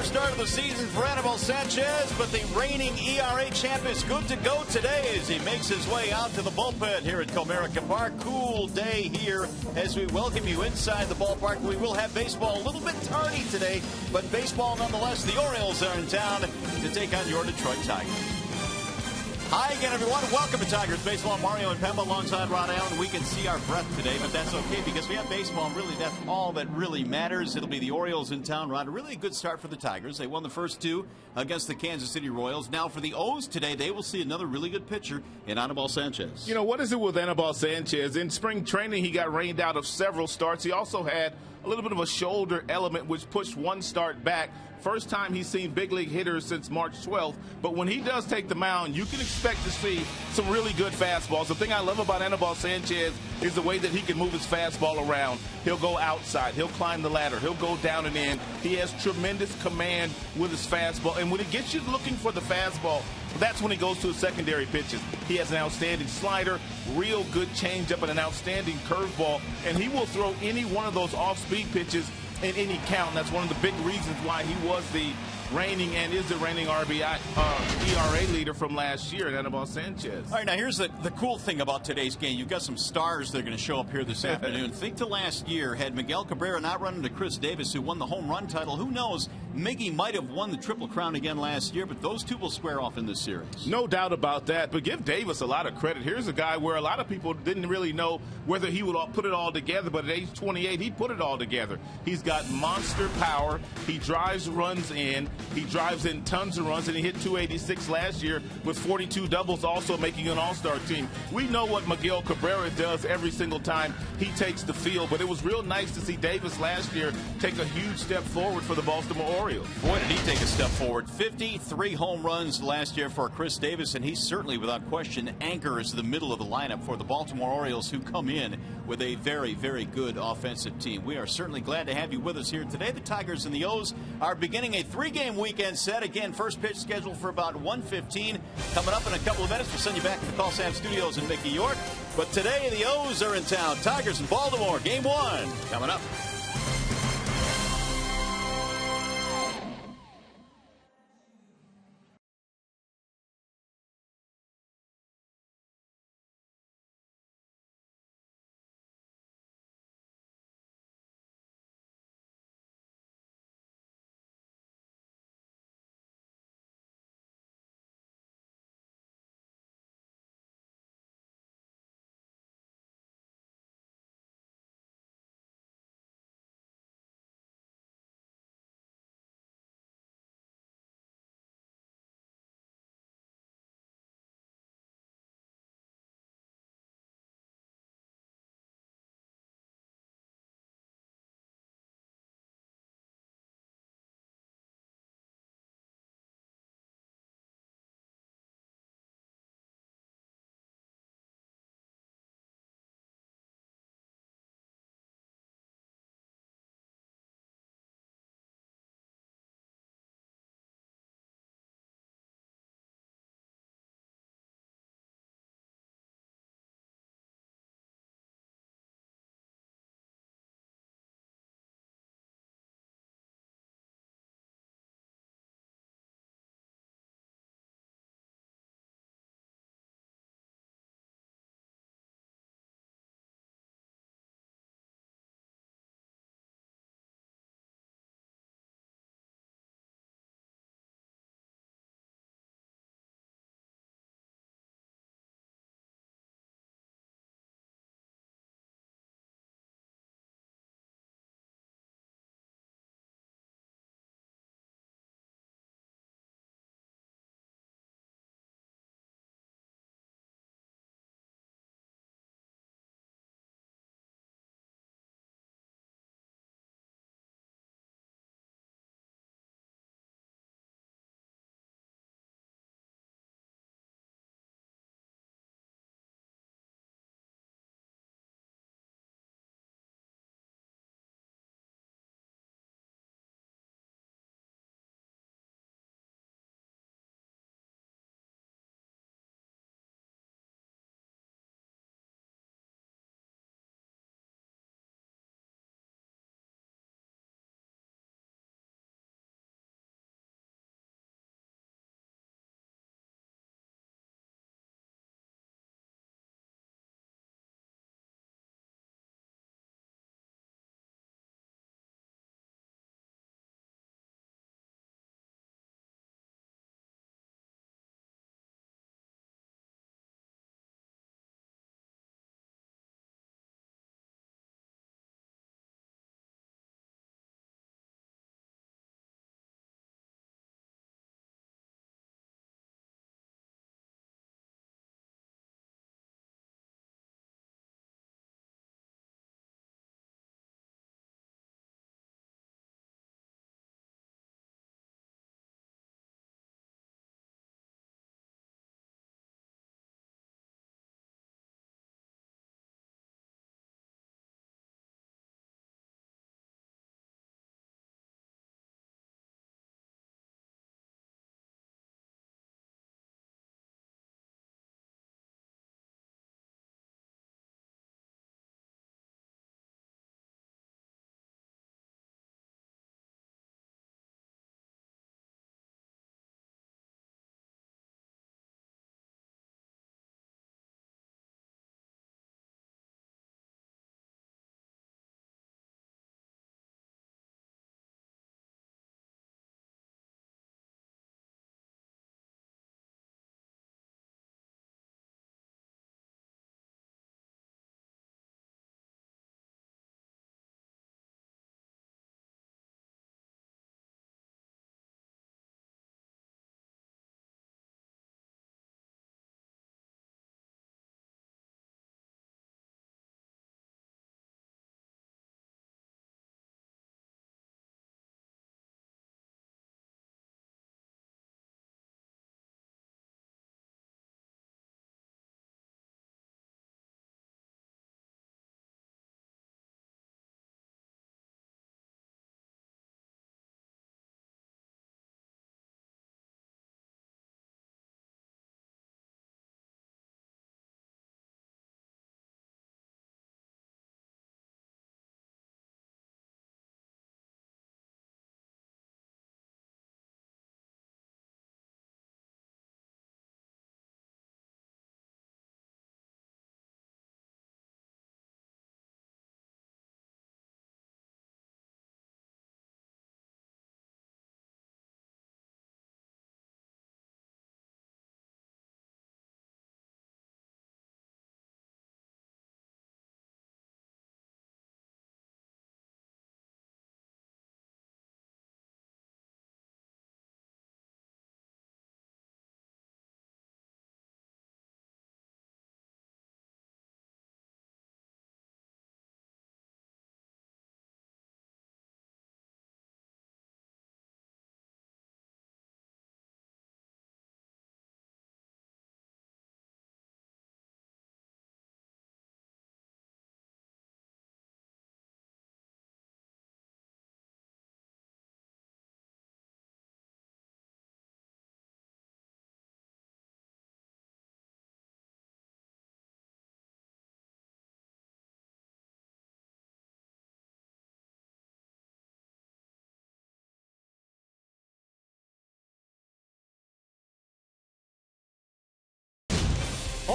start of the season for Anibal Sanchez, but the reigning ERA champ is good to go today as he makes his way out to the bullpen here at Comerica Park. Cool day here as we welcome you inside the ballpark. We will have baseball a little bit tardy today, but baseball nonetheless. The Orioles are in town to take on your Detroit Tigers. Hi again, everyone. Welcome to Tigers Baseball. Mario and Pemba alongside Rod Allen. We can see our breath today, but that's okay because we have baseball, and really that's all that really matters. It'll be the Orioles in town, Rod. A really good start for the Tigers. They won the first two against the Kansas City Royals. Now for the O's today, they will see another really good pitcher in Anibal Sanchez. You know, what is it with Anibal Sanchez? In spring training, he got rained out of several starts. He also had a little bit of a shoulder element, which pushed one start back. First time he's seen big league hitters since March 12th. But when he does take the mound, you can expect to see some really good fastballs. The thing I love about Anibal Sanchez is the way that he can move his fastball around. He'll go outside. He'll climb the ladder. He'll go down and in. He has tremendous command with his fastball. And when it gets you looking for the fastball, that's when he goes to his secondary pitches. He has an outstanding slider, real good changeup, and an outstanding curveball. And he will throw any one of those off-speed pitches in any count. And that's one of the big reasons why he was the reigning and is the reigning ERA leader from last year, Anibal Sanchez. All right, now here's the cool thing about today's game. You've got some stars that are going to show up here this afternoon. Think to last year, had Miguel Cabrera not run into Chris Davis, who won the home run title, who knows, Miggy might have won the Triple Crown again last year, but those two will square off in this series. No doubt about that, but give Davis a lot of credit. Here's a guy where a lot of people didn't really know whether he would put it all together, but at age 28, he put it all together. He's got monster power. He drives runs in. He drives in tons of runs, and he hit 286 last year with 42 doubles, also making an all-star team. We know what Miguel Cabrera does every single time he takes the field, but it was real nice to see Davis last year take a huge step forward for the Baltimore Orioles. Boy, did he take a step forward. 53 home runs last year for Chris Davis, and he certainly, without question, anchors the middle of the lineup for the Baltimore Orioles, who come in with a very, very good offensive team. We are certainly glad to have you with us here today. The Tigers and the O's are beginning a three-game weekend set. Again, first pitch scheduled for about 1:15. Coming up in a couple of minutes, we'll send you back to the Call Sam Studios in Mickey York. But today, the O's are in town. Tigers in Baltimore, Game 1 coming up.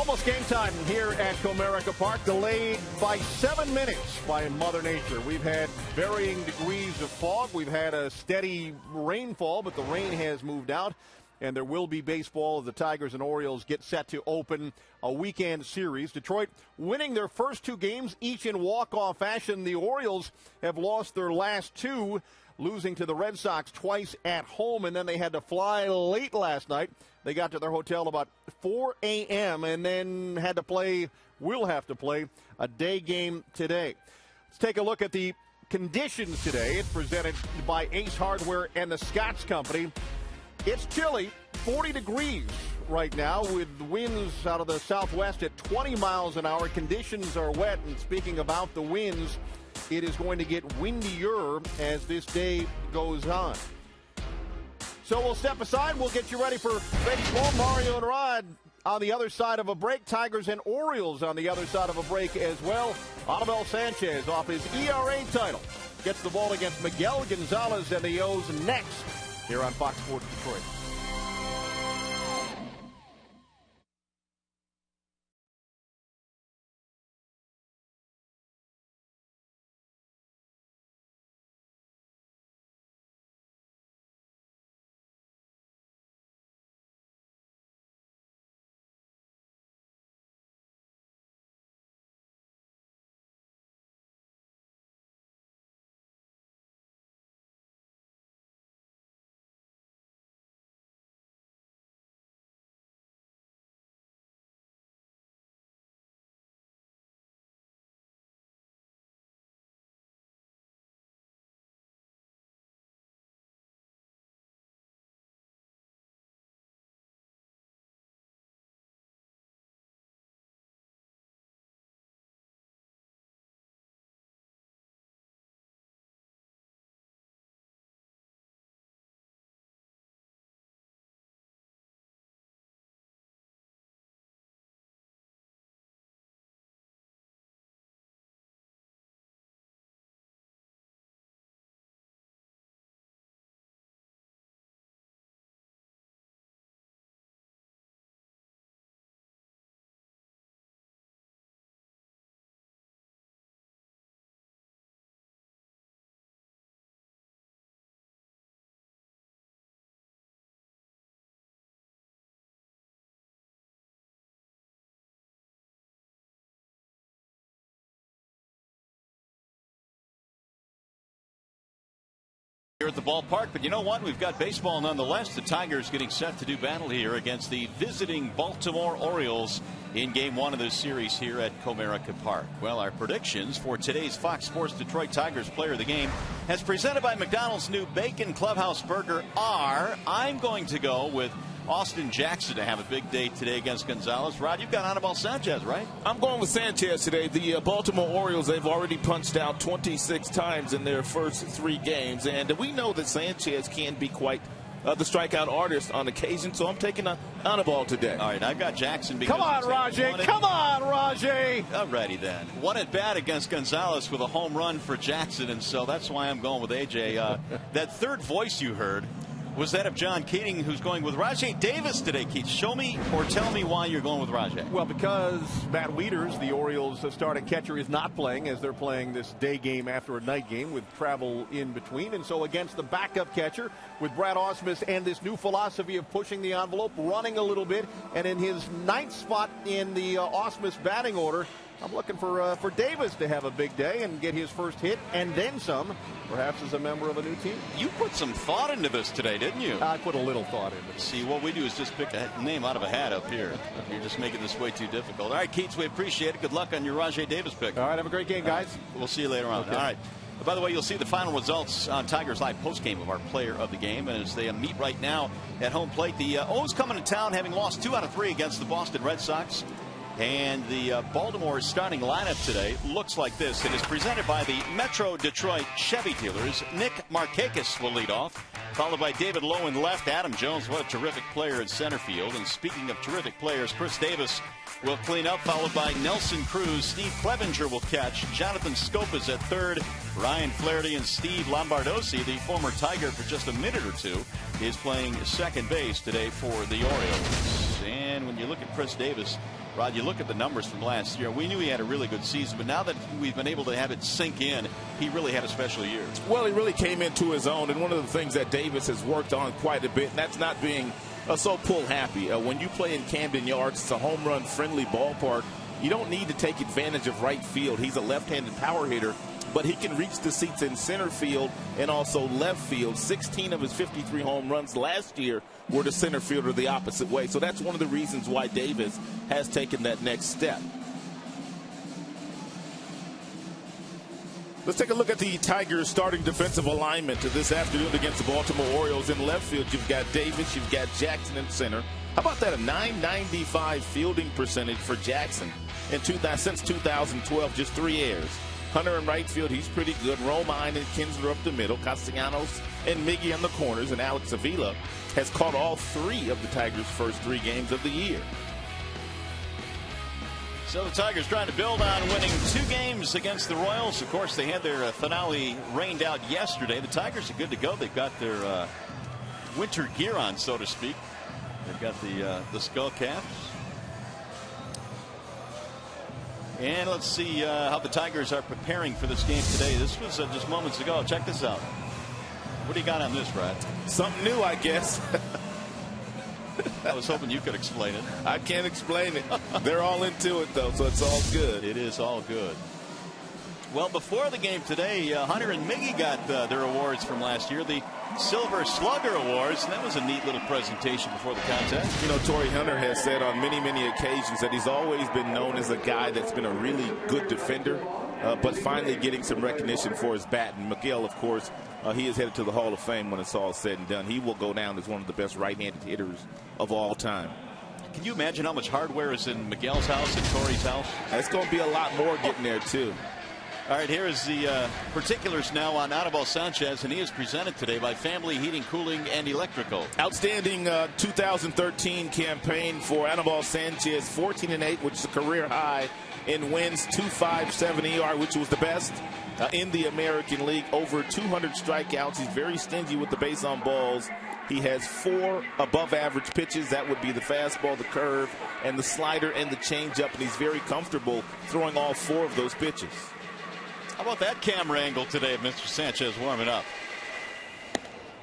Almost game time here at Comerica Park, delayed by 7 minutes by Mother Nature. We've had varying degrees of fog. We've had a steady rainfall, but the rain has moved out, and there will be baseball as the Tigers and Orioles get set to open a weekend series. Detroit winning their first 2 games, each in walk-off fashion. The Orioles have lost their last 2, losing to the Red Sox twice at home, and then they had to fly late last night. They got to their hotel about 4 a.m. and then will have to play a day game today. Let's take a look at the conditions today. It's presented by Ace Hardware and the Scotts Company. It's chilly, 40 degrees right now with winds out of the southwest at 20 miles an hour. Conditions are wet, and speaking about the winds, it is going to get windier as this day goes on. So we'll step aside. We'll get you ready for baseball. Mario and Rod on the other side of a break. Tigers and Orioles on the other side of a break as well. Anibal Sanchez off his ERA title gets the ball against Miguel Gonzalez and the O's next here on Fox Sports Detroit. Here at the ballpark, but you know what? We've got baseball nonetheless. The Tigers getting set to do battle here against the visiting Baltimore Orioles in Game 1 of this series here at Comerica Park. Well, our predictions for today's Fox Sports Detroit Tigers Player of the Game, as presented by McDonald's new Bacon Clubhouse Burger, are I'm going to go with Austin Jackson to have a big day today against Gonzalez. Rod, you've got Anibal Sanchez, right? I'm going with Sanchez today. The Baltimore Orioles, they've already punched out 26 times in their first 3 games, and we know that Sanchez can be quite the strikeout artist on occasion, so I'm taking Anibal today. All right, I've got Jackson. Because Come on, Rajay. Come on, Rajay. Alrighty then. 1 at bat against Gonzalez with a home run for Jackson, and so that's why I'm going with AJ. That third voice you heard was that of John Keating, who's going with Rajay Davis today. Keith, show me or tell me why you're going with Rajay. Well, because Matt Wieters, the Orioles' starting catcher, is not playing, as they're playing this day game after a night game with travel in between. And so against the backup catcher with Brad Ausmus and this new philosophy of pushing the envelope, running a little bit, and in his 9th spot in the Ausmus batting order, I'm looking for Davis to have a big day and get his first hit and then some, perhaps as a member of a new team. You put some thought into this today, didn't you? I put a little thought into it. See, what we do is just pick a name out of a hat up here. You're just making this way too difficult. All right, Keats, we appreciate it. Good luck on your Rajay Davis pick. All right, have a great game, guys. We'll see you later on. Okay. All right. By the way, you'll see the final results on Tigers Live postgame of our player of the game. And as they meet right now at home plate, the O's coming to town having lost 2 out of 3 against the Boston Red Sox. And the Baltimore starting lineup today looks like this. It is presented by the Metro Detroit Chevy dealers. Nick Markakis will lead off, followed by David Lowe in left. Adam Jones, what a terrific player in center field. And speaking of terrific players, Chris Davis will clean up, followed by Nelson Cruz. Steve Clevenger will catch. Jonathan Scopas at third. Ryan Flaherty and Steve Lombardosi, the former Tiger for just a minute or two, is playing second base today for the Orioles. And when you look at Chris Davis, Rod, you look at the numbers from last year. We knew he had a really good season, but now that we've been able to have it sink in, he really had a special year. Well, he really came into his own, and one of the things that Davis has worked on quite a bit, and that's not being so pull happy. When you play in Camden Yards, it's a home run friendly ballpark. You don't need to take advantage of right field. He's a left-handed power hitter, but he can reach the seats in center field and also left field. 16 of his 53 home runs last year were to center field or the opposite way. So that's one of the reasons why Davis has taken that next step. Let's take a look at the Tigers' starting defensive alignment this afternoon against the Baltimore Orioles. In left field, you've got Davis, you've got Jackson in center. How about that, a .995 fielding percentage for Jackson since 2012, just 3 years. Hunter in right field, he's pretty good. Romine and Kinsler up the middle. Castellanos and Miggy on the corners. And Alex Avila has caught all 3 of the Tigers' first 3 games of the year. So the Tigers trying to build on winning 2 games against the Royals. Of course, they had their finale rained out yesterday. The Tigers are good to go. They've got their winter gear on, so to speak. They've got the skull caps. And let's see how the Tigers are preparing for this game today. This was just moments ago. Check this out. What do you got on this, Brad? Something new, I guess. I was hoping you could explain it. I can't explain it. They're all into it, though, so it's all good. It is all good. Well, before the game today, Hunter and Miggy got their awards from last year, the Silver Slugger Awards, and that was a neat little presentation before the contest. You know, Torrey Hunter has said on many, many occasions that he's always been known as a guy that's been a really good defender, but finally getting some recognition for his bat. And Miguel, of course, he is headed to the Hall of Fame when it's all said and done. He will go down as one of the best right-handed hitters of all time. Can you imagine how much hardware is in Miguel's house and Torrey's house? It's going to be a lot more getting there, too. All right, here is the particulars now on Anibal Sanchez, and he is presented today by Family Heating, Cooling, and Electrical. Outstanding 2013 campaign for Anibal Sanchez, 14-8, which is a career high in wins, 2.57 ER, which was the best in the American League. Over 200 strikeouts. He's very stingy with the base on balls. He has 4 above-average pitches. That would be the fastball, the curve, and the slider and the changeup, and he's very comfortable throwing all 4 of those pitches. How about that camera angle today of Mr. Sanchez warming up?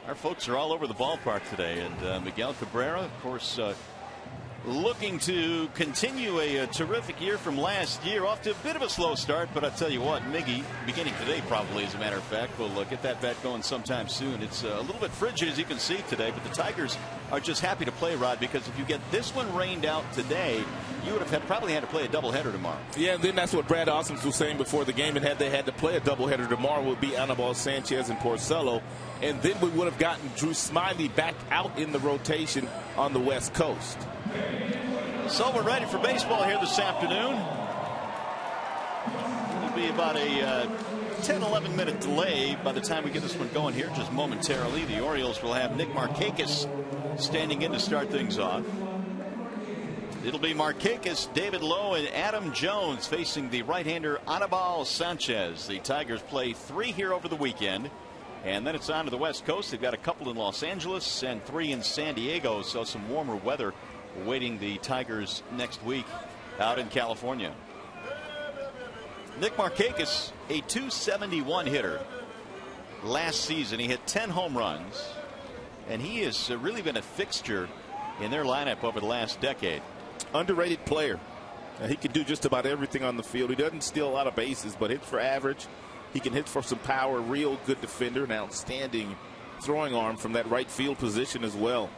Our folks are all over the ballpark today, and Miguel Cabrera, of course, looking to continue a terrific year from last year. Off to a bit of a slow start, but I tell you what, Miggy, beginning today probably, as a matter of fact, will get that bat going sometime soon. It's a little bit frigid, as you can see today, but the Tigers are just happy to play, Rod, because if you get this one rained out today, you would have probably had to play a doubleheader tomorrow. Yeah, and then that's what Brad Ausmus was saying before the game, and had they had to play a doubleheader tomorrow, would be Anibal Sanchez and Porcello, and then we would have gotten Drew Smiley back out in the rotation on the West Coast. So we're ready for baseball here this afternoon. It'll be about a 10-11 minute delay by the time we get this one going here, just momentarily. The Orioles will have Nick Markakis standing in to start things off. It'll be Markakis, David Lowe, and Adam Jones facing the right-hander Anibal Sanchez. The Tigers play 3 here over the weekend, and then it's on to the West Coast. They've got a couple in Los Angeles and 3 in San Diego, so some warmer weather awaiting the Tigers next week out in California. Nick Markakis, a .271 hitter. Last season, he hit 10 home runs, and he has really been a fixture in their lineup over the last decade. Underrated player. He can do just about everything on the field. He doesn't steal a lot of bases, but hits for average. He can hit for some power. Real good defender, an outstanding throwing arm from that right field position as well.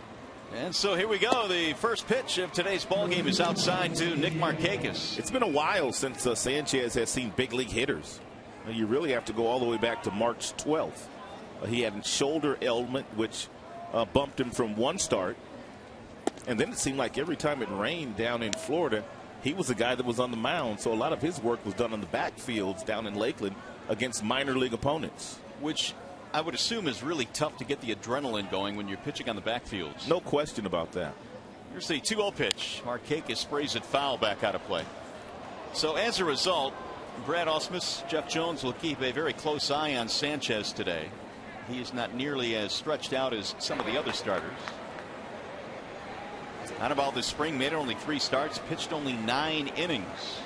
And so here we go. The first pitch of today's ball game is outside to Nick Markakis. It's been a while since Sanchez has seen big league hitters. You really have to go all the way back to March 12th. He had a shoulder ailment, which bumped him from 1 start. And then it seemed like every time it rained down in Florida, he was the guy that was on the mound. So a lot of his work was done on the backfields down in Lakeland against minor league opponents. Which I would assume is really tough to get the adrenaline going when you're pitching on the backfields. No question about that. Here's the 2-0 pitch. Markakis sprays it foul back out of play. So as a result, Brad Ausmus, Jeff Jones will keep a very close eye on Sanchez today. He is not nearly as stretched out as some of the other starters. Hannibal this spring made only 3 starts, pitched only 9 innings.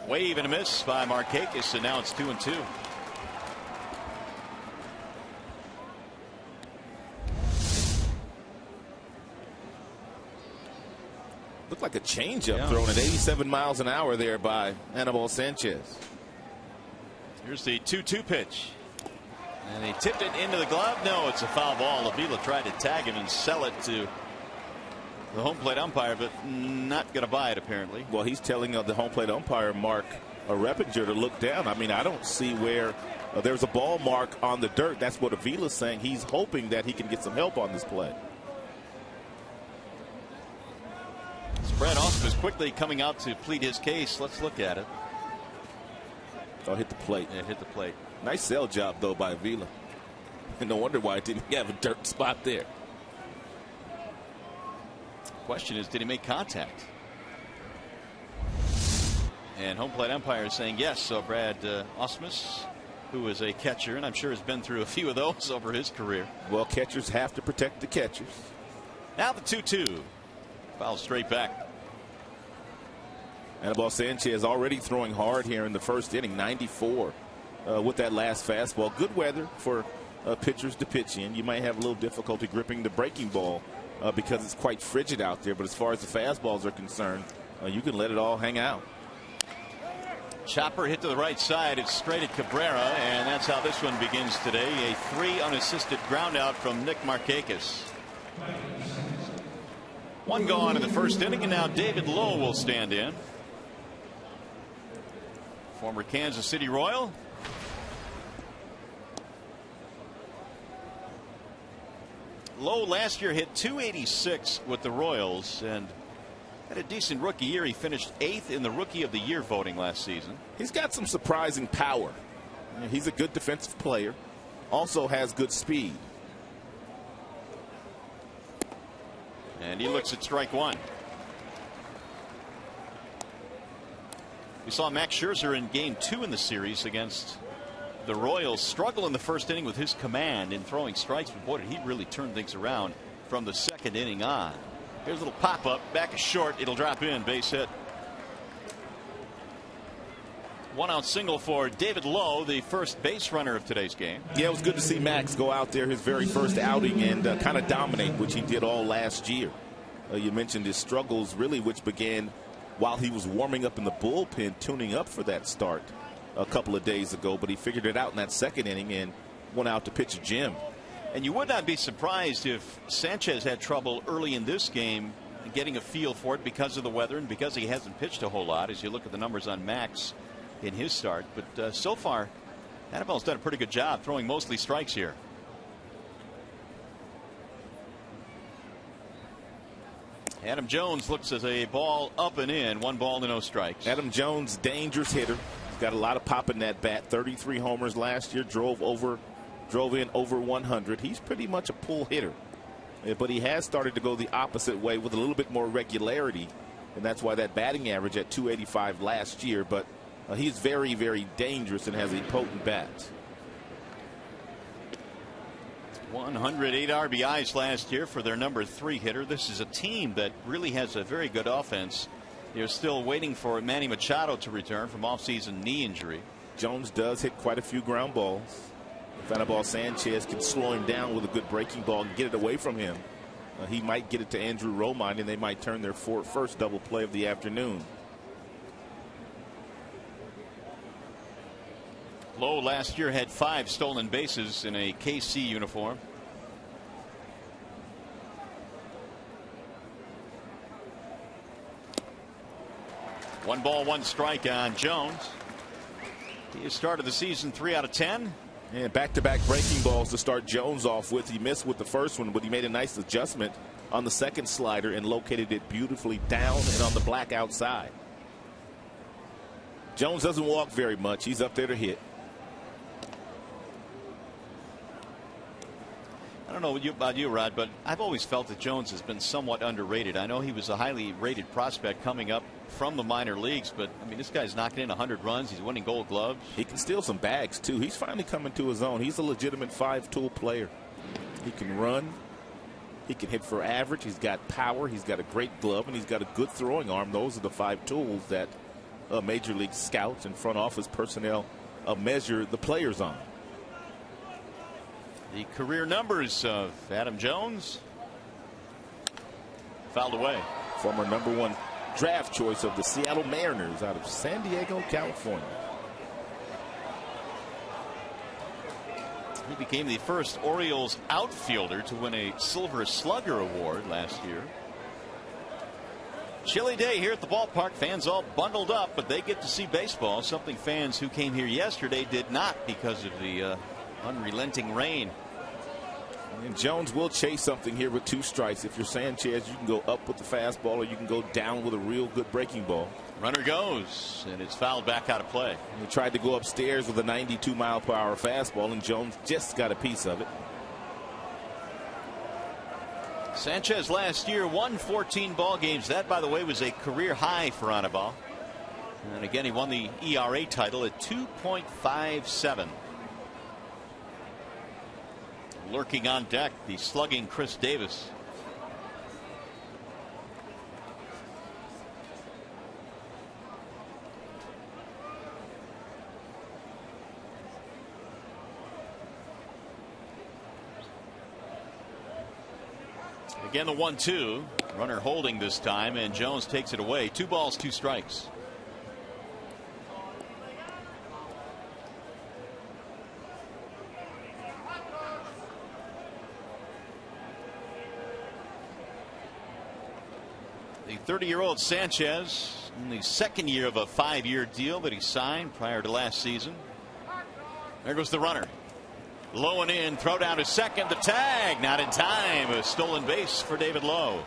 Wave and a miss by Markakis, and now it's 2-2. Looked like a changeup thrown at 87 miles an hour there by Anibal Sanchez. Here's the 2-2 pitch. And he tipped it into the glove. No, it's a foul ball. Avila tried to tag him and sell it to the home plate umpire, but not going to buy it apparently. Well, he's telling the home plate umpire, Mark Reppinger, to look down. I mean, I don't see where there's a ball mark on the dirt. That's what Avila's saying. He's hoping that he can get some help on this play. Brad Austin is quickly coming out to plead his case. Let's look at it. Oh, hit the plate. Yeah, hit the plate. Nice sell job, though, by Avila. No wonder why it didn't have a dirt spot there. Question is, did he make contact? And home plate umpire is saying yes. So Brad Ausmus, who is a catcher, and I'm sure has been through a few of those over his career. Well, catchers have to protect the catchers. Now the 2-2. Foul straight back. Anibal Sanchez already throwing hard here in the first inning, 94 with that last fastball. Good weather for pitchers to pitch in. You might have a little difficulty gripping the breaking ball because it's quite frigid out there. But as far as the fastballs are concerned, you can let it all hang out. Chopper hit to the right side. It's straight at Cabrera, and that's how this one begins today. A 3 unassisted ground out from Nick Markakis. 1 gone in the first inning, and now David Lowe will stand in. Former Kansas City Royal. Lowe last year hit .286 with the Royals and had a decent rookie year. He finished 8th in the Rookie of the Year voting last season. He's got some surprising power. He's a good defensive player. Also has good speed. And he looks at strike 1. We saw Max Scherzer in game 2 in the series against the Royals struggle in the first inning with his command in throwing strikes, but boy, did he really turn things around from the second inning on. Here's a little pop up, back is short, it'll drop in, base hit. 1-out single for David Lowe, the first base runner of today's game. Yeah, it was good to see Max go out there his very first outing and kind of dominate, which he did all last year. You mentioned his struggles, really, which began while he was warming up in the bullpen, tuning up for that start a couple of days ago. But he figured it out in that second inning and went out to pitch a gem. And you would not be surprised if Sanchez had trouble early in this game getting a feel for it because of the weather and because he hasn't pitched a whole lot as you look at the numbers on Max in his start. But so far, Anabal's done a pretty good job throwing mostly strikes here. Adam Jones looks as a ball up and in. 1 ball to no strikes. Adam Jones, dangerous hitter. He's got a lot of pop in that bat. 33 homers last year. Drove in over 100. He's pretty much a pull hitter. But he has started to go the opposite way with a little bit more regularity. And that's why that batting average at .285 last year. But he's very, very dangerous and has a potent bat. 108 RBIs last year for their number 3 hitter. This is a team that really has a very good offense. They're still waiting for Manny Machado to return from offseason knee injury. Jones does hit quite a few ground balls. If Anibal Sanchez can slow him down with a good breaking ball and get it away from him, he might get it to Andrew Romine and they might turn their first double play of the afternoon. Lowe last year had 5 stolen bases in a KC uniform. One ball, 1 strike on Jones. He has started the season 3 out of 10. And back-to-back breaking balls to start Jones off with. He missed with the first one, but he made a nice adjustment on the second slider and located it beautifully down and on the black outside. Jones doesn't walk very much. He's up there to hit. I don't know about you, Rod, but I've always felt that Jones has been somewhat underrated. I know he was a highly rated prospect coming up from the minor leagues, but I mean, this guy's knocking in 100 runs. He's winning Gold Gloves. He can steal some bags too. He's finally coming to his own. He's a legitimate 5-tool player. He can run. He can hit for average. He's got power. He's got a great glove, and he's got a good throwing arm. Those are the 5 tools that Major League scouts and front office personnel measure the players on. The career numbers of Adam Jones. Fouled away. Former #1 draft choice of the Seattle Mariners out of San Diego, California. He became the first Orioles outfielder to win a Silver Slugger award last year. Chilly day here at the ballpark. Fans all bundled up, but they get to see baseball, something fans who came here yesterday did not because of the unrelenting rain. And Jones will chase something here with 2 strikes. If you're Sanchez, you can go up with the fastball, or you can go down with a real good breaking ball. Runner goes, and it's fouled back out of play. He tried to go upstairs with a 92-mile-per-hour fastball, and Jones just got a piece of it. Sanchez last year won 14 ball games. That, by the way, was a career high for Anibal. And again, he won the ERA title at 2.57. Lurking on deck, the slugging Chris Davis. Again, the 1-2. Runner holding this time, and Jones takes it away. 2 balls, 2 strikes. The 30-year-old Sanchez in the 2nd year of a 5-year deal that he signed prior to last season. There goes the runner. Low and in, throw down to second. The tag, not in time. A stolen base for David Lowe.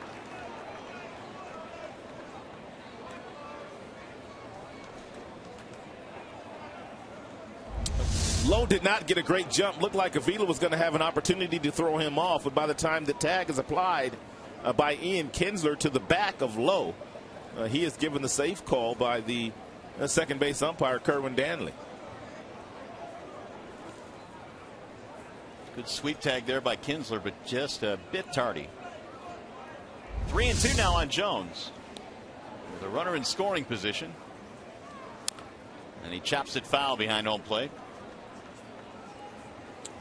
Lowe did not get a great jump. Looked like Avila was going to have an opportunity to throw him off, but by the time the tag is applied by Ian Kinsler to the back of Lowe, he is given the safe call by the second base umpire, Kerwin Danley. Good sweep tag there by Kinsler, but just a bit tardy. 3-2 now on Jones. The runner in scoring position. And he chops it foul behind home plate.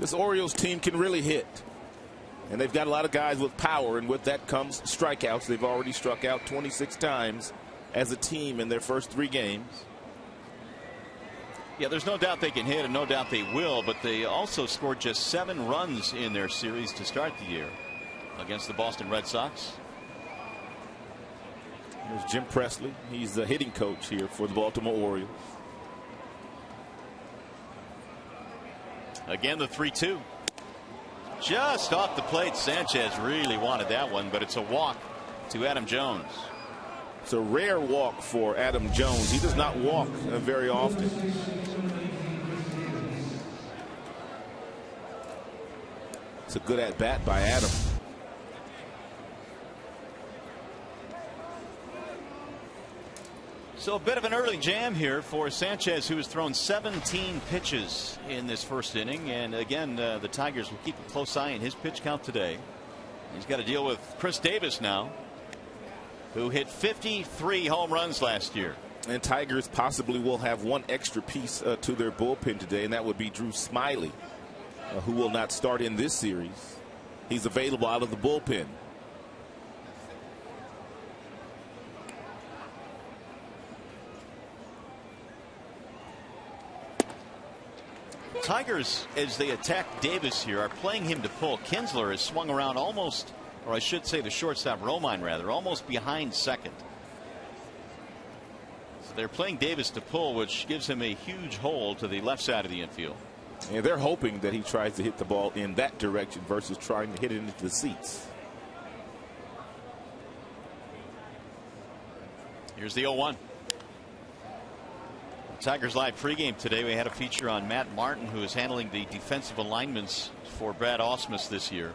This Orioles team can really hit. And they've got a lot of guys with power, and with that comes strikeouts. They've already struck out 26 times as a team in their first 3 games. Yeah, there's no doubt they can hit, and no doubt they will, but they also scored just 7 runs in their series to start the year against the Boston Red Sox. There's Jim Presley. He's the hitting coach here for the Baltimore Orioles. Again, the 3-2. Just off the plate. Sanchez really wanted that one, but it's a walk to Adam Jones. It's a rare walk for Adam Jones. He does not walk very often. It's a good at bat by Adam. So a bit of an early jam here for Sanchez, who has thrown 17 pitches in this first inning. And again, the Tigers will keep a close eye on his pitch count today. He's got to deal with Chris Davis now, who hit 53 home runs last year. And Tigers possibly will have one extra piece to their bullpen today, and that would be Drew Smiley, who will not start in this series. He's available out of the bullpen. Tigers, as they attack Davis here, are playing him to pull. Kinsler has swung around almost, or I should say the shortstop Romine rather, almost behind second. So they're playing Davis to pull, which gives him a huge hole to the left side of the infield. And they're hoping that he tries to hit the ball in that direction versus trying to hit it into the seats. Here's the 0-1. Tigers Live pregame today. We had a feature on Matt Martin, who is handling the defensive alignments for Brad Ausmus this year.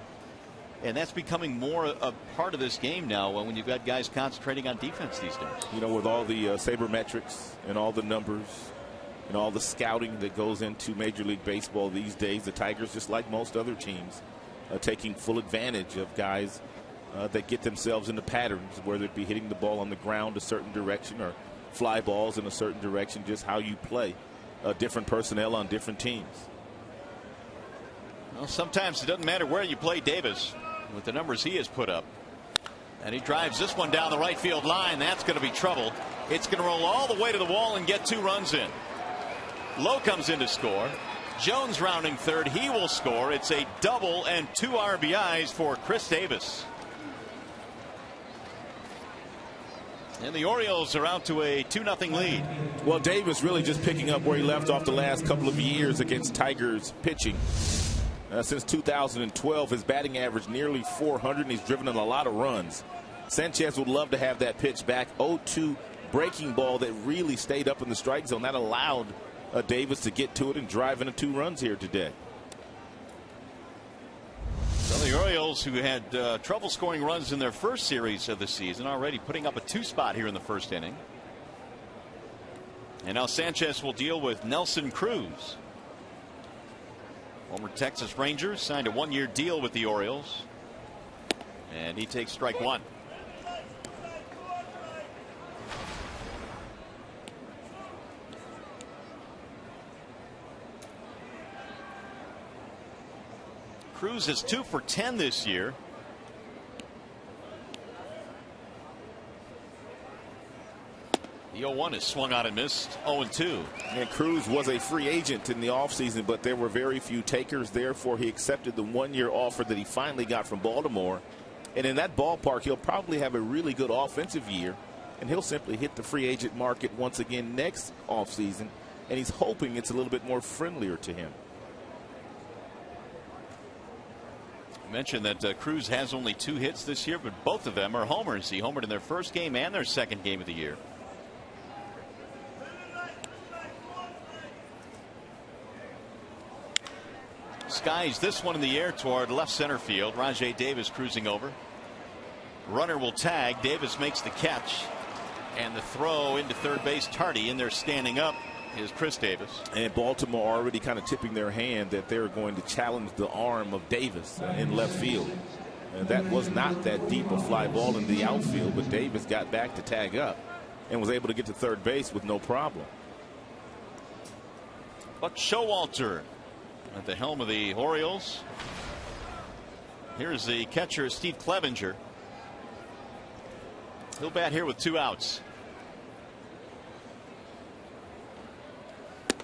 And that's becoming more a part of this game now when you've got guys concentrating on defense these days. You know, with all the sabermetrics and all the numbers and all the scouting that goes into Major League Baseball these days, the Tigers, just like most other teams, taking full advantage of guys that get themselves into patterns, whether it be hitting the ball on the ground a certain direction or fly balls in a certain direction, just how you play different personnel on different teams. Well, sometimes it doesn't matter where you play Davis with the numbers he has put up. And he drives this one down the right field line. That's going to be trouble. It's going to roll all the way to the wall and get 2 runs in. Lowe comes in to score. Jones rounding third. He will score. It's a double and 2 RBIs for Chris Davis. And the Orioles are out to a 2-0 lead. Well, Davis really just picking up where he left off the last couple of years against Tigers pitching. Since 2012, his batting average nearly 400, and he's driven in a lot of runs. Sanchez would love to have that pitch back. 0-2 breaking ball that really stayed up in the strike zone. That allowed Davis to get to it and drive into 2 runs here today. So the Orioles, who had trouble scoring runs in their first series of the season, already putting up a 2 spot here in the first inning. And now Sanchez will deal with Nelson Cruz. Former Texas Ranger, signed a 1-year deal with the Orioles. And he takes strike 1. Cruz is 2 for 10 this year. The 0-1 is swung out and missed. 0-2. And Cruz was a free agent in the offseason, but there were very few takers. Therefore, he accepted the 1-year offer that he finally got from Baltimore. And in that ballpark, he'll probably have a really good offensive year, and he'll simply hit the free agent market once again next offseason. And he's hoping it's a little bit more friendlier to him. I mentioned that Cruz has only 2 hits this year, but both of them are homers. He homered in their first game and their second game of the year. Skies this one in the air toward left center field. Rajai Davis cruising over. Runner will tag. Davis makes the catch. And the throw into third base. Tardy in there standing up is Chris Davis. And Baltimore already kind of tipping their hand that they're going to challenge the arm of Davis in left field. And that was not that deep a fly ball in the outfield, but Davis got back to tag up and was able to get to third base with no problem. But Showalter at the helm of the Orioles. Here's the catcher, Steve Clevenger. He'll bat here with 2 outs.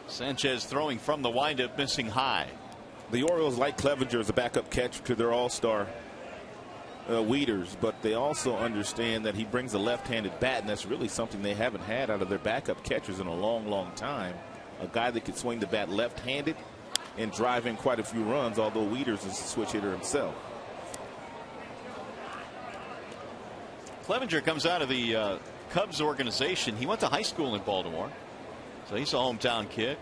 Sanchez throwing from the windup, missing high. The Orioles like Clevenger as a backup catcher to their all-star Weeders, but they also understand that he brings a left-handed bat, and that's really something they haven't had out of their backup catchers in a long time. A guy that could swing the bat left-handed and drive in quite a few runs, although Weeders is a switch hitter himself. Clevenger comes out of the Cubs organization. He went to high school in Baltimore, so he's a hometown kid.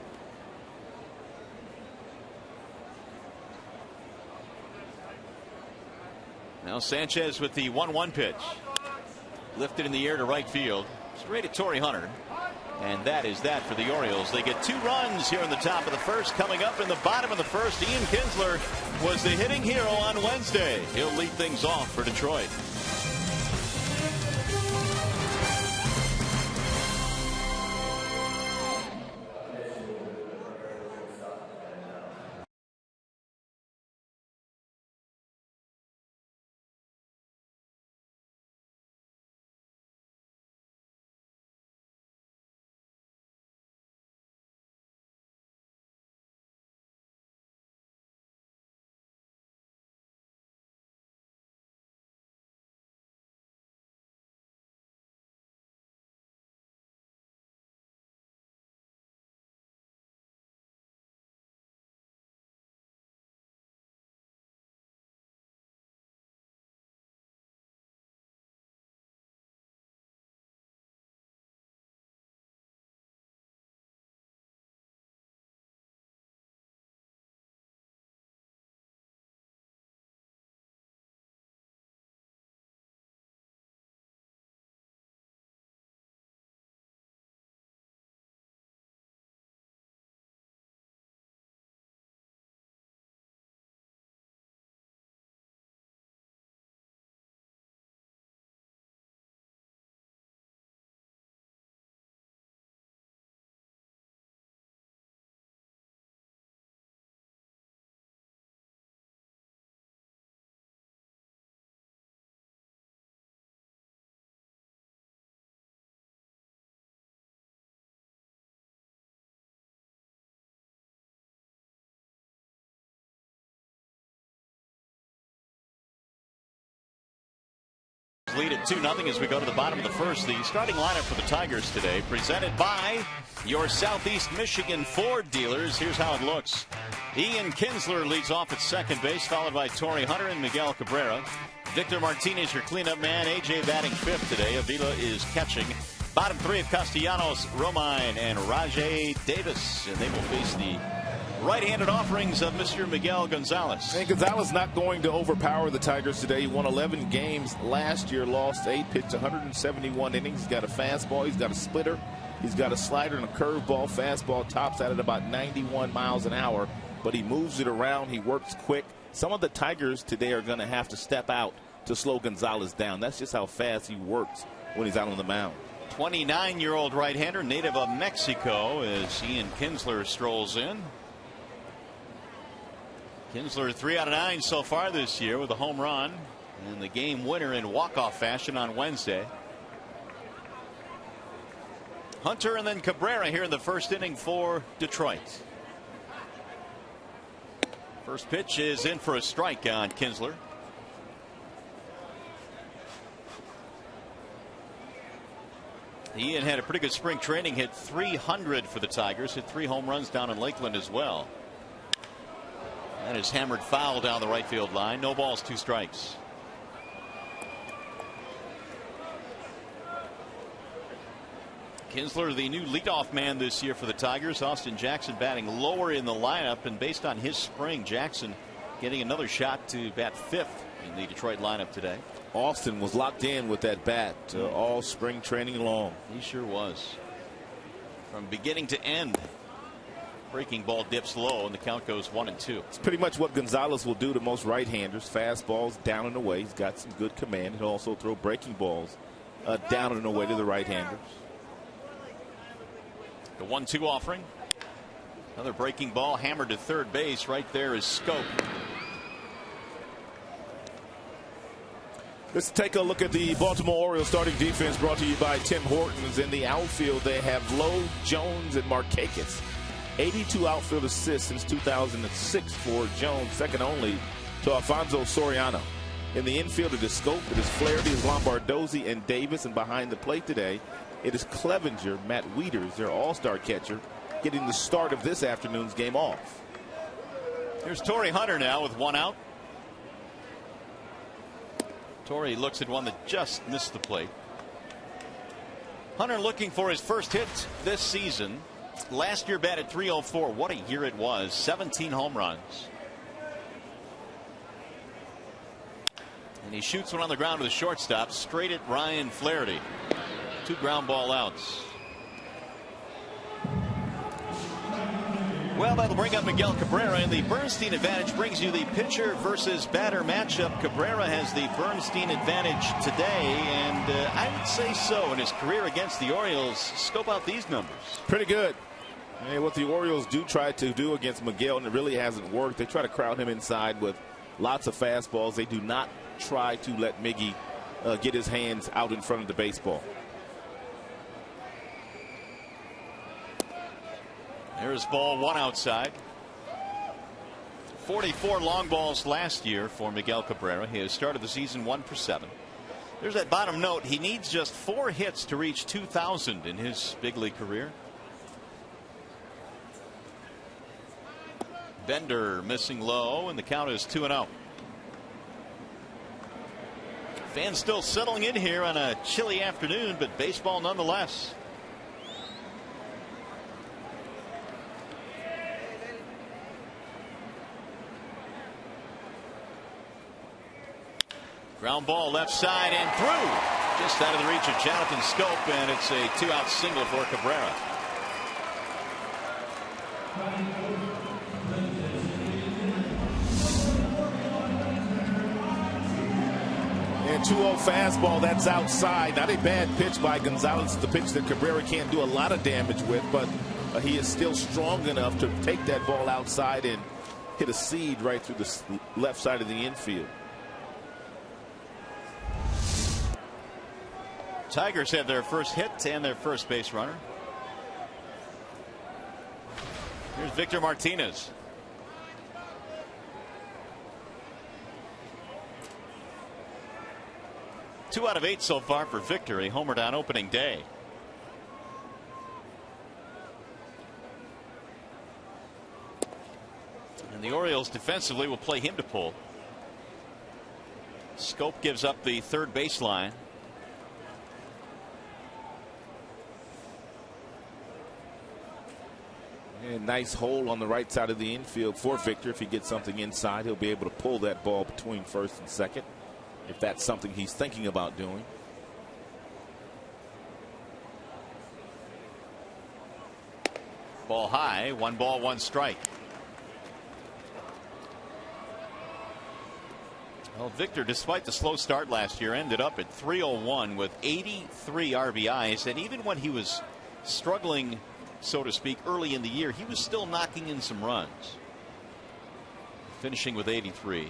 Now Sanchez with the 1-1 pitch. Lifted in the air to right field. Straight at Torrey Hunter. And that is that for the Orioles. They get 2 runs here in the top of the first. Coming up in the bottom of the first, Ian Kinsler was the hitting hero on Wednesday. He'll lead things off for Detroit. lead at 2-0 as we go to the bottom of the first. The starting lineup for the Tigers today, presented by your Southeast Michigan Ford dealers. Here's how it looks. Ian Kinsler leads off at second base, followed by Torrey Hunter and Miguel Cabrera. Victor Martinez, your cleanup man. AJ batting fifth today. Avila is catching. Bottom three of Castellanos, Romine, and Rajay Davis. And they will face the right-handed offerings of Mr. Miguel Gonzalez. And Gonzalez not going to overpower the Tigers today. He won 11 games last year, lost 8, pitched 171 innings. He's got a fastball, he's got a splitter, he's got a slider and a curveball. Fastball tops out at about 91 miles an hour, but he moves it around, he works quick. Some of the Tigers today are going to have to step out to slow Gonzalez down. That's just how fast he works when he's out on the mound. 29-year-old right-hander, native of Mexico, as Ian Kinsler strolls in. Kinsler 3 out of 9 so far this year with a home run and the game winner in walk-off fashion on Wednesday. Hunter and then Cabrera here in the first inning for Detroit. First pitch is in for a strike on Kinsler. Ian had a pretty good spring training, hit .300 for the Tigers, hit 3 home runs down in Lakeland as well. That is hammered foul down the right field line. No balls, 2 strikes. Kinsler, the new leadoff man this year for the Tigers. Austin Jackson batting lower in the lineup, and based on his spring, Jackson getting another shot to bat 5th in the Detroit lineup today. Austin was locked in with that bat all spring training long. He sure was. From beginning to end. Breaking ball dips low and the count goes 1-2. It's pretty much what Gonzalez will do to most right-handers. Fastballs down and away. He's got some good command. He'll also throw breaking balls down and away to the right-handers. The 1-2 offering. Another breaking ball hammered to third base. Right there is Scope. Let's take a look at the Baltimore Orioles starting defense, brought to you by Tim Hortons. In the outfield, they have Lowe, Jones, and Markakis. 82 outfield assists since 2006 for Jones, second only to Alfonso Soriano. In the infield, it is Scope, it is Flaherty, it is Lombardozzi, and Davis. And behind the plate today, it is Clevenger, Matt Wieters, their all-star catcher, getting the start of this afternoon's game off. Here's Torrey Hunter now with 1 out. Torrey looks at one that just missed the plate. Hunter looking for his first hit this season. Last year batted .304. What a year it was. 17 home runs. And he shoots one on the ground to the shortstop, straight at Ryan Flaherty. 2 ground ball outs. Well, that'll bring up Miguel Cabrera, and the Bernstein advantage brings you the pitcher versus batter matchup. Cabrera has the Bernstein advantage today, and I would say so in his career against the Orioles. Scope out these numbers. Pretty good. And what the Orioles do try to do against Miguel, and it really hasn't worked, they try to crowd him inside with lots of fastballs. They do not try to let Miggy get his hands out in front of the baseball. There's ball 1 outside. 44 long balls last year for Miguel Cabrera. He has started the season 1 for 7. There's that bottom note. He needs just 4 hits to reach 2,000 in his big league career. Bender missing low, and the count is 2-0. Fans still settling in here on a chilly afternoon, but baseball nonetheless. Ground ball left side and through. Just out of the reach of Jonathan Scope, and it's a 2-out single for Cabrera. And 2-0 fastball, that's outside. Not a bad pitch by Gonzalez. The pitch that Cabrera can't do a lot of damage with, but he is still strong enough to take that ball outside and hit a seed right through the left side of the infield. Tigers have their first hit and their first base runner. Here's Victor Martinez. 2 out of 8 so far for Victor. He homered on opening day. And the Orioles defensively will play him to pull. Scope gives up the third baseline. And nice hole on the right side of the infield for Victor. If he gets something inside, he'll be able to pull that ball between first and second, if that's something he's thinking about doing. Ball high, 1 ball, 1 strike. Well, Victor, despite the slow start last year, ended up at 301 with 83 RBIs. And even when he was struggling, so to speak, early in the year, he was still knocking in some runs. Finishing with 83.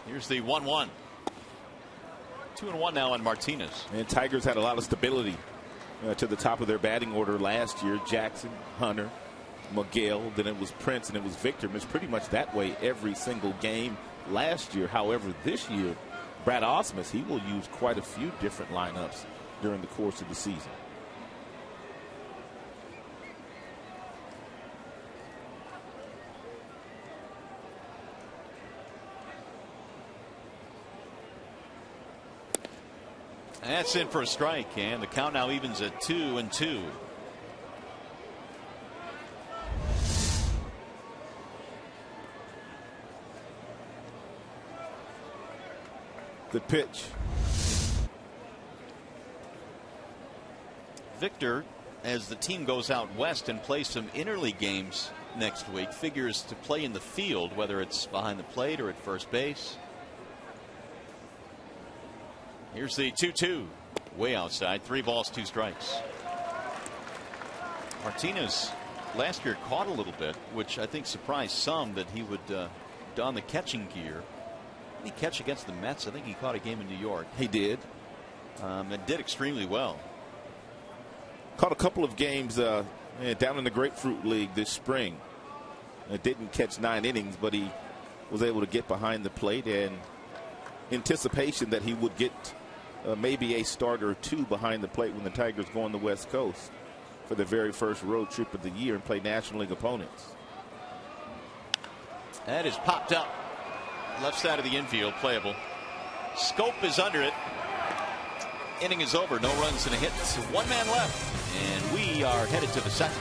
Here's the 1-1. 2-1 now on Martinez. And Tigers had a lot of stability to the top of their batting order last year. Jackson, Hunter, Miguel, then it was Prince, and it was Victor. It was pretty much that way every single game last year. However, this year, Brad Ausmus, he will use quite a few different lineups during the course of the season. That's in for a strike, and the count now evens at 2-2. Good pitch. Victor, as the team goes out west and plays some interleague games next week, figures to play in the field, whether it's behind the plate or at first base. Here's the 2-2, way outside, 3 balls, 2 strikes. Martinez last year caught a little bit, which I think surprised some, that he would don the catching gear. Did he catch against the Mets? I think he caught a game in New York. He did. And did extremely well. Caught a couple of games down in the Grapefruit League this spring. Didn't catch 9 innings, but he was able to get behind the plate, and anticipation that he would get maybe a start or 2 behind the plate when the Tigers go on the West Coast for the very first road trip of the year and play National League opponents. That is popped up. Left side of the infield, playable. Scope is under it. Inning is over. No runs and a hit. 1 man left. And we are headed to the second.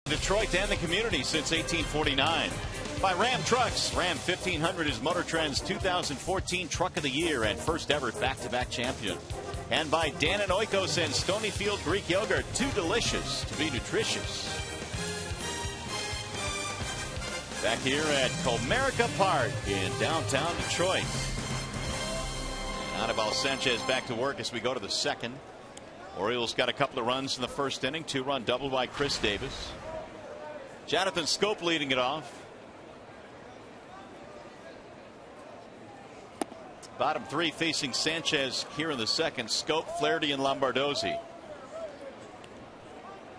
Detroit and the community since 1849. By Ram Trucks. Ram 1500 is Motor Trend's 2014 Truck of the Year and first ever back-to-back champion. And by Dannon Oikos and Stonyfield Greek Yogurt. Too delicious to be nutritious. Back here at Comerica Park in downtown Detroit. Anibal Sanchez back to work as we go to the second. Orioles got a couple of runs in the first inning. 2-run double by Chris Davis. Jonathan Scope leading it off. Bottom three facing Sanchez here in the second. Scope, Flaherty, and Lombardozzi.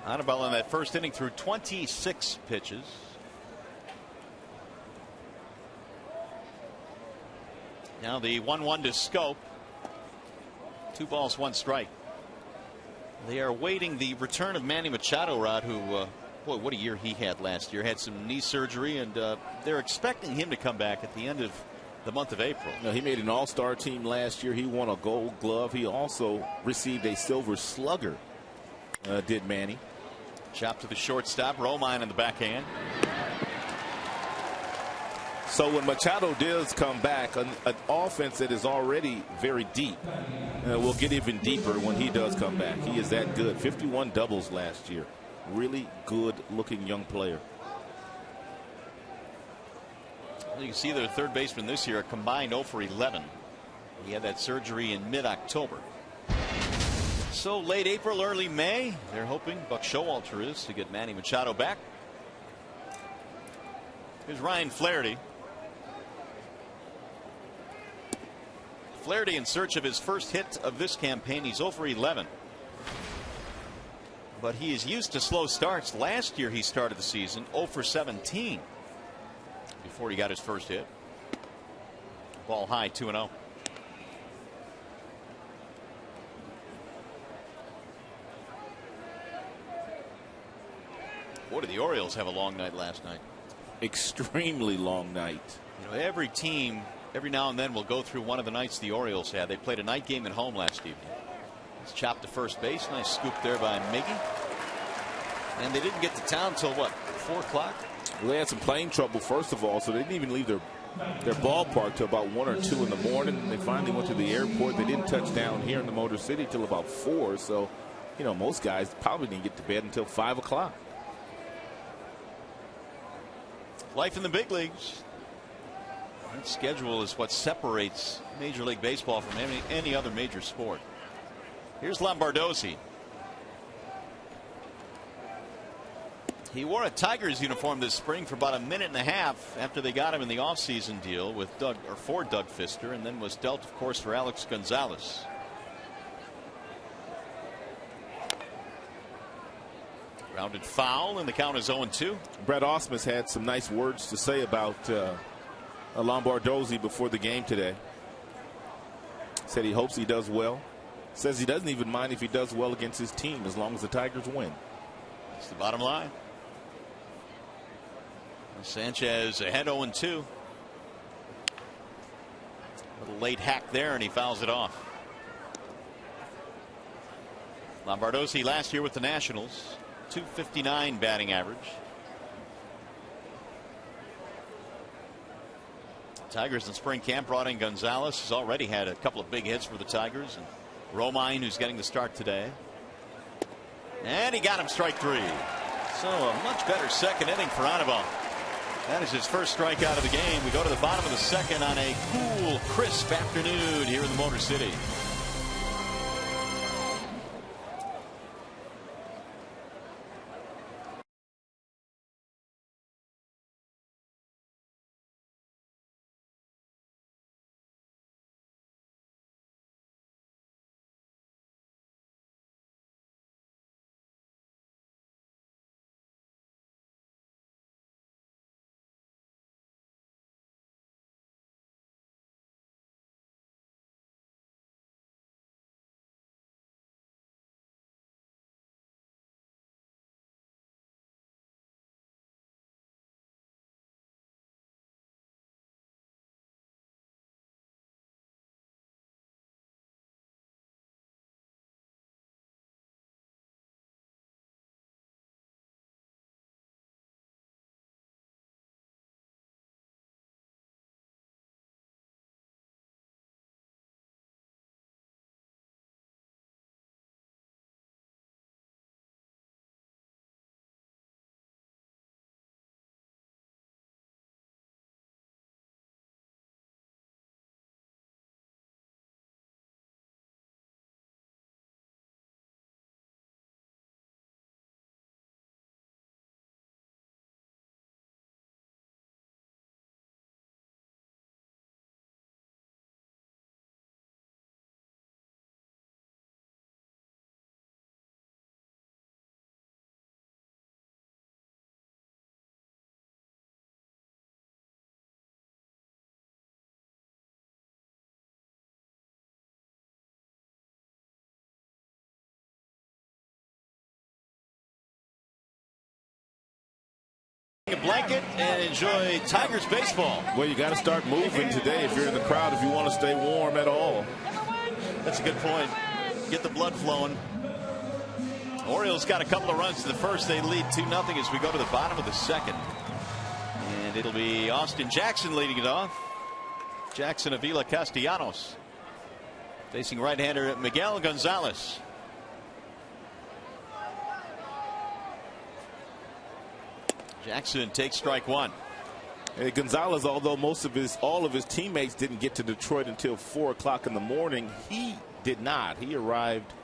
Anibal in that first inning threw 26 pitches. Now the 1-1 to Scope. 2 balls, 1 strike. They are waiting the return of Manny Machado, Rod, who, boy, what a year he had last year. Had some knee surgery, and they're expecting him to come back at the end of the month of April. No, he made an all-star team last year. He won a Gold Glove. He also received a Silver Slugger, did Manny. Chop to the shortstop. Romine in the backhand. So when Machado does come back, an offense that is already very deep will get even deeper when he does come back. He is that good. 51 doubles last year. Really good-looking young player. You can see their third baseman this year, a combined 0 for 11. He had that surgery in mid-October. So late April, early May, they're hoping, Buck Showalter is, to get Manny Machado back. Here's Ryan Flaherty. Flaherty in search of his first hit of this campaign. He's 0 for 11. But he is used to slow starts. Last year he started the season 0 for 17 before he got his first hit. Ball high, 2-0. Boy, did the Orioles have a long night last night. Extremely long night. You know, every team every now and then will go through one of the nights the Orioles had. They played a night game at home last evening. It's chopped to first base. Nice scoop there by Miggy. And they didn't get to town till what, 4 o'clock? Well, they had some plane trouble, first of all, so they didn't even leave their ballpark till about 1 or 2 in the morning. And they finally went to the airport. They didn't touch down here in the Motor City till about 4. So, you know, most guys probably didn't get to bed until 5 o'clock. Life in the big leagues. That schedule is what separates Major League Baseball from any other major sport. Here's Lombardozzi. He wore a Tigers uniform this spring for about a minute and a half after they got him in the offseason deal with for Doug Fister, and then was dealt, of course, for Alex Gonzalez. Grounded foul, and the count is 0-2. Brett Ausmus had some nice words to say about Lombardozzi before the game today. Said he hopes he does well. Says he doesn't even mind if he does well against his team as long as the Tigers win. That's the bottom line. Sanchez ahead 0-2. Little late hack there, and he fouls it off. Lombardozzi last year with the Nationals, .259 batting average. Tigers in spring camp brought in Gonzalez, who's already had a couple of big hits for the Tigers, and Romine, who's getting the start today. And he got him, strike 3. So a much better second inning for Anibal. That is his first strikeout of the game. We go to the bottom of the second on a cool, crisp afternoon here in the Motor City. A blanket and enjoy Tigers baseball. Well, you got to start moving today if you're in the crowd, if you want to stay warm at all. That's a good point. Get the blood flowing. Orioles got a couple of runs to the first. They lead 2-0 as we go to the bottom of the second. And it'll be Austin Jackson leading it off. Jackson, Avila, Castellanos facing right-hander Miguel Gonzalez. Jackson takes strike one. Hey, Gonzalez, although all of his teammates didn't get to Detroit until 4 o'clock in the morning, he did not. He arrived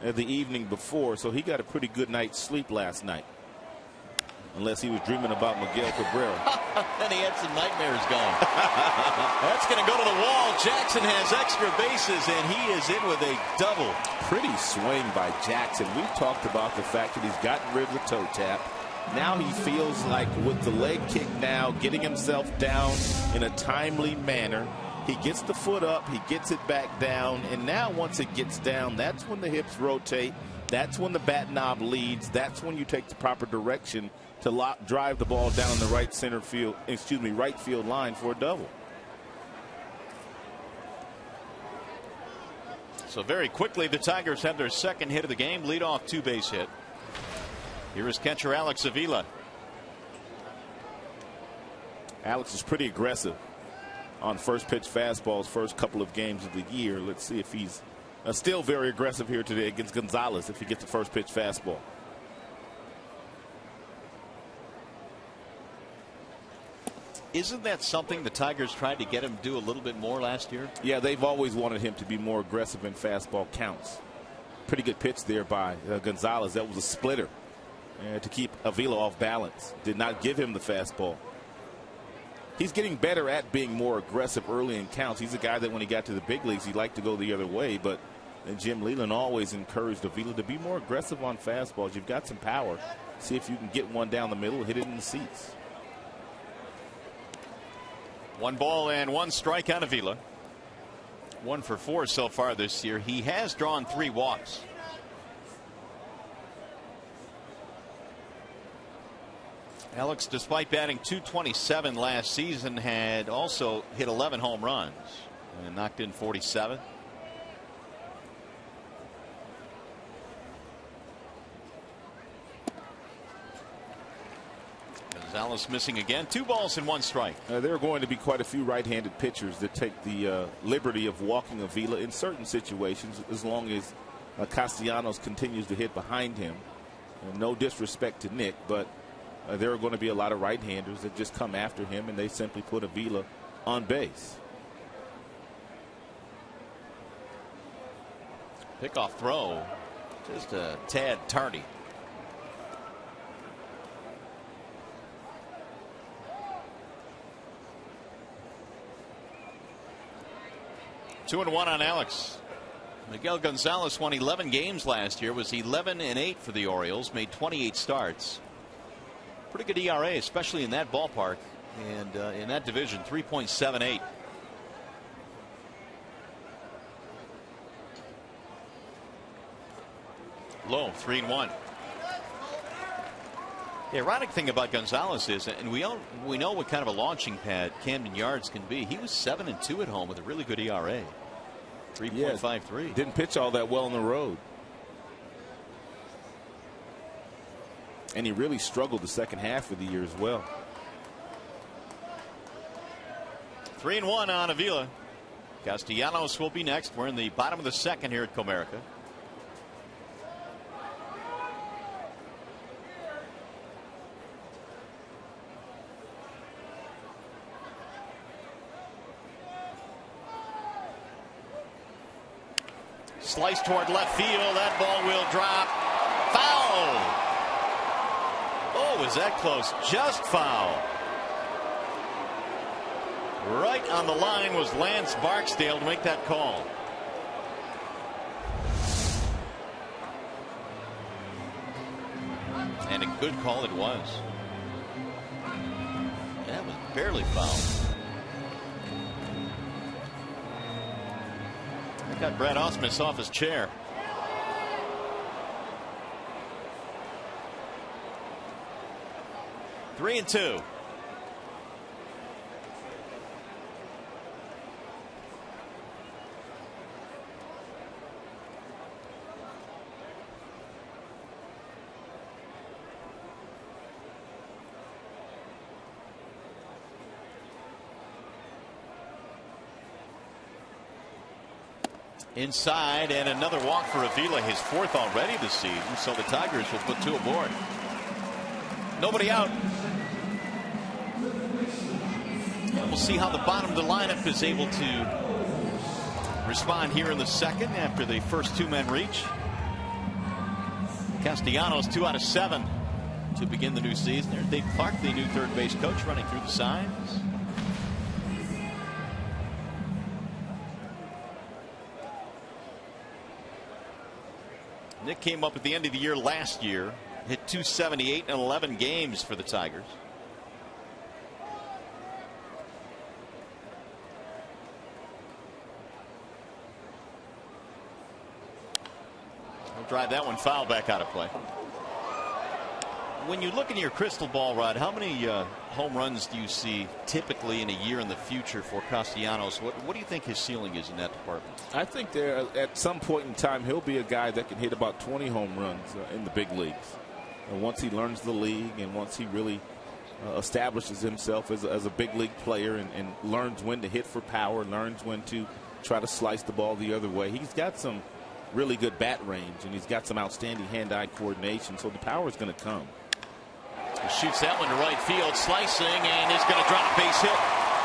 the evening before, so he got a pretty good night's sleep last night. Unless he was dreaming about Miguel Cabrera. Then he had some nightmares going. That's going to go to the wall. Jackson has extra bases, and he is in with a double. Pretty swing by Jackson. We've talked about the fact that he's gotten rid of the toe tap. Now he feels like with the leg kick now, getting himself down in a timely manner. He gets the foot up, he gets it back down, and now once it gets down, that's when the hips rotate. That's when the bat knob leads. That's when you take the proper direction to drive the ball down the right field line for a double. So very quickly, the Tigers have their second hit of the game, leadoff two-base hit. Here is catcher Alex Avila. Alex is pretty aggressive on first pitch fastballs first couple of games of the year. Let's see if he's still very aggressive here today against Gonzalez if he gets the first pitch fastball. Isn't that something the Tigers tried to get him to do a little bit more last year? Yeah, they've always wanted him to be more aggressive in fastball counts. Pretty good pitch there by Gonzalez. That was a splitter to keep Avila off balance. Did not give him the fastball. He's getting better at being more aggressive early in counts. He's a guy that when he got to the big leagues, he liked to go the other way. But Jim Leyland always encouraged Avila to be more aggressive on fastballs. You've got some power. See if you can get one down the middle, hit it in the seats. 1 ball and 1 strike on Avila. 1 for 4 so far this year. He has drawn 3 walks. Alex, despite batting .227 last season, had also hit 11 home runs and knocked in 47. Gonzalez missing again. 2 balls and 1 strike. There are going to be quite a few right-handed pitchers that take the liberty of walking Avila in certain situations as long as Castellanos continues to hit behind him. No disrespect to Nick, but there are going to be a lot of right-handers that just come after him, and they simply put Avila on base. Pickoff throw, just a tad tardy. Two and 1 on Alex. Miguel Gonzalez won 11 games last year, was 11-8 for the Orioles, made 28 starts. Pretty good ERA, especially in that ballpark and in that division, 3.78. Low, 3-1. The ironic thing about Gonzalez is, and we know what kind of a launching pad Camden Yards can be. He was 7-2 at home with a really good ERA, 3.53. Yeah, didn't pitch all that well on the road. And he really struggled the second half of the year as well. 3-1 on Avila. Castellanos will be next. We're in the bottom of the second here at Comerica. Slice toward left field. That ball will drop. Foul. Oh, was that close? Just foul. Right on the line was Lance Barksdale to make that call. And a good call it was. That was barely foul. That got Brad Ausmus off his chair. 3-2. Inside, and another walk for Avila, his 4th already this season, so the Tigers will put 2 aboard. Nobody out. And we'll see how the bottom of the lineup is able to respond here in the second after the first 2 men reach. Castellanos 2 out of 7 to begin the new season. There's Dave Clark, the new third base coach, running through the signs. Nick came up at the end of the year last year, hit .278 in 11 games for the Tigers. He'll drive that one foul back out of play. When you look into your crystal ball, Rod, how many home runs do you see typically in a year in the future for Castellanos? What do you think his ceiling is in that department? I think there at some point in time he'll be a guy that can hit about 20 home runs in the big leagues. And once he learns the league and once he really establishes himself as a big league player and learns when to hit for power, learns when to try to slice the ball the other way. He's got some really good bat range and he's got some outstanding hand-eye coordination, so the power is going to come. He shoots that one to right field, slicing, and is going to drop a base hit.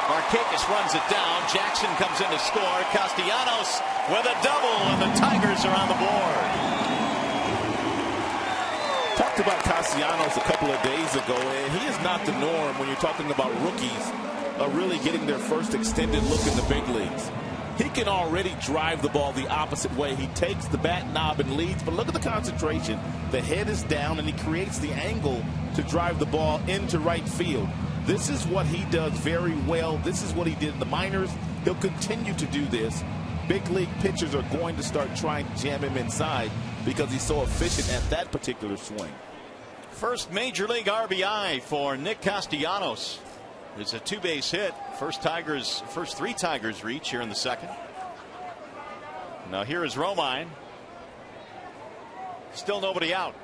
Markakis runs it down. Jackson comes in to score. Castellanos with a double, and the Tigers are on the board. Talked about Castellanos a couple of days ago, and he is not the norm when you're talking about rookies really getting their first extended look in the big leagues. He can already drive the ball the opposite way. He takes the bat knob and leads, but look at the concentration. The head is down, and he creates the angle to drive the ball into right field. This is what he does very well. This is what he did in the minors. He'll continue to do this. Big league pitchers are going to start trying to jam him inside because he's so efficient at that particular swing. First major league RBI for Nick Castellanos. It's a 2-base hit. First 3 Tigers reach here in the second. Now here is Romine. Still nobody out.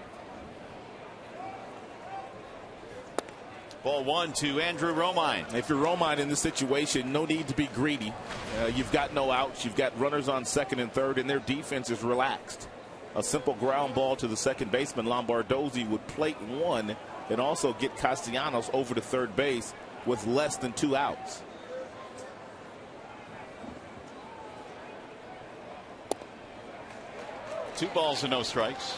Ball 1 to Andrew Romine. If you're Romine in this situation, no need to be greedy. You've got no outs. You've got runners on second and third, and their defense is relaxed. A simple ground ball to the second baseman, Lombardozzi, would plate 1 and also get Castellanos over to third base with less than 2 outs. Two balls and no strikes.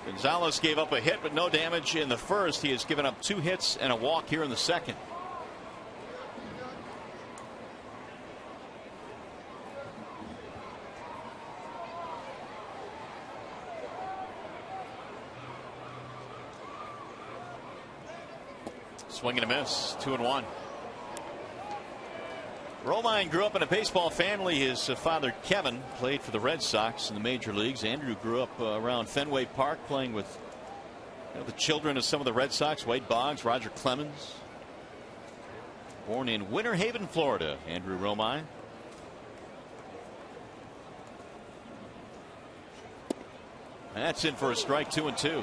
Gonzalez gave up a hit but no damage in the first. He has given up 2 hits and a walk here in the second. Swing and a miss. 2-1. Romine grew up in a baseball family. His father Kevin played for the Red Sox in the major leagues. Andrew grew up around Fenway Park playing with the children of some of the Red Sox, Wade Boggs, Roger Clemens. Born in Winter Haven, Florida, Andrew Romine. That's in for a strike. 2-2.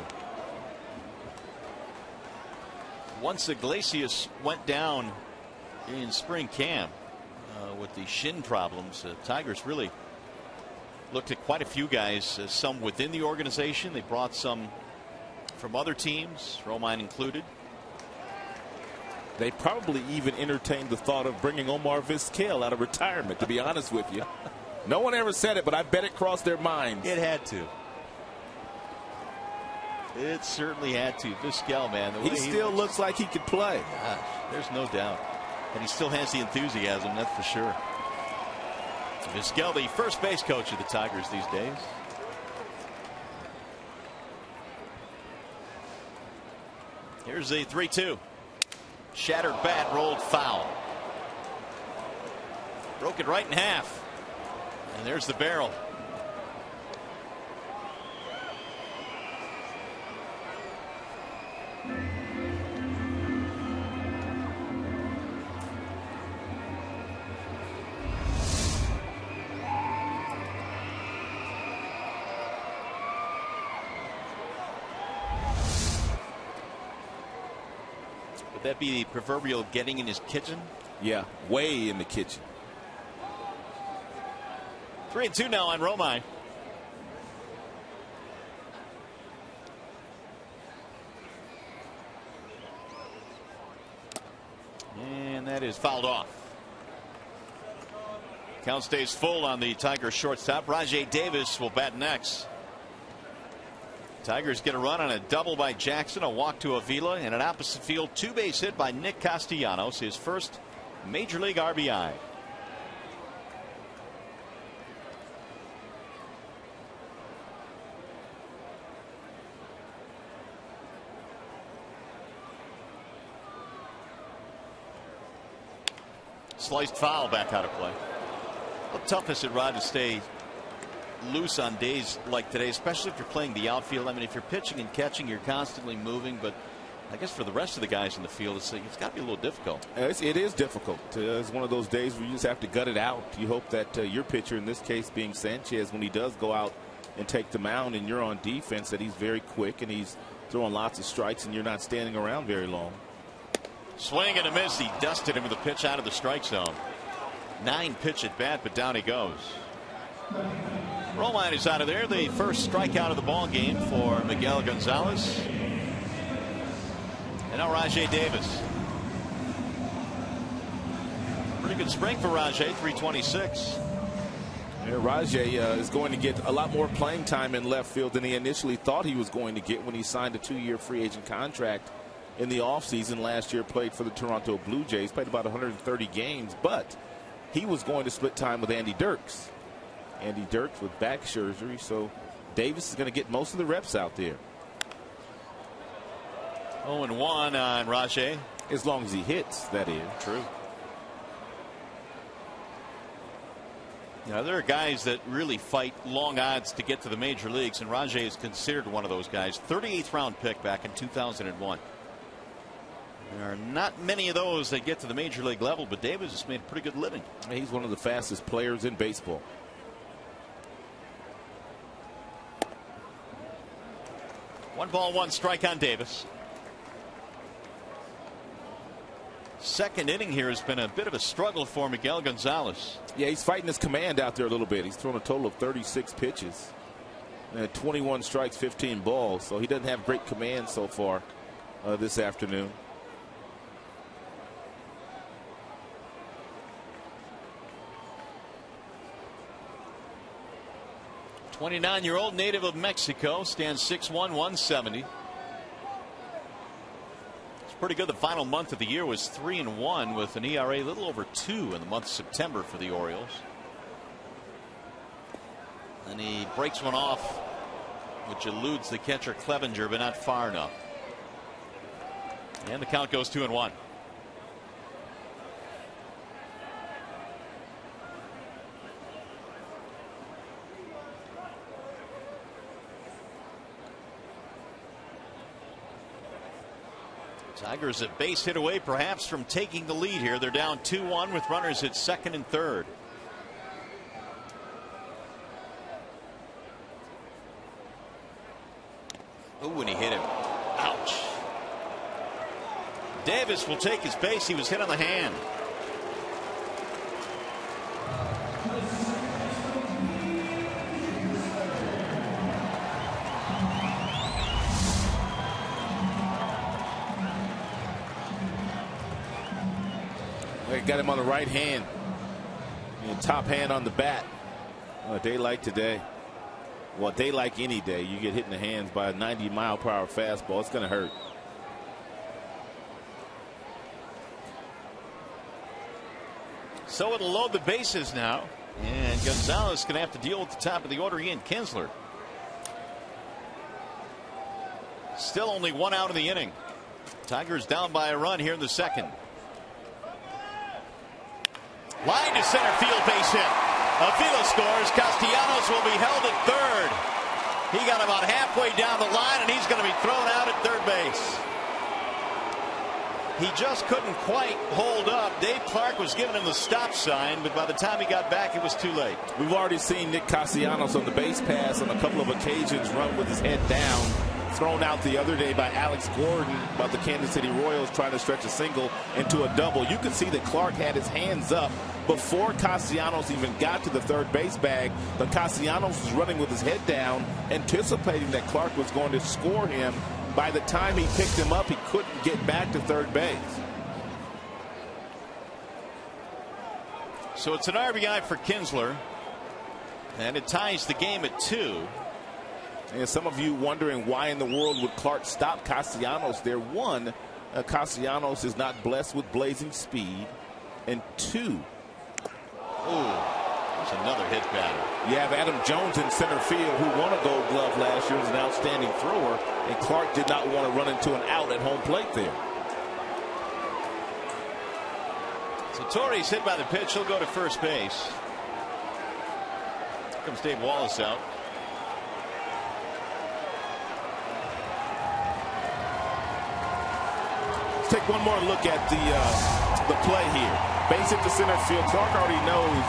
Once Iglesias went down in spring camp with the shin problems, Tigers really looked at quite a few guys, some within the organization. They brought some from other teams, Romine included. They probably even entertained the thought of bringing Omar Vizquel out of retirement, to be honest with you. No one ever said it, but I bet it crossed their minds. It had to. It certainly had to. Vizquel, man. He still looks like he could play. Gosh, there's no doubt. And he still has the enthusiasm, that's for sure. Vizquel, the first base coach of the Tigers these days. Here's the 3-2. Shattered bat, rolled foul. Broke it right in half. And there's the barrel. Would that be the proverbial getting in his kitchen? Yeah, way in the kitchen. 3-2 now on Romine. And that is fouled off. Count stays full on the Tigers shortstop. Rajai Davis will bat next. Tigers get a run on a double by Jackson, a walk to Avila, and an opposite field 2-base hit by Nick Castellanos, his first Major League RBI. Sliced foul back out of play. How tough is it, Rod, to stay loose on days like today, especially if you're playing the outfield? I mean, if you're pitching and catching, you're constantly moving, but I guess for the rest of the guys in the field, it's got to be a little difficult. It is difficult. It's one of those days where you just have to gut it out. You hope that your pitcher, in this case being Sanchez, when he does go out and take the mound and you're on defense, that he's very quick and he's throwing lots of strikes and you're not standing around very long. Swing and a miss. He dusted him with a pitch out of the strike zone. 9-pitch at bat, but down he goes. Romine is out of there. The first strikeout of the ball game for Miguel Gonzalez. And now Rajai Davis. Pretty good spring for Rajai, 326. Yeah, Rajai is going to get a lot more playing time in left field than he initially thought he was going to get when he signed a 2-year free agent contract in the offseason last year. Played for the Toronto Blue Jays, played about 130 games, but he was going to split time with Andy Dirks. Andy Dirks with back surgery, so Davis is going to get most of the reps out there. 0-1 on Rajai. As long as he hits, that is. True. Now, there are guys that really fight long odds to get to the major leagues, and Rajai is considered one of those guys. 38th round pick back in 2001. There are not many of those that get to the major league level, but Davis has made a pretty good living. He's one of the fastest players in baseball. One ball, one strike on Davis. Second inning here has been a bit of a struggle for Miguel Gonzalez. Yeah, he's fighting his command out there a little bit. He's thrown a total of 36 pitches. 21 strikes, 15 balls. So he doesn't have great command so far this afternoon. The 29-year-old native of Mexico stands 6'1", 170. It's pretty good. The final month of the year was 3-1 with an ERA a little over 2 in the month of September for the Orioles. And he breaks one off, which eludes the catcher Clevenger, but not far enough. And the count goes 2-1. Tigers a base hit away perhaps from taking the lead here. They're down 2-1 with runners at second and third. Oh, and he hit him. Ouch. Davis will take his base. He was hit on the hand. Got him on the right hand. And top hand on the bat. On a day like today. Well, a day like any day, you get hit in the hands by a 90-mile-per-hour fastball. It's going to hurt. So it'll load the bases now. And Gonzalez is going to have to deal with the top of the order, Ian Kinsler. Still only one out of the inning. Tigers down by a run here in the second. Line to center field, base hit. Avila scores. Castellanos will be held at third. He got about halfway down the line, and he's going to be thrown out at third base. He just couldn't quite hold up. Dave Clark was giving him the stop sign, but by the time he got back, it was too late. We've already seen Nick Castellanos on the base pass on a couple of occasions run with his head down thrown out the other day by Alex Gordon about the Kansas City Royals trying to stretch a single into a double. You can see that Clark had his hands up before Castellanos even got to the third base bag, but Castellanos was running with his head down, anticipating that Clark was going to score him. By the time he picked him up, he couldn't get back to third base. So it's an RBI for Kinsler, and it ties the game at 2. And some of you wondering why in the world would Clark stop Castellanos there. One, Castellanos is not blessed with blazing speed, and 2. There's another hit batter. You have Adam Jones in center field, who won a Gold Glove last year, is an outstanding thrower, and Clark did not want to run into an out at home plate there. So Torres hit by the pitch. He'll go to first base. Here comes Dave Wallace out. Let's take one more look at the play here. Base hit to center field. Clark already knows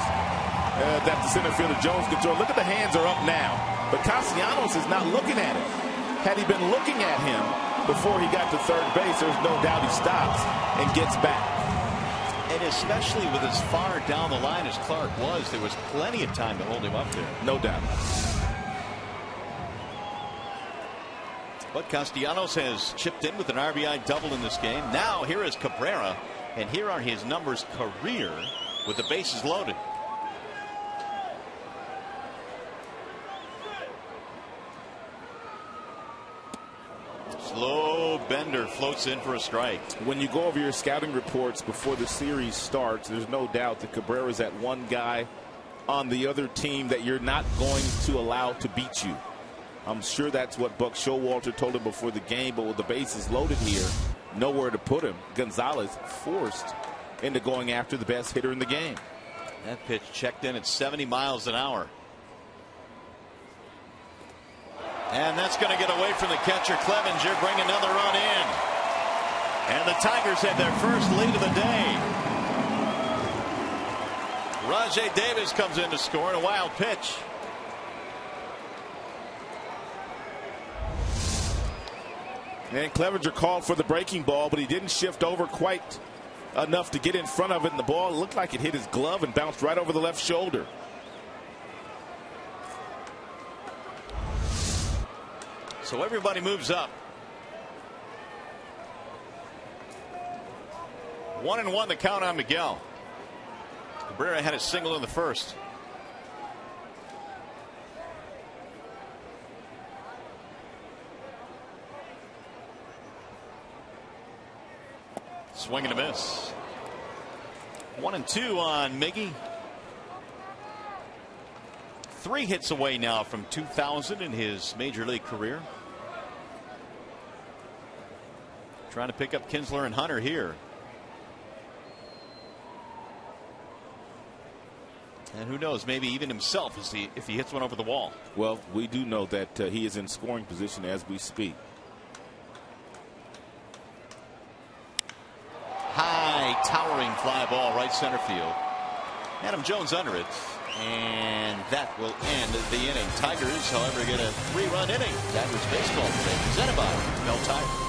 that the center fielder Jones can throw. Look at the hands are up now, but Castellanos is not looking at it. Had he been looking at him before he got to third base, there's no doubt he stops and gets back. And especially with as far down the line as Clark was, there was plenty of time to hold him up there. No doubt. But Castellanos has chipped in with an RBI double in this game. Now here is Cabrera, and here are his numbers career with the bases loaded. Slow bender floats in for a strike. When you go over your scouting reports before the series starts, there's no doubt that Cabrera is that one guy on the other team that you're not going to allow to beat you. I'm sure that's what Buck Showalter told him before the game, but with the bases loaded here, nowhere to put him. Gonzalez forced into going after the best hitter in the game. That pitch checked in at 70 miles an hour. And that's going to get away from the catcher. Clevenger bring another run in. And the Tigers have their first lead of the day. Rajai Davis comes in to score in a wild pitch. And Clevenger called for the breaking ball, but he didn't shift over quite enough to get in front of it. And the ball looked like it hit his glove and bounced right over the left shoulder. So everybody moves up. 1-1 the count on Miguel. Cabrera had a single in the first. Swing and a miss. 1-2 on Miggy. 3 hits away now from 2,000 in his major league career. Trying to pick up Kinsler and Hunter here. And who knows, maybe even himself if he hits one over the wall. Well, we do know that he is in scoring position as we speak. High towering fly ball right center field. Adam Jones under it. And that will end the inning. Tigers, however, get a 3-run inning. That was baseball today, presented by Bell Tire.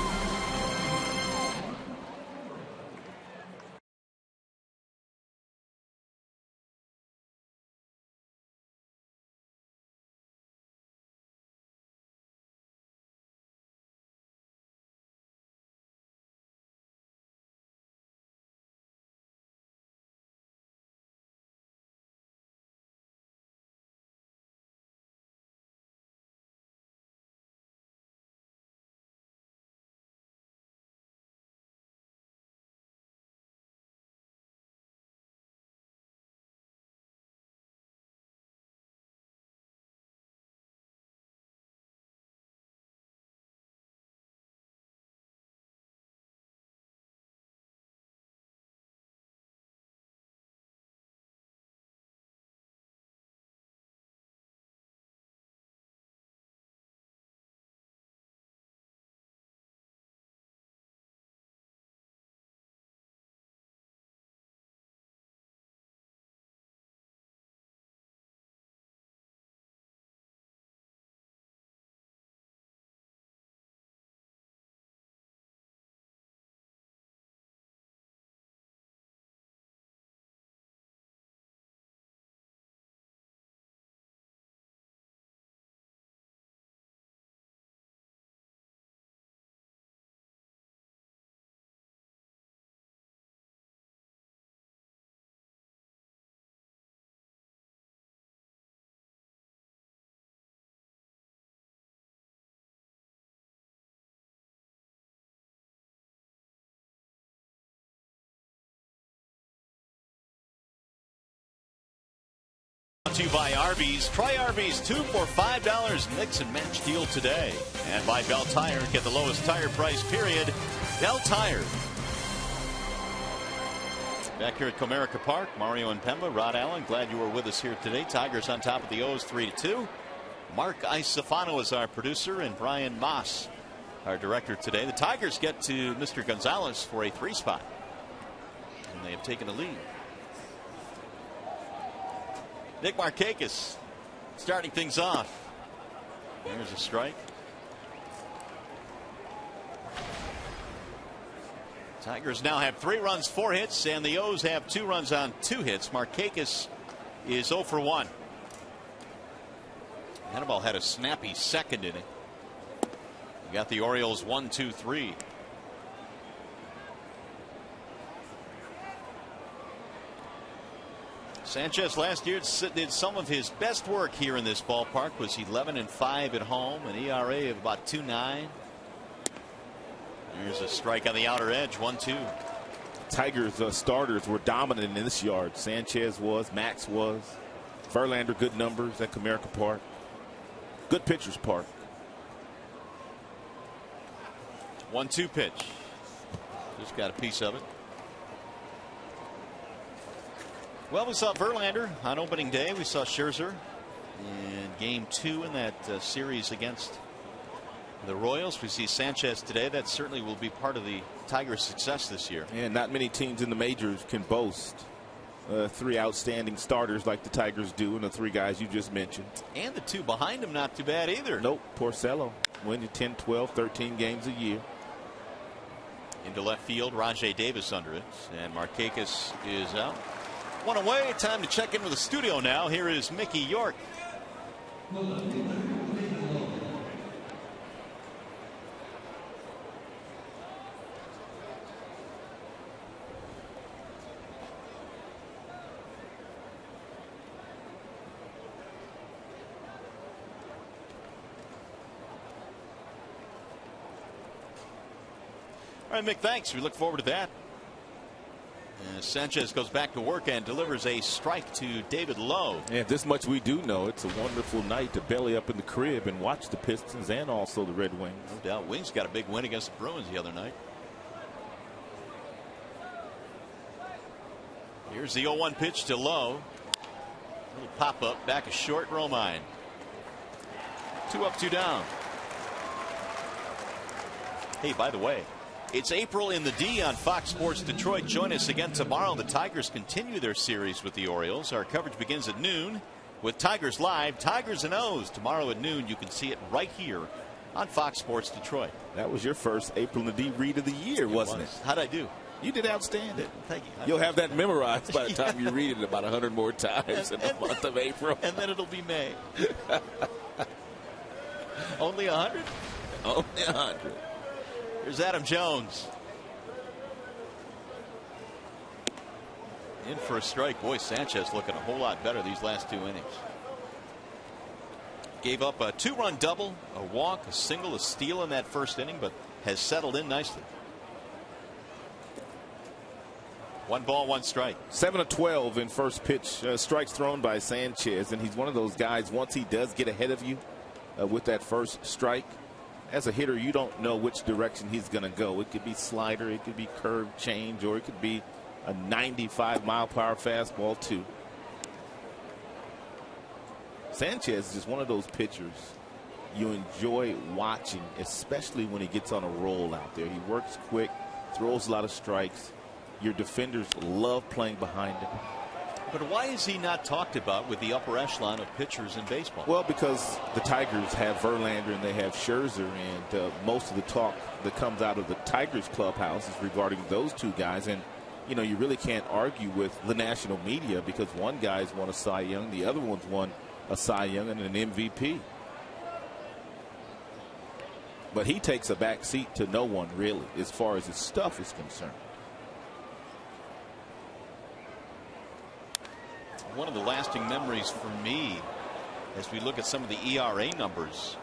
Brought to you by Arby's. Try Arby's 2 for $5 mix and match deal today. And by Bell Tire. Get the lowest tire price, period. Bell Tire. Back here at Comerica Park, Mario and Pemba, Rod Allen, glad you were with us here today. Tigers on top of the O's 3-2. Mark Isofano is our producer, and Brian Moss, our director today. The Tigers get to Mr. Gonzalez for a 3 spot. And they have taken the lead. Nick Markakis starting things off. There's a strike. Tigers now have 3 runs, 4 hits, and the O's have 2 runs on 2 hits. Markakis is 0 for 1. Hannibal had a snappy second inning. We got the Orioles 1-2-3. Sanchez last year did some of his best work here in this ballpark. Was 11-5 at home, an ERA of about 2.9. There's a strike on the outer edge, 1-2. Tigers starters were dominant in this yard. Sanchez was, Max was, Verlander, good numbers at Comerica Park. Good pitcher's park. 1-2 pitch. Just got a piece of it. Well, we saw Verlander on opening day. We saw Scherzer in game 2 in that series against the Royals. We see Sanchez today. That certainly will be part of the Tigers' success this year. And not many teams in the majors can boast 3 outstanding starters like the Tigers do, and the 3 guys you just mentioned. And the 2 behind him, not too bad either. Nope. Porcello winning 10, 12, 13 games a year. Into left field, Rajai Davis under it, and Markakis is out. 1 away. Time to check in with the studio now. Here is Mickey York. All right, Mick, thanks. We look forward to that. Sanchez goes back to work and delivers a strike to David Lowe. And this much we do know. It's a wonderful night to belly up in the crib and watch the Pistons and also the Red Wings. No doubt. Wings got a big win against the Bruins the other night. Here's the 0-1 pitch to Lowe. Little pop up, back is short, Romine. 2 up, 2 down. Hey, by the way, it's April in the D on Fox Sports Detroit. Join us again tomorrow. The Tigers continue their series with the Orioles. Our coverage begins at noon with Tigers Live, Tigers and O's. Tomorrow at noon, you can see it right here on Fox Sports Detroit. That was your first April in the D read of the year, wasn't it? How'd I do? You did outstanding. Thank you. You'll have that memorized by the time you read it about 100 more times in the month of April. And then it'll be May. Only 100? Only 100. Here's Adam Jones. In for a strike. Boy, Sanchez looking a whole lot better these last 2 innings. Gave up a 2-run double, a walk, a single, a steal in that first inning, but has settled in nicely. 1 ball, 1 strike. 7 of 12 in first pitch strikes thrown by Sanchez, and he's one of those guys, once he does get ahead of you with that first strike, as a hitter, you don't know which direction he's going to go. It could be slider, it could be curve change, or it could be a 95-mile-per-hour fastball, too. Sanchez is one of those pitchers you enjoy watching, especially when he gets on a roll out there. He works quick, throws a lot of strikes. Your defenders love playing behind him. But why is he not talked about with the upper echelon of pitchers in baseball? Well, because the Tigers have Verlander and they have Scherzer, and most of the talk that comes out of the Tigers clubhouse is regarding those 2 guys. And, you know, you really can't argue with the national media because one guy's won a Cy Young, the other one's won a Cy Young and an MVP. But he takes a back seat to no one, really, as far as his stuff is concerned. One of the lasting memories for me as we look at some of the ERA numbers,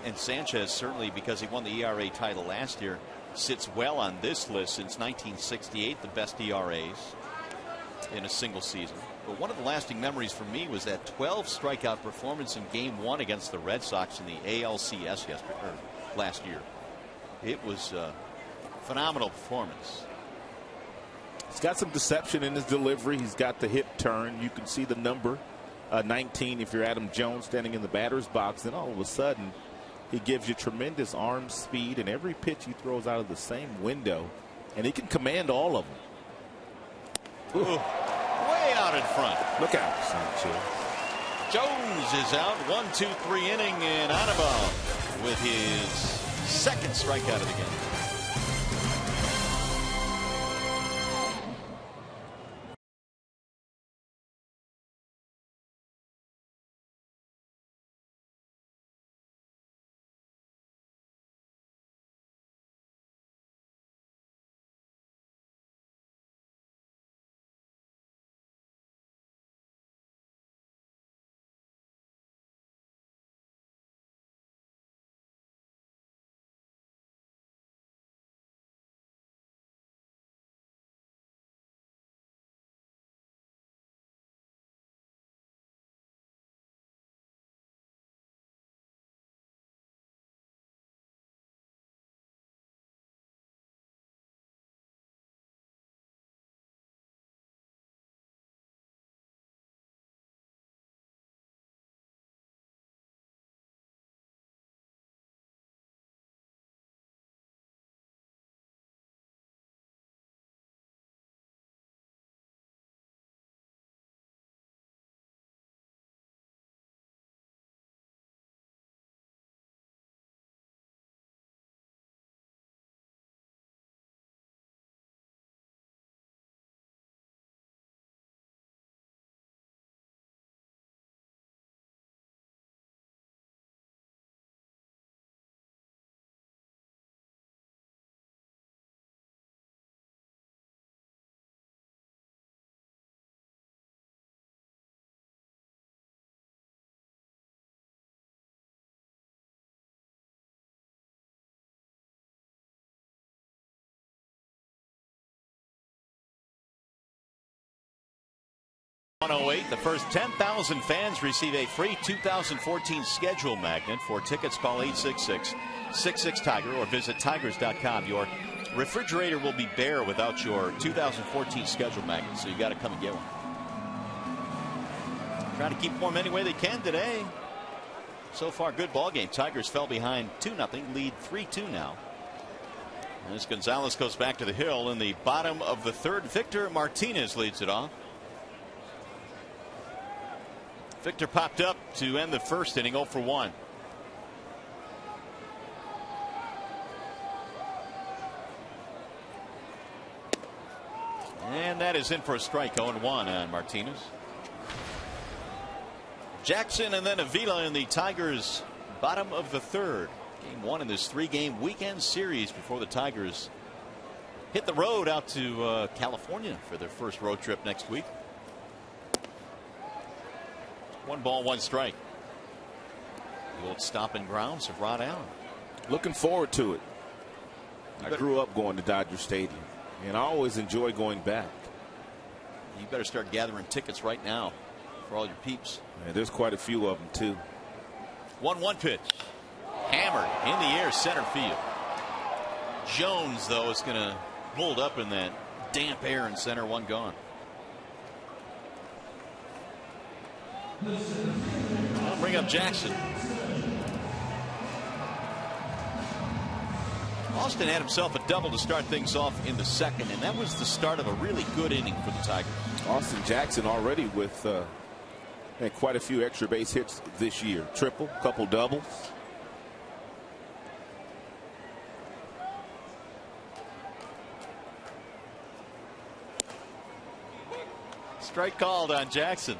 and Sanchez certainly, because he won the ERA title last year, sits well on this list since 1968, the best ERAs. in a single season. But one of the lasting memories for me was that 12 strikeout performance in Game 1 against the Red Sox in the ALCS last year. It was a phenomenal performance. He's got some deception in his delivery. He's got the hip turn. You can see the number 19 if you're Adam Jones standing in the batter's box. Then all of a sudden, he gives you tremendous arm speed, and every pitch he throws out of the same window, and he can command all of them. Ooh. Way out in front. Look out, Sanchez. Jones is out. 1-2-3 inning and out of bounds with his second strikeout of the game. .108. The first 10,000 fans receive a free 2014 schedule magnet. For tickets, call 866-66-TIGER or visit tigers.com. Your refrigerator will be bare without your 2014 schedule magnet, so you got to come and get one. Trying to keep warm any way they can today. So far, good ball game. Tigers fell behind 2-0, lead 3-2 now. As Gonzalez goes back to the hill in the bottom of the third, Victor Martinez leads it off. Victor popped up to end the first inning, 0 for 1. And that is in for a strike, 0-1 on Martinez. Jackson and then Avila in the Tigers' bottom of the third. Game 1 in this 3-game weekend series before the Tigers hit the road out to California for their first road trip next week. 1 ball, 1 strike. The old stomping grounds of Rod Allen. Looking forward to it. I grew up going to Dodger Stadium, and I always enjoy going back. You better start gathering tickets right now for all your peeps. Yeah, there's quite a few of them, too. 1-1 pitch. Hammered in the air, center field. Jones, though, is going to hold up in that damp air in center. 1 gone. I'll bring up Jackson. Austin had himself a double to start things off in the second, and that was the start of a really good inning for the Tigers. Austin Jackson already with had quite a few extra base hits this year. Triple, couple doubles. Strike called on Jackson.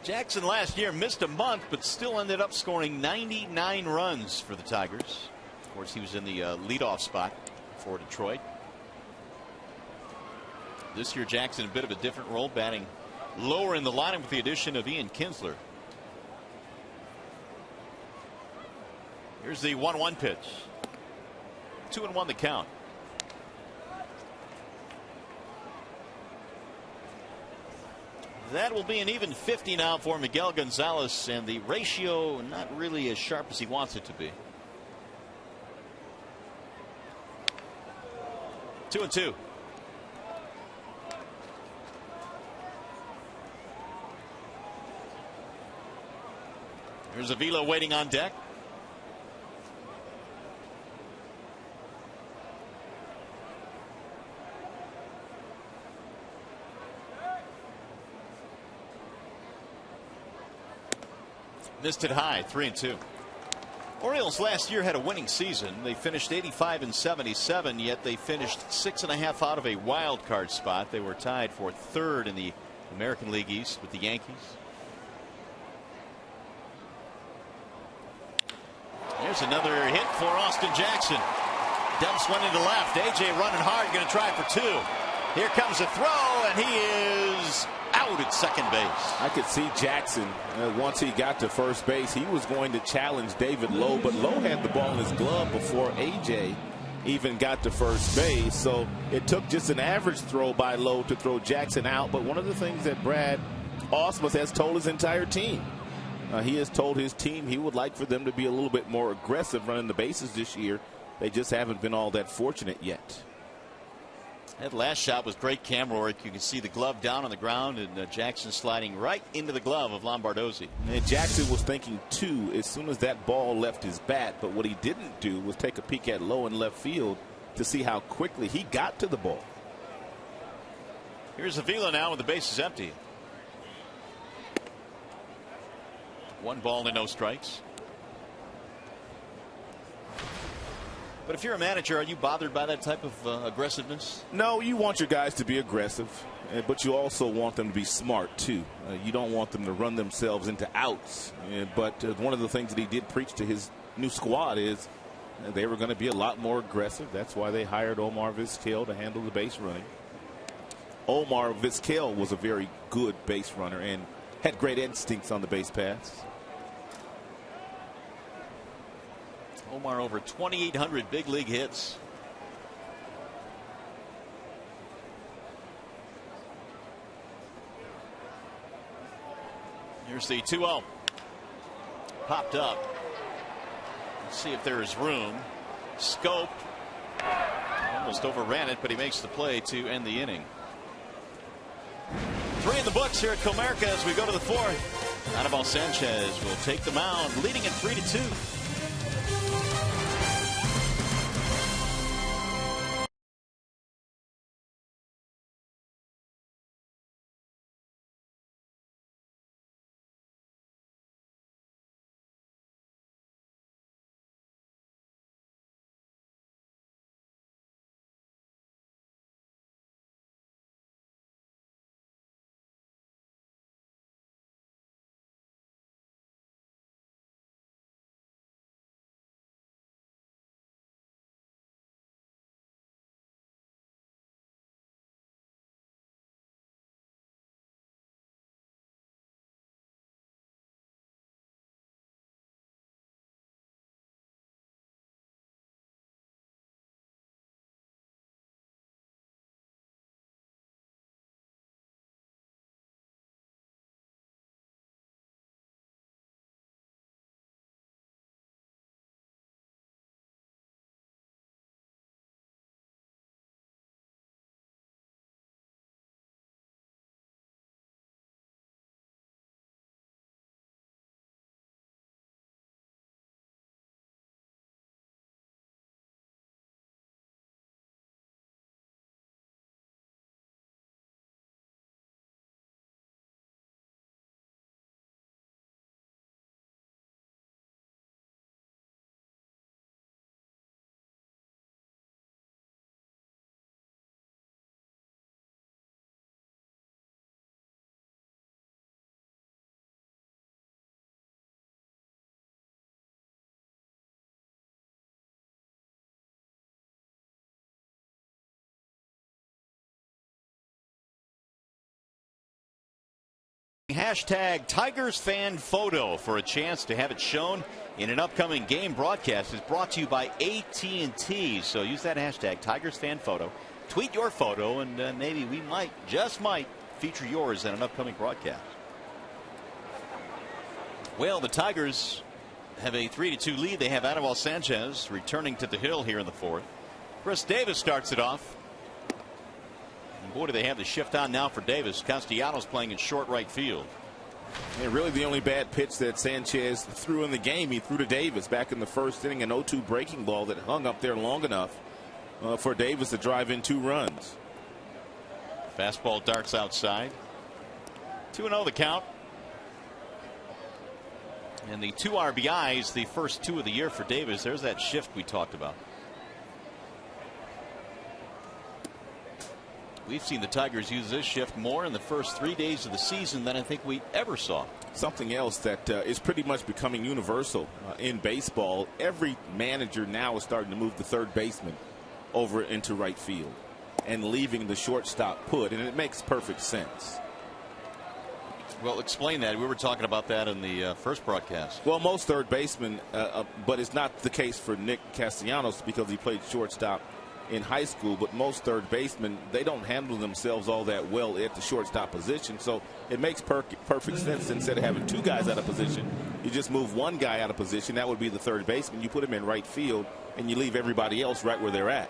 Jackson last year missed a month, but still ended up scoring 99 runs for the Tigers. Of course, he was in the leadoff spot for Detroit. This year, Jackson a bit of a different role, batting lower in the lineup with the addition of Ian Kinsler. Here's the 1-1 pitch. 2-1 the count. That will be an even 50 now for Miguel Gonzalez, and the ratio not really as sharp as he wants it to be. 2-2. Here's Avila waiting on deck. Missed it high, 3-2. Orioles last year had a winning season. They finished 85-77, yet they finished 6.5 out of a wild card spot. They were tied for third in the American League East with the Yankees. There's another hit for Austin Jackson. Dumps one into left. AJ running hard, going to try for two. Here comes a throw, and he is out at second base. I could see Jackson once he got to first base. He was going to challenge David Lowe, but Lowe had the ball in his glove before AJ even got to first base. So it took just an average throw by Lowe to throw Jackson out. But one of the things that Brad Ausmus has told his entire team, he has told his team he would like for them to be a little bit more aggressive running the bases this year. They just haven't been all that fortunate yet. That last shot was great camera work. You can see the glove down on the ground, and Jackson sliding right into the glove of Lombardozzi. And Jackson was thinking too as soon as that ball left his bat, but what he didn't do was take a peek at Lowe in left field to see how quickly he got to the ball. Here's Avila now with the bases empty. 1 ball and no strikes. But if you're a manager, are you bothered by that type of aggressiveness? No, you want your guys to be aggressive, but you also want them to be smart too. You don't want them to run themselves into outs. But one of the things that he did preach to his new squad is they were going to be a lot more aggressive. That's why they hired Omar Vizquel to handle the base running. Omar Vizquel was a very good base runner and had great instincts on the base paths. Omar over 2,800 big league hits. Here's the 2-0. Popped up. Let's see if there is room. Scoped. Almost overran it, but he makes the play to end the inning. 3 in the books here at Comerica as we go to the 4th. Anibal Sanchez will take the mound, leading at 3-2. Hashtag Tigers fan photo for a chance to have it shown in an upcoming game broadcast is brought to you by AT&T. So use that hashtag Tigers fan photo, tweet your photo, and maybe we might, just might, feature yours in an upcoming broadcast. Well, the Tigers have a 3-2 lead. They have Anibal Sanchez returning to the hill here in the fourth. Chris Davis starts it off. And boy, do they have the shift on now for Davis. Castellanos playing in short right field. And really the only bad pitch that Sanchez threw in the game, he threw to Davis back in the first inning, an 0-2 breaking ball that hung up there long enough for Davis to drive in 2 runs. Fastball darts outside. 2-0 the count. And the 2 RBIs, the first 2 of the year for Davis. There's that shift we talked about. We've seen the Tigers use this shift more in the first 3 days of the season than I think we ever saw. Something else that is pretty much becoming universal in baseball. Every manager now is starting to move the third baseman over into right field and leaving the shortstop put, and it makes perfect sense. Well, explain that. We were talking about that in the first broadcast. Well, most third basemen, but it's not the case for Nick Castellanos because he played shortstop in high school. But most third basemen, they don't handle themselves all that well at the shortstop position. So it makes perfect sense. Instead of having 2 guys out of position, you just move 1 guy out of position. That would be the third baseman. You put him in right field, and you leave everybody else right where they're at.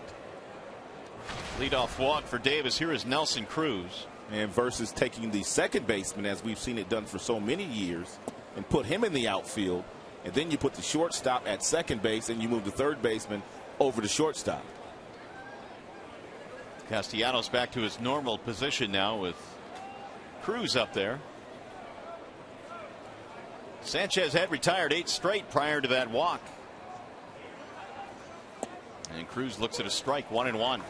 Leadoff walk for Davis. Here is Nelson Cruz. And versus taking the second baseman, as we've seen it done for so many years, and put him in the outfield, and then you put the shortstop at second base, and you move the third baseman over to shortstop. Castellanos back to his normal position now with Cruz up there. Sanchez had retired 8 straight prior to that walk. And Cruz looks at a strike, 1-1.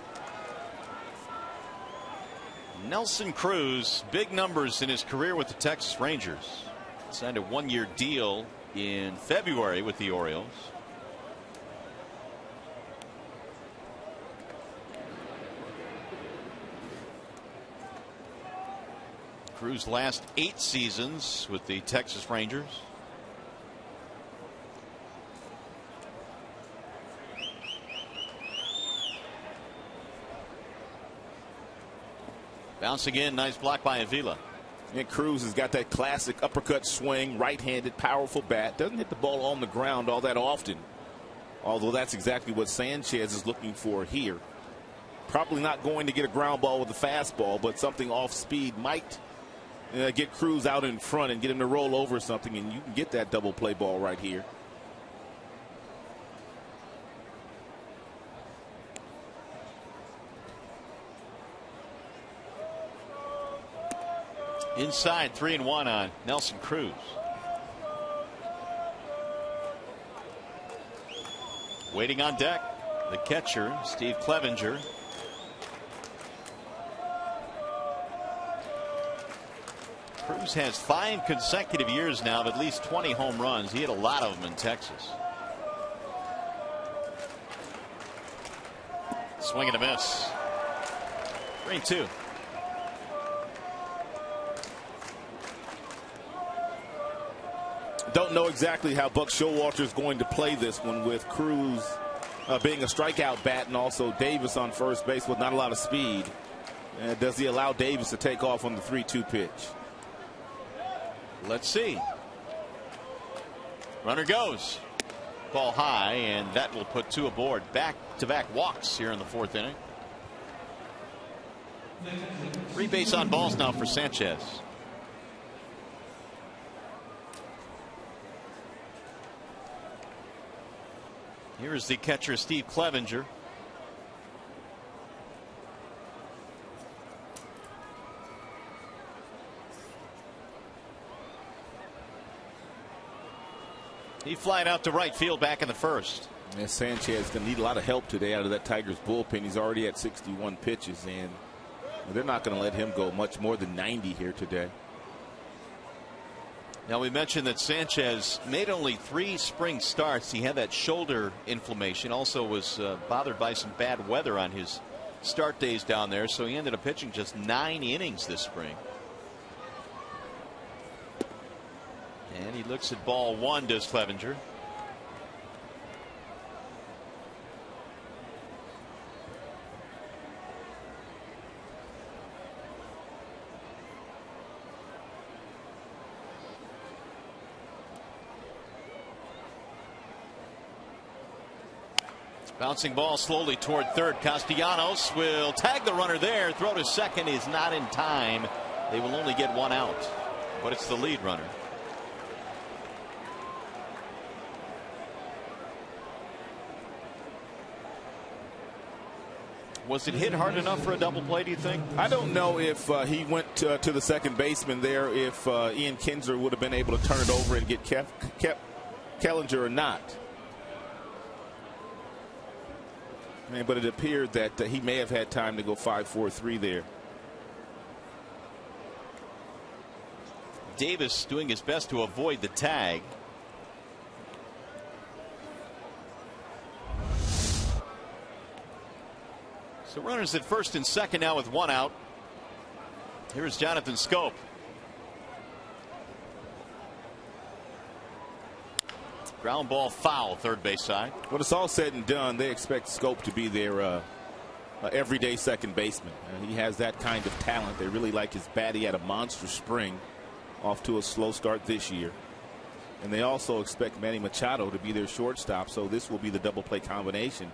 Nelson Cruz, big numbers in his career with the Texas Rangers. Signed a 1-year deal in February with the Orioles. Cruz last 8 seasons with the Texas Rangers. Bouncing in, nice block by Avila. And Cruz has got that classic uppercut swing, right-handed, powerful bat. Doesn't hit the ball on the ground all that often. Although that's exactly what Sanchez is looking for here. Probably not going to get a ground ball with a fastball, but something off speed might get Cruz out in front and get him to roll over something, and you can get that double play ball right here. Inside, 3-1 on Nelson Cruz. Waiting on deck, the catcher, Steve Clevenger. Cruz has 5 consecutive years now of at least 20 home runs. He had a lot of them in Texas. Swing and a miss. 3-2. Don't know exactly how Buck Showalter is going to play this one with Cruz being a strikeout bat and also Davis on first base with not a lot of speed. Does he allow Davis to take off on the 3-2 pitch? Let's see. Runner goes. Ball high, and that will put 2 aboard. Back-to-back walks here in the 4th inning. 3 base on balls now for Sanchez. Here is the catcher, Steve Clevenger. He flied out to right field back in the first. And Sanchez is going to need a lot of help today out of that Tigers bullpen. He's already at 61 pitches, and they're not going to let him go much more than 90 here today. Now, we mentioned that Sanchez made only 3 spring starts. He had that shoulder inflammation, also was bothered by some bad weather on his start days down there, so he ended up pitching just 9 innings this spring. And he looks at ball 1, does Clevenger. Bouncing ball slowly toward third. Castellanos will tag the runner there. Throw to second is not in time. They will only get one out, but it's the lead runner. Was it hit hard enough for a double play, do you think? I don't know if he went to the second baseman there, if Ian Kinsler would have been able to turn it over and get kept Kellinger or not. But it appeared that he may have had time to go 5-4-3 there. Davis doing his best to avoid the tag. So runners at first and second now with one out. Here's Jonathan Scope. Ground ball foul, third base side. When it's all said and done, they expect Scope to be their everyday second baseman. He has that kind of talent. They really like his bat. He had a monster spring, off to a slow start this year. And they also expect Manny Machado to be their shortstop. So this will be the double play combination.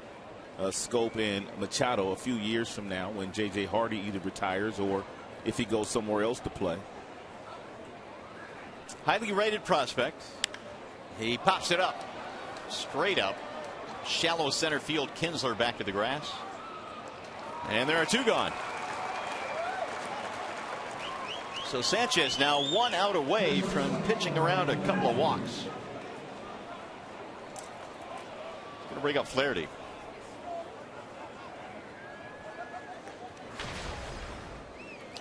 Scope and Machado a few years from now when J.J. Hardy either retires or if he goes somewhere else to play. Highly rated prospect. He pops it up. Straight up. Shallow center field. Kinsler back to the grass. And there are two gone. So Sanchez now one out away from pitching around a couple of walks. Going to bring up Flaherty.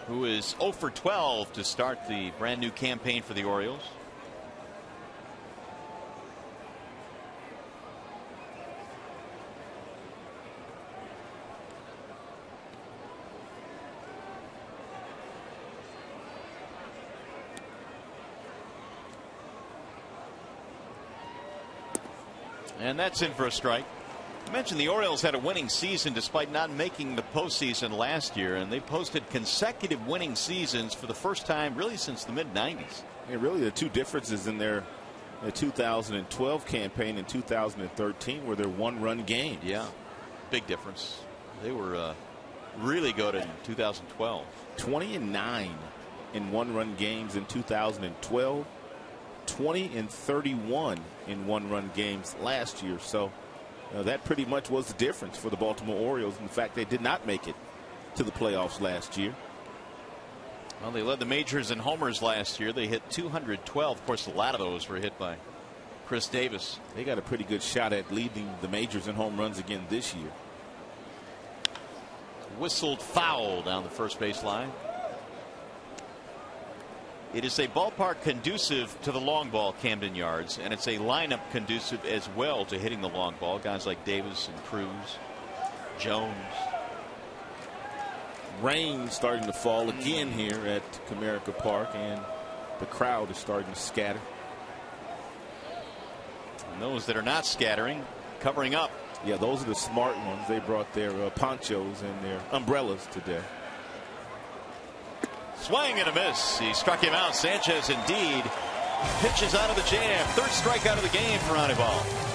Who is 0 for 12 to start the brand new campaign for the Orioles. And that's in for a strike. I mentioned the Orioles had a winning season despite not making the postseason last year, and they posted consecutive winning seasons for the first time really since the mid-90s. And really the two differences in their 2012 campaign and 2013 were their one-run games. Yeah, big difference. They were really good in 2012. 20-9 in one-run games in 2012. 20-31 in one-run games last year. So that pretty much was the difference for the Baltimore Orioles. In fact, they did not make it to the playoffs last year. Well, they led the majors in homers last year. They hit 212. Of course, a lot of those were hit by Chris Davis. They got a pretty good shot at leading the majors in home runs again this year. Whistled foul down the first base line. It is a ballpark conducive to the long ball, Camden Yards, and it's a lineup conducive as well to hitting the long ball. Guys like Davis and Cruz, Jones. Rain starting to fall again here at Comerica Park, and the crowd is starting to scatter. And those that are not scattering, covering up. Yeah, those are the smart ones. They brought their ponchos and their umbrellas today. Swing and a miss. He struck him out. Sanchez indeed pitches out of the jam. Third strikeout of the game for Anibal.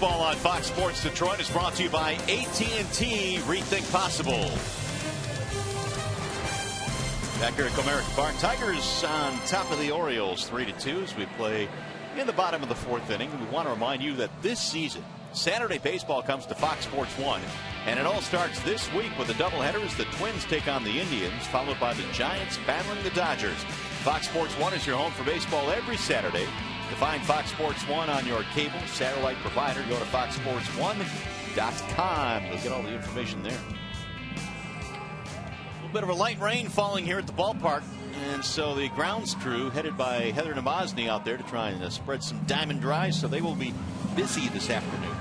Baseball on Fox Sports Detroit is brought to you by AT&T Rethink Possible. Back here at Comerica Park, Tigers on top of the Orioles 3-2 as we play in the bottom of the fourth inning. We want to remind you that this season, Saturday baseball comes to Fox Sports 1, and it all starts this week with a doubleheader as the Twins take on the Indians, followed by the Giants battling the Dodgers. Fox Sports 1 is your home for baseball every Saturday. To find Fox Sports 1 on your cable satellite provider, go to foxsports1.com. You'll get all the information there. A little bit of a light rain falling here at the ballpark, and so the grounds crew headed by Heather Namazny out there to try and spread some diamond dry, so they will be busy this afternoon.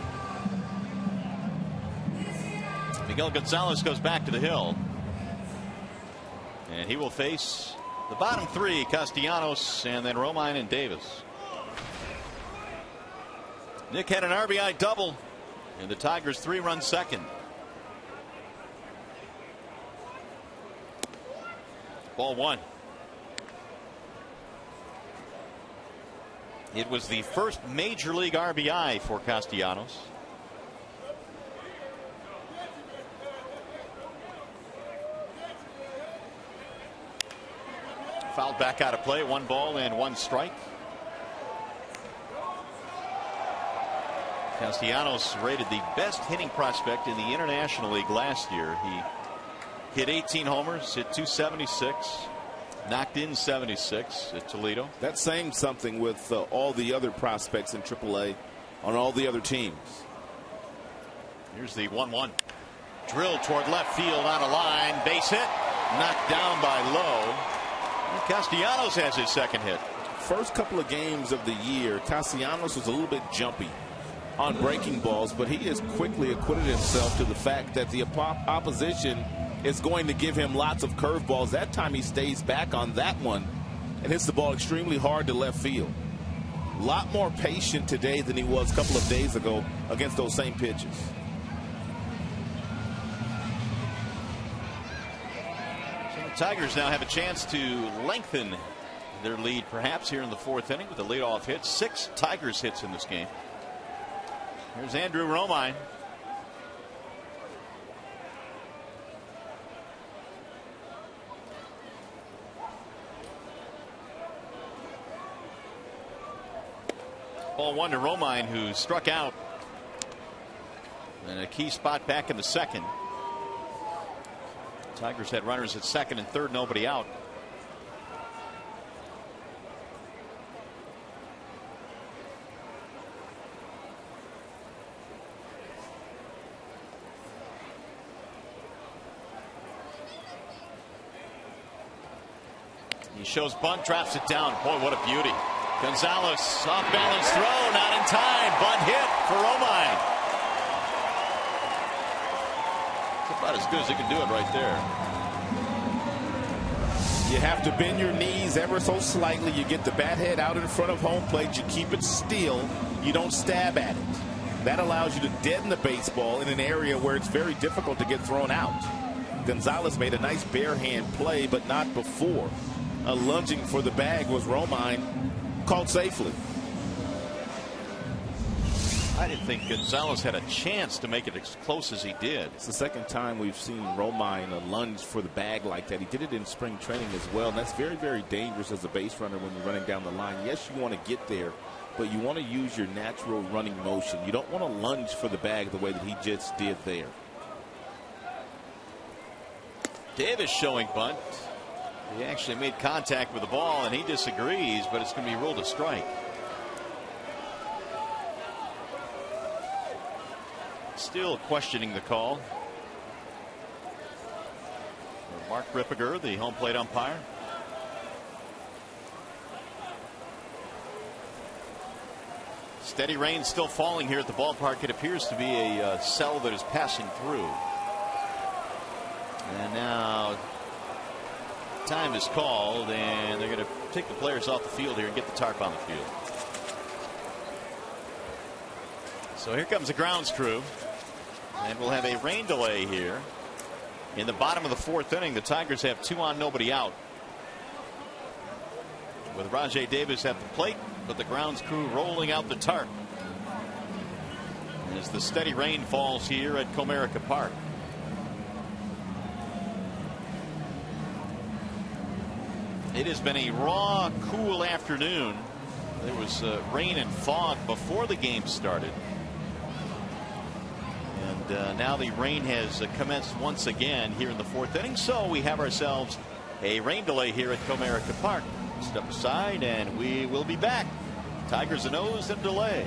Miguel Gonzalez goes back to the hill, and he will face the bottom three, Castellanos and then Romine and Davis. Nick had an RBI double, and the Tigers 3-run second. Ball one. It was the first major league RBI for Castellanos. Fouled back out of play. 1 ball and 1 strike. Castellanos rated the best hitting prospect in the International League last year. He hit 18 homers, hit 276, knocked in 76 at Toledo. That's saying something with all the other prospects in AAA on all the other teams. Here's the 1-1. Drilled toward left field on a line. Base hit. Knocked down by Lowe. And Castellanos has his second hit. First couple of games of the year, Castellanos was a little bit jumpy on breaking balls, but he has quickly acquitted himself to the fact that the opposition is going to give him lots of curveballs. That time he stays back on that one and hits the ball extremely hard to left field. A lot more patient today than he was a couple of days ago against those same pitches. So the Tigers now have a chance to lengthen their lead perhaps here in the fourth inning with a leadoff hit. 6 Tigers hits in this game. Here's Andrew Romine. Ball 1 to Romine, who struck out in a key spot back in the second. Tigers had runners at second and third, nobody out. He shows bunt, drops it down. Boy, what a beauty. Gonzalez, off balance throw, not in time. Bunt hit for Romine. It's about as good as he can do it right there. You have to bend your knees ever so slightly. You get the bat head out in front of home plate. You keep it still. You don't stab at it. That allows you to deaden the baseball in an area where it's very difficult to get thrown out. Gonzalez made a nice bare hand play, but not before. Lunging for the bag was Romine, called safely. I didn't think Gonzalez had a chance to make it as close as he did. It's the second time we've seen Romine lunge for the bag like that. He did it in spring training as well, and that's very, very dangerous as a base runner when you're running down the line. Yes, you want to get there, but you want to use your natural running motion. You don't want to lunge for the bag the way that he just did there. Davis showing bunt. He actually made contact with the ball, and he disagrees, but it's going to be ruled a strike. Still questioning the call. Mark Rippiger, the home plate umpire. Steady rain still falling here at the ballpark. It appears to be a cell that is passing through. And now time is called, and they're going to take the players off the field here and get the tarp on the field. So here comes the grounds crew, and we'll have a rain delay here in the bottom of the fourth inning. The Tigers have 2 on, nobody out, with Rajai Davis at the plate, but the grounds crew rolling out the tarp. as the steady rain falls here at Comerica Park. It has been a raw, cool afternoon. There was rain and fog before the game started. And now the rain has commenced once again here in the fourth inning. So we have ourselves a rain delay here at Comerica Park. Step aside and we will be back. Tigers a nose and delay.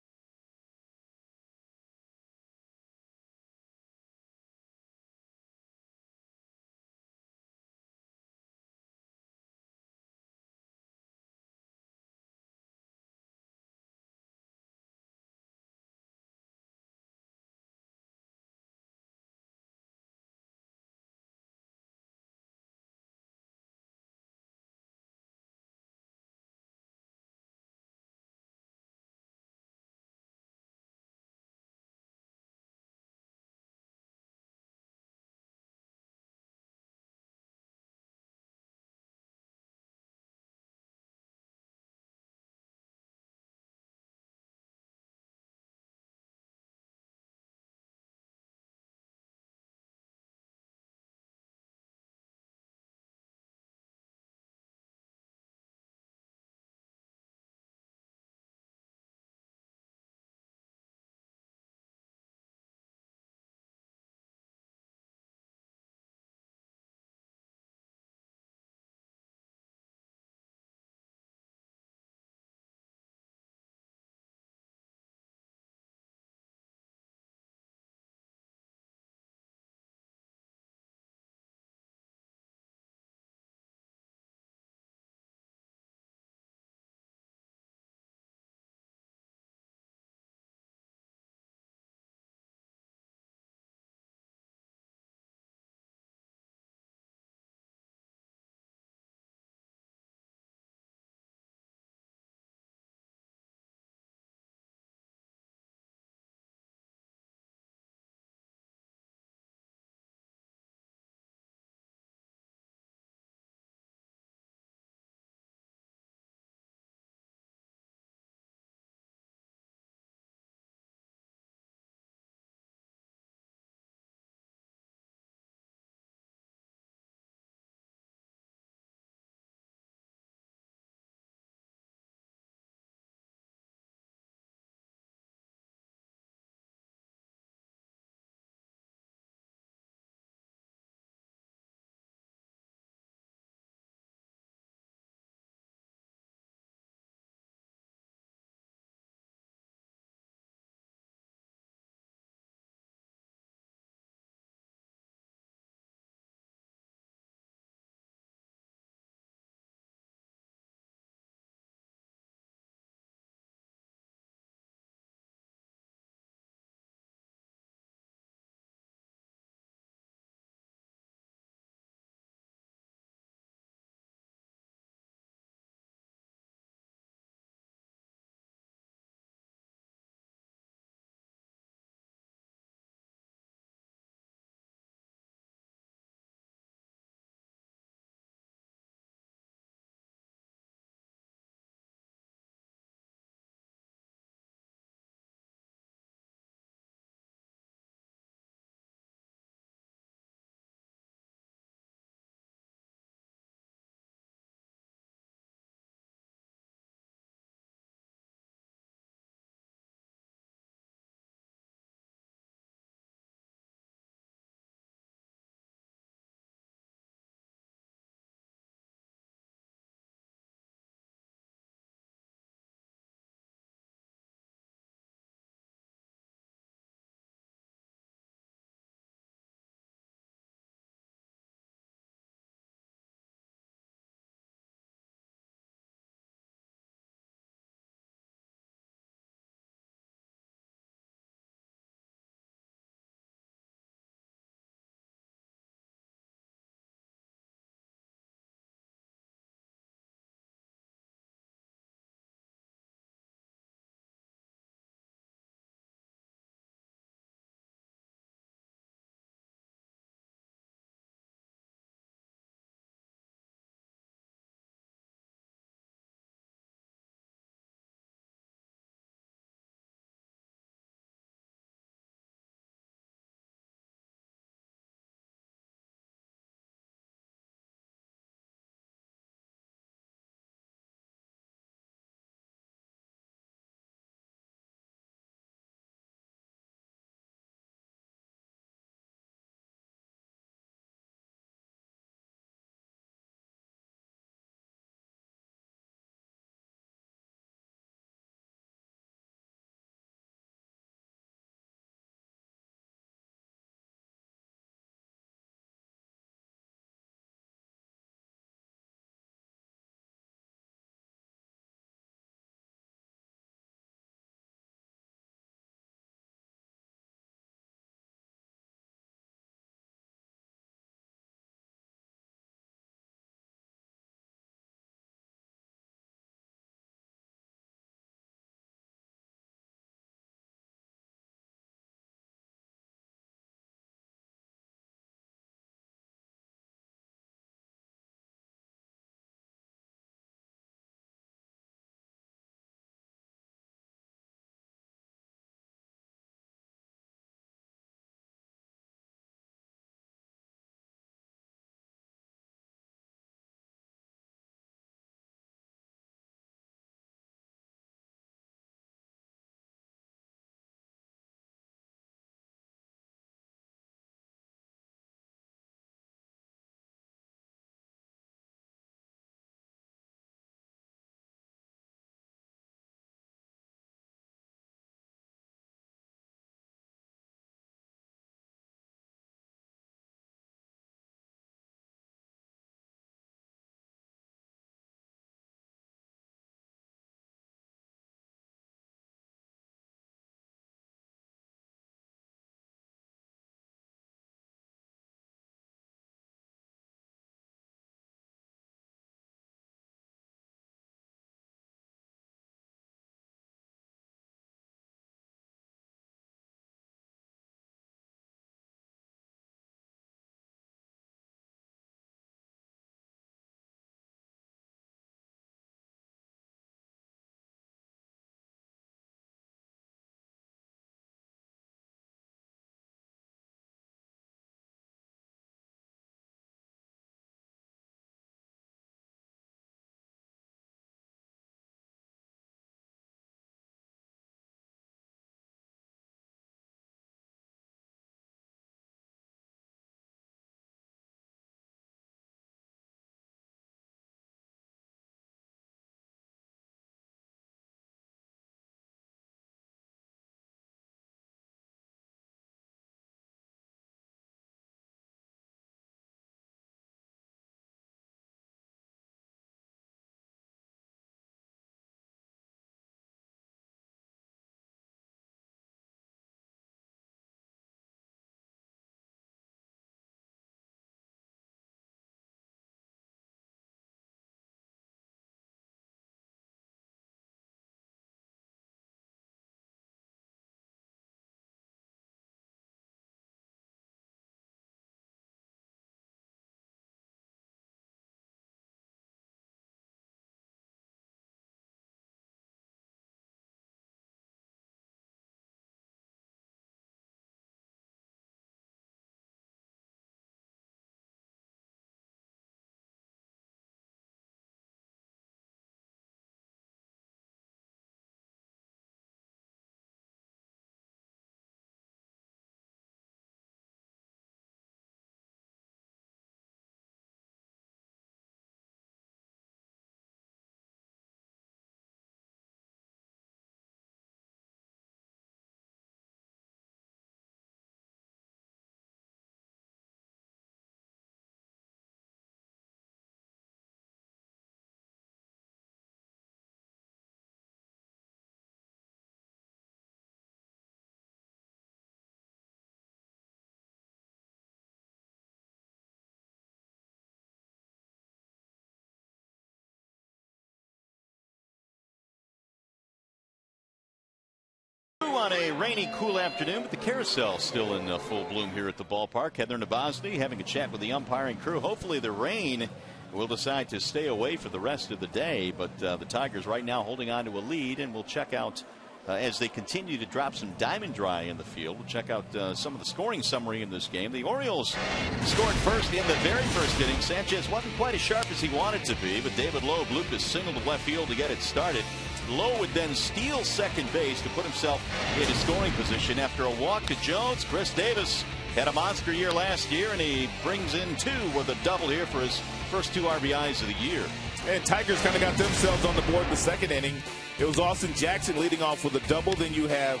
on a rainy, cool afternoon, but the carousel still in full bloom here at the ballpark. Heather Nabosny having a chat with the umpiring crew. Hopefully the rain will decide to stay away for the rest of the day, but the Tigers right now holding on to a lead, and we'll check out as they continue to drop some diamond dry in the field. We'll check out some of the scoring summary in this game. The Orioles scored first in the very first inning. Sanchez wasn't quite as sharp as he wanted to be, but David Loeb looped a single to left field to get it started. Lowe would then steal second base to put himself in a scoring position after a walk to Jones. Chris Davis had a monster year last year, and he brings in 2 with a double here for his first 2 RBIs of the year. And Tigers kind of got themselves on the board in the second inning. It was Austin Jackson leading off with a double. Then you have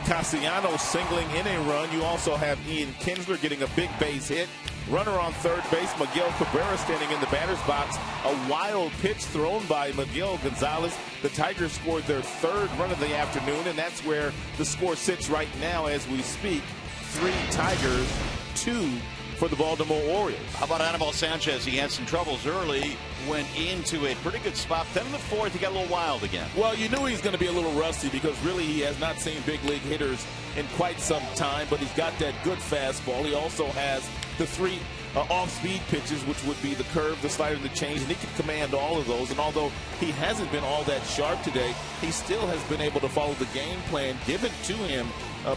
Castellanos singling in a run. You also have Ian Kinsler getting a big base hit. Runner on third base, Miguel Cabrera standing in the batter's box. A wild pitch thrown by Miguel Gonzalez. The Tigers scored their 3rd run of the afternoon, and that's where the score sits right now as we speak. 3 Tigers, 2 for the Baltimore Orioles. How about Anibal Sanchez? He had some troubles early, went into a pretty good spot. Then in the 4th, he got a little wild again. Well, you knew he was going to be a little rusty because really he has not seen big league hitters in quite some time, but he's got that good fastball. He also has the 3 off-speed pitches, which would be the curve, the slider, and the change, and he can command all of those. And although he hasn't been all that sharp today, he still has been able to follow the game plan given to him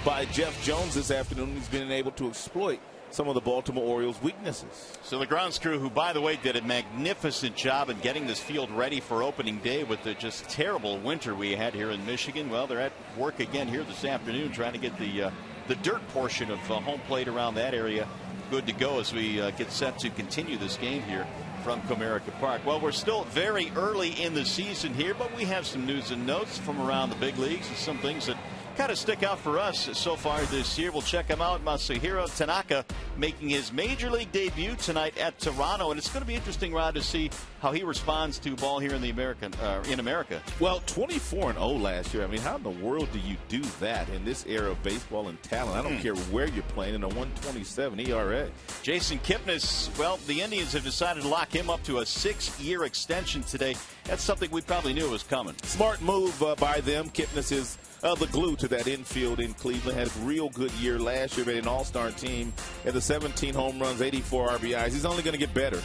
by Jeff Jones this afternoon. He's been able to exploit some of the Baltimore Orioles' weaknesses. So the grounds crew, who, by the way, did a magnificent job in getting this field ready for opening day with the just terrible winter we had here in Michigan, well, they're at work again here this afternoon trying to get the dirt portion of home plate around that area good to go as we get set to continue this game here from Comerica Park. Well, we're still very early in the season here, but we have some news and notes from around the big leagues and some things that kind of stick out for us so far this year. We'll check him out. Masahiro Tanaka making his major league debut tonight at Toronto, and it's going to be interesting, Rod, to see how he responds to ball here in the America. Well, 24-0 last year. I mean, how in the world do you do that in this era of baseball and talent? I don't care where you're playing, in a 1.27 ERA. Jason Kipnis, well, the Indians have decided to lock him up to a 6-year extension today. That's something we probably knew was coming. Smart move by them. Kipnis is the glue to that infield in Cleveland. Had a real good year last year, made an all-star team, had the 17 home runs, 84 RBIs. He's only going to get better.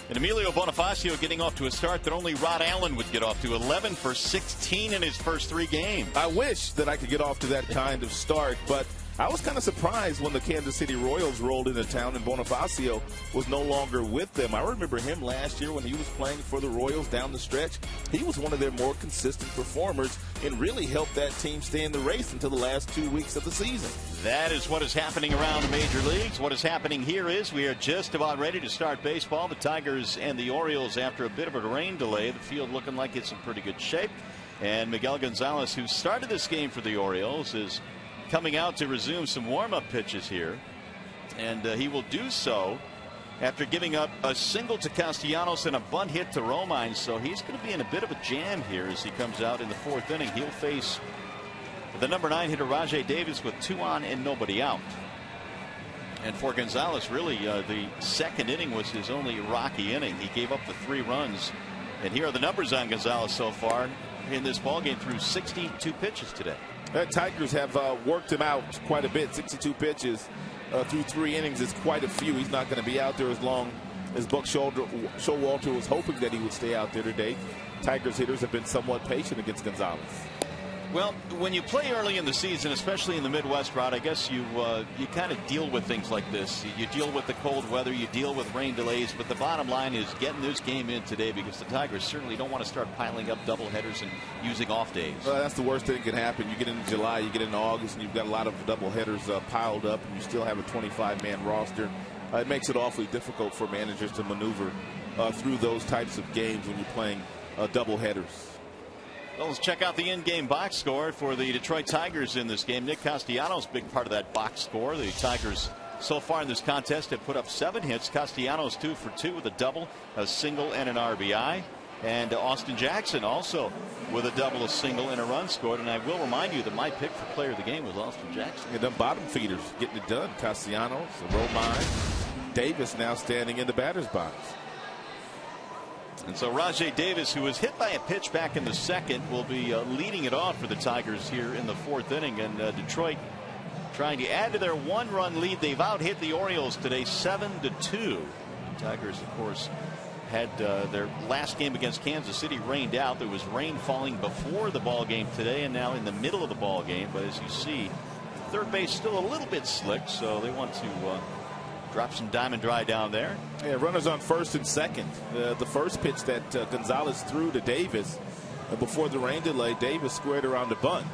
And Emilio Bonifacio getting off to a start that only Rod Allen would get off to. 11 for 16 in his first 3 games. I wish that I could get off to that kind of start, but I was kind of surprised when the Kansas City Royals rolled into town and Bonifacio was no longer with them. I remember him last year when he was playing for the Royals down the stretch. He was one of their more consistent performers and really helped that team stay in the race until the last 2 weeks of the season. That is what is happening around the major leagues. What is happening here is we are just about ready to start baseball. The Tigers and the Orioles, after a bit of a rain delay, the field looking like it's in pretty good shape. And Miguel Gonzalez, who started this game for the Orioles, is coming out to resume some warm-up pitches here, and he will do so after giving up a single to Castellanos and a bunt hit to Romine. So he's going to be in a bit of a jam here as he comes out in the 4th inning. He'll face the number 9 hitter Rajay Davis with 2 on and nobody out. And for Gonzalez, really the 2nd inning was his only rocky inning. He gave up the 3 runs, and here are the numbers on Gonzalez so far in this ballgame through 62 pitches today. Tigers have worked him out quite a bit. 62 pitches through 3 innings is quite a few. He's not going to be out there as long as Buck Showalter was hoping that he would stay out there today. Tigers hitters have been somewhat patient against Gonzalez. Well, when you play early in the season, especially in the Midwest, Rod, I guess you kind of deal with things like this. You deal with the cold weather, you deal with rain delays, but the bottom line is getting this game in today because the Tigers certainly don't want to start piling up doubleheaders and using off days. That's the worst thing that can happen. You get into July, you get into August, and you've got a lot of doubleheaders piled up, and you still have a 25-man roster. It makes it awfully difficult for managers to maneuver through those types of games when you're playing doubleheaders. Well, let's check out the in-game box score for the Detroit Tigers in this game. Nick Castellanos, big part of that box score. The Tigers so far in this contest have put up 7 hits. Castellanos 2 for 2 with a double, a single, and an RBI. And Austin Jackson also with a double, a single, and a run scored. And I will remind you that my pick for player of the game was Austin Jackson. And them bottom feeders getting it done. Castellanos, Romine, Davis now standing in the batter's box. And so Rajai Davis, who was hit by a pitch back in the second, will be leading it off for the Tigers here in the fourth inning. And Detroit trying to add to their one-run lead. They've out-hit the Orioles today 7-2. The Tigers, of course, had their last game against Kansas City rained out. There was rain falling before the ball game today and now in the middle of the ball game. But as you see, third base still a little bit slick, so they want to drop some diamond dry down there. Yeah, runners on first and second. The first pitch that Gonzalez threw to Davis before the rain delay, Davis squared around the bunt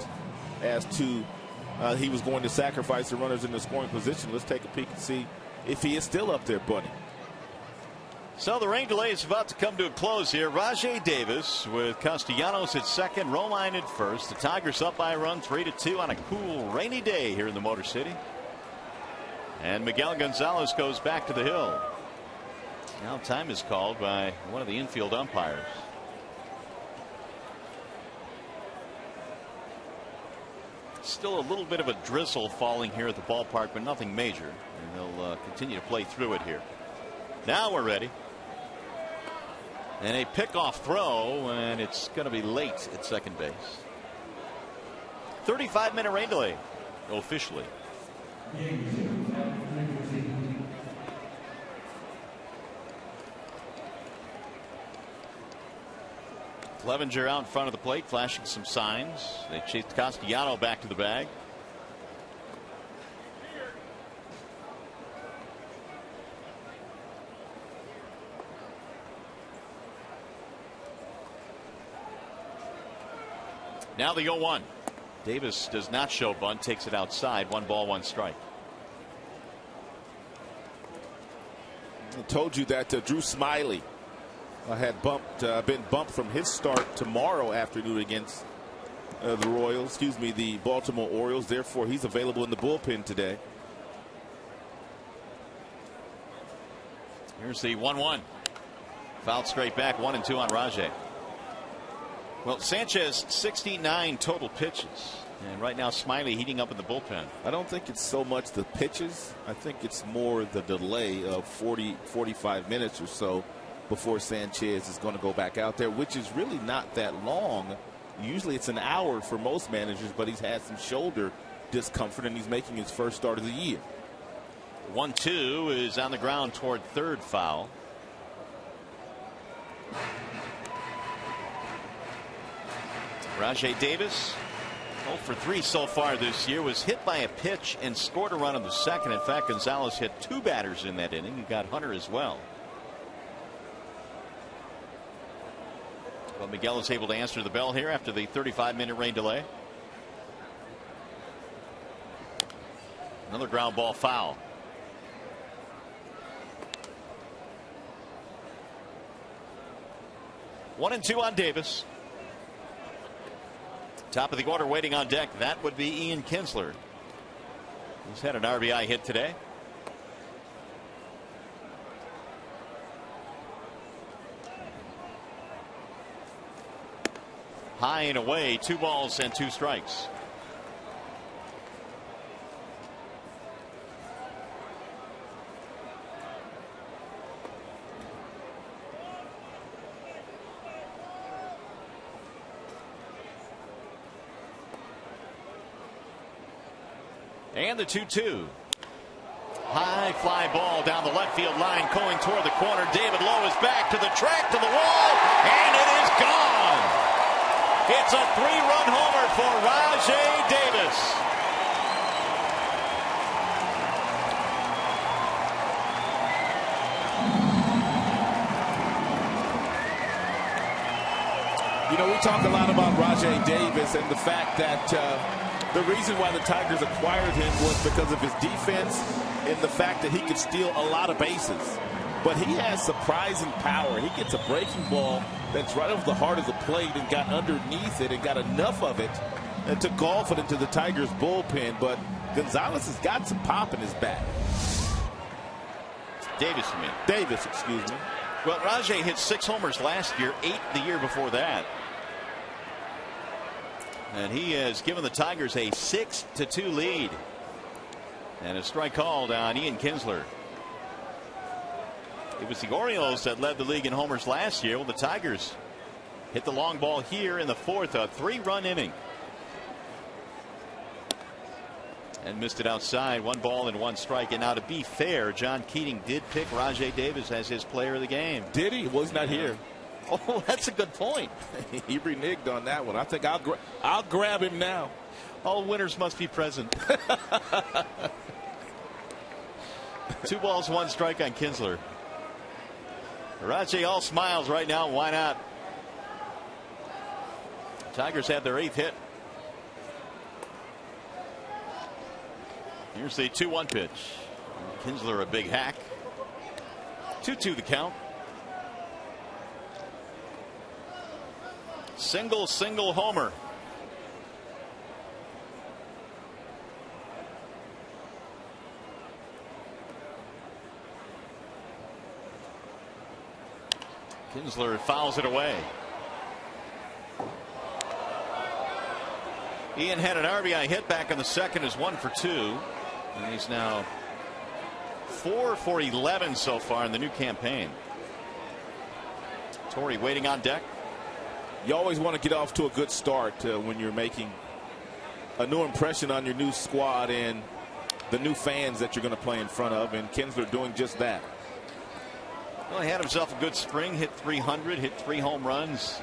as to he was going to sacrifice the runners in the scoring position. Let's take a peek and see if he is still up there bunting. So the rain delay is about to come to a close here. Rajai Davis with Castellanos at second, Romine at first. The Tigers up by a run 3-2 on a cool rainy day here in the Motor City. And Miguel Gonzalez goes back to the hill. Now time is called by one of the infield umpires. Still a little bit of a drizzle falling here at the ballpark, but nothing major. And they'll continue to play through it here. Now we're ready. And a pickoff throw, and it's going to be late at second base. 35-minute rain delay officially. Clevenger out in front of the plate, flashing some signs. They chased Castellano back to the bag. Now the 0-1. Davis does not show bunt, takes it outside. 1 ball, 1 strike. I told you that Drew Smiley had been bumped from his start tomorrow afternoon against the Baltimore Orioles. Therefore, he's available in the bullpen today. Here's the 1-1. Fouled straight back, 1-2 on Rajai. Well, Sanchez 69 total pitches, and right now Smiley heating up in the bullpen. I don't think it's so much the pitches. I think it's more the delay of 45 minutes or so before Sanchez is going to go back out there, which is really not that long. Usually it's an hour for most managers, but he's had some shoulder discomfort and he's making his first start of the year. 1-2 is on the ground toward third, foul. Rajai Davis, 0 for 3 so far this year, was hit by a pitch and scored a run in the second. In fact, Gonzalez hit 2 batters in that inning. He got Hunter as well. But Miguel is able to answer the bell here after the 35-minute rain delay. Another ground ball foul. One and 2 on Davis. Top of the order waiting on deck. That would be Ian Kinsler. He's had an RBI hit today. High and away, 2 balls and 2 strikes. And the 2-2. High fly ball down the left field line going toward the corner. David Lowe is back to the track, to the wall, and it is gone. It's a 3-run homer for Rajai Davis. You know, we talk a lot about Rajai Davis and the fact that the reason why the Tigers acquired him was because of his defense and the fact that he could steal a lot of bases. But he has surprising power. He gets a breaking ball that's right over the heart of the plate and got underneath it and got enough of it to golf it into the Tigers bullpen. But Gonzalez has got some pop in his bat. Davis, you mean? Davis, excuse me. Well, Rajai hit 6 homers last year, 8 the year before that. And he has given the Tigers a 6-2 lead. And a strike called on Ian Kinsler. It was the Orioles that led the league in homers last year. Well, the Tigers hit the long ball here in the fourth, a 3-run inning. And missed it outside. 1 ball and 1 strike. And now, to be fair, John Keating did pick Rajai Davis as his player of the game. Did he? Well, he's not here. Oh, that's a good point. He reneged on that one. I think I'll grab him now. All winners must be present. 2 balls, 1 strike on Kinsler. Rajai all smiles right now. Why not? Tigers have their 8th hit. Here's the 2-1 pitch. Kinsler, a big hack. 2-2 the count. Single homer. Kinsler fouls it away. Ian had an RBI hit back in the second, is 1 for 2. And he's now 4 for 11 so far in the new campaign. Torrey waiting on deck. You always want to get off to a good start when you're making a new impression on your new squad and the new fans that you're going to play in front of. And Kinsler doing just that. Well, he had himself a good spring, hit 300, hit 3 home runs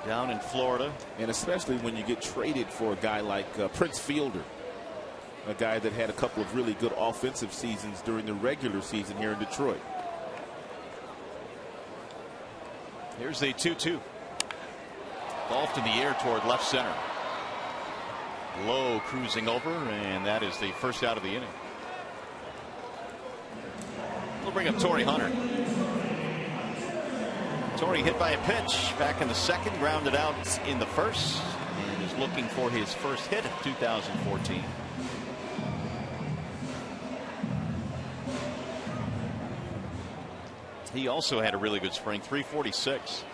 down in Florida. And especially when you get traded for a guy like Prince Fielder, a guy that had a couple of really good offensive seasons during the regular season here in Detroit. Here's the 2-2. Golfed in the air toward left center. Low cruising over, and that is the first out of the inning. We'll bring up Torrey Hunter. Torrey hit by a pitch back in the second, grounded out in the first, and is looking for his first hit of 2014. He also had a really good spring, 346.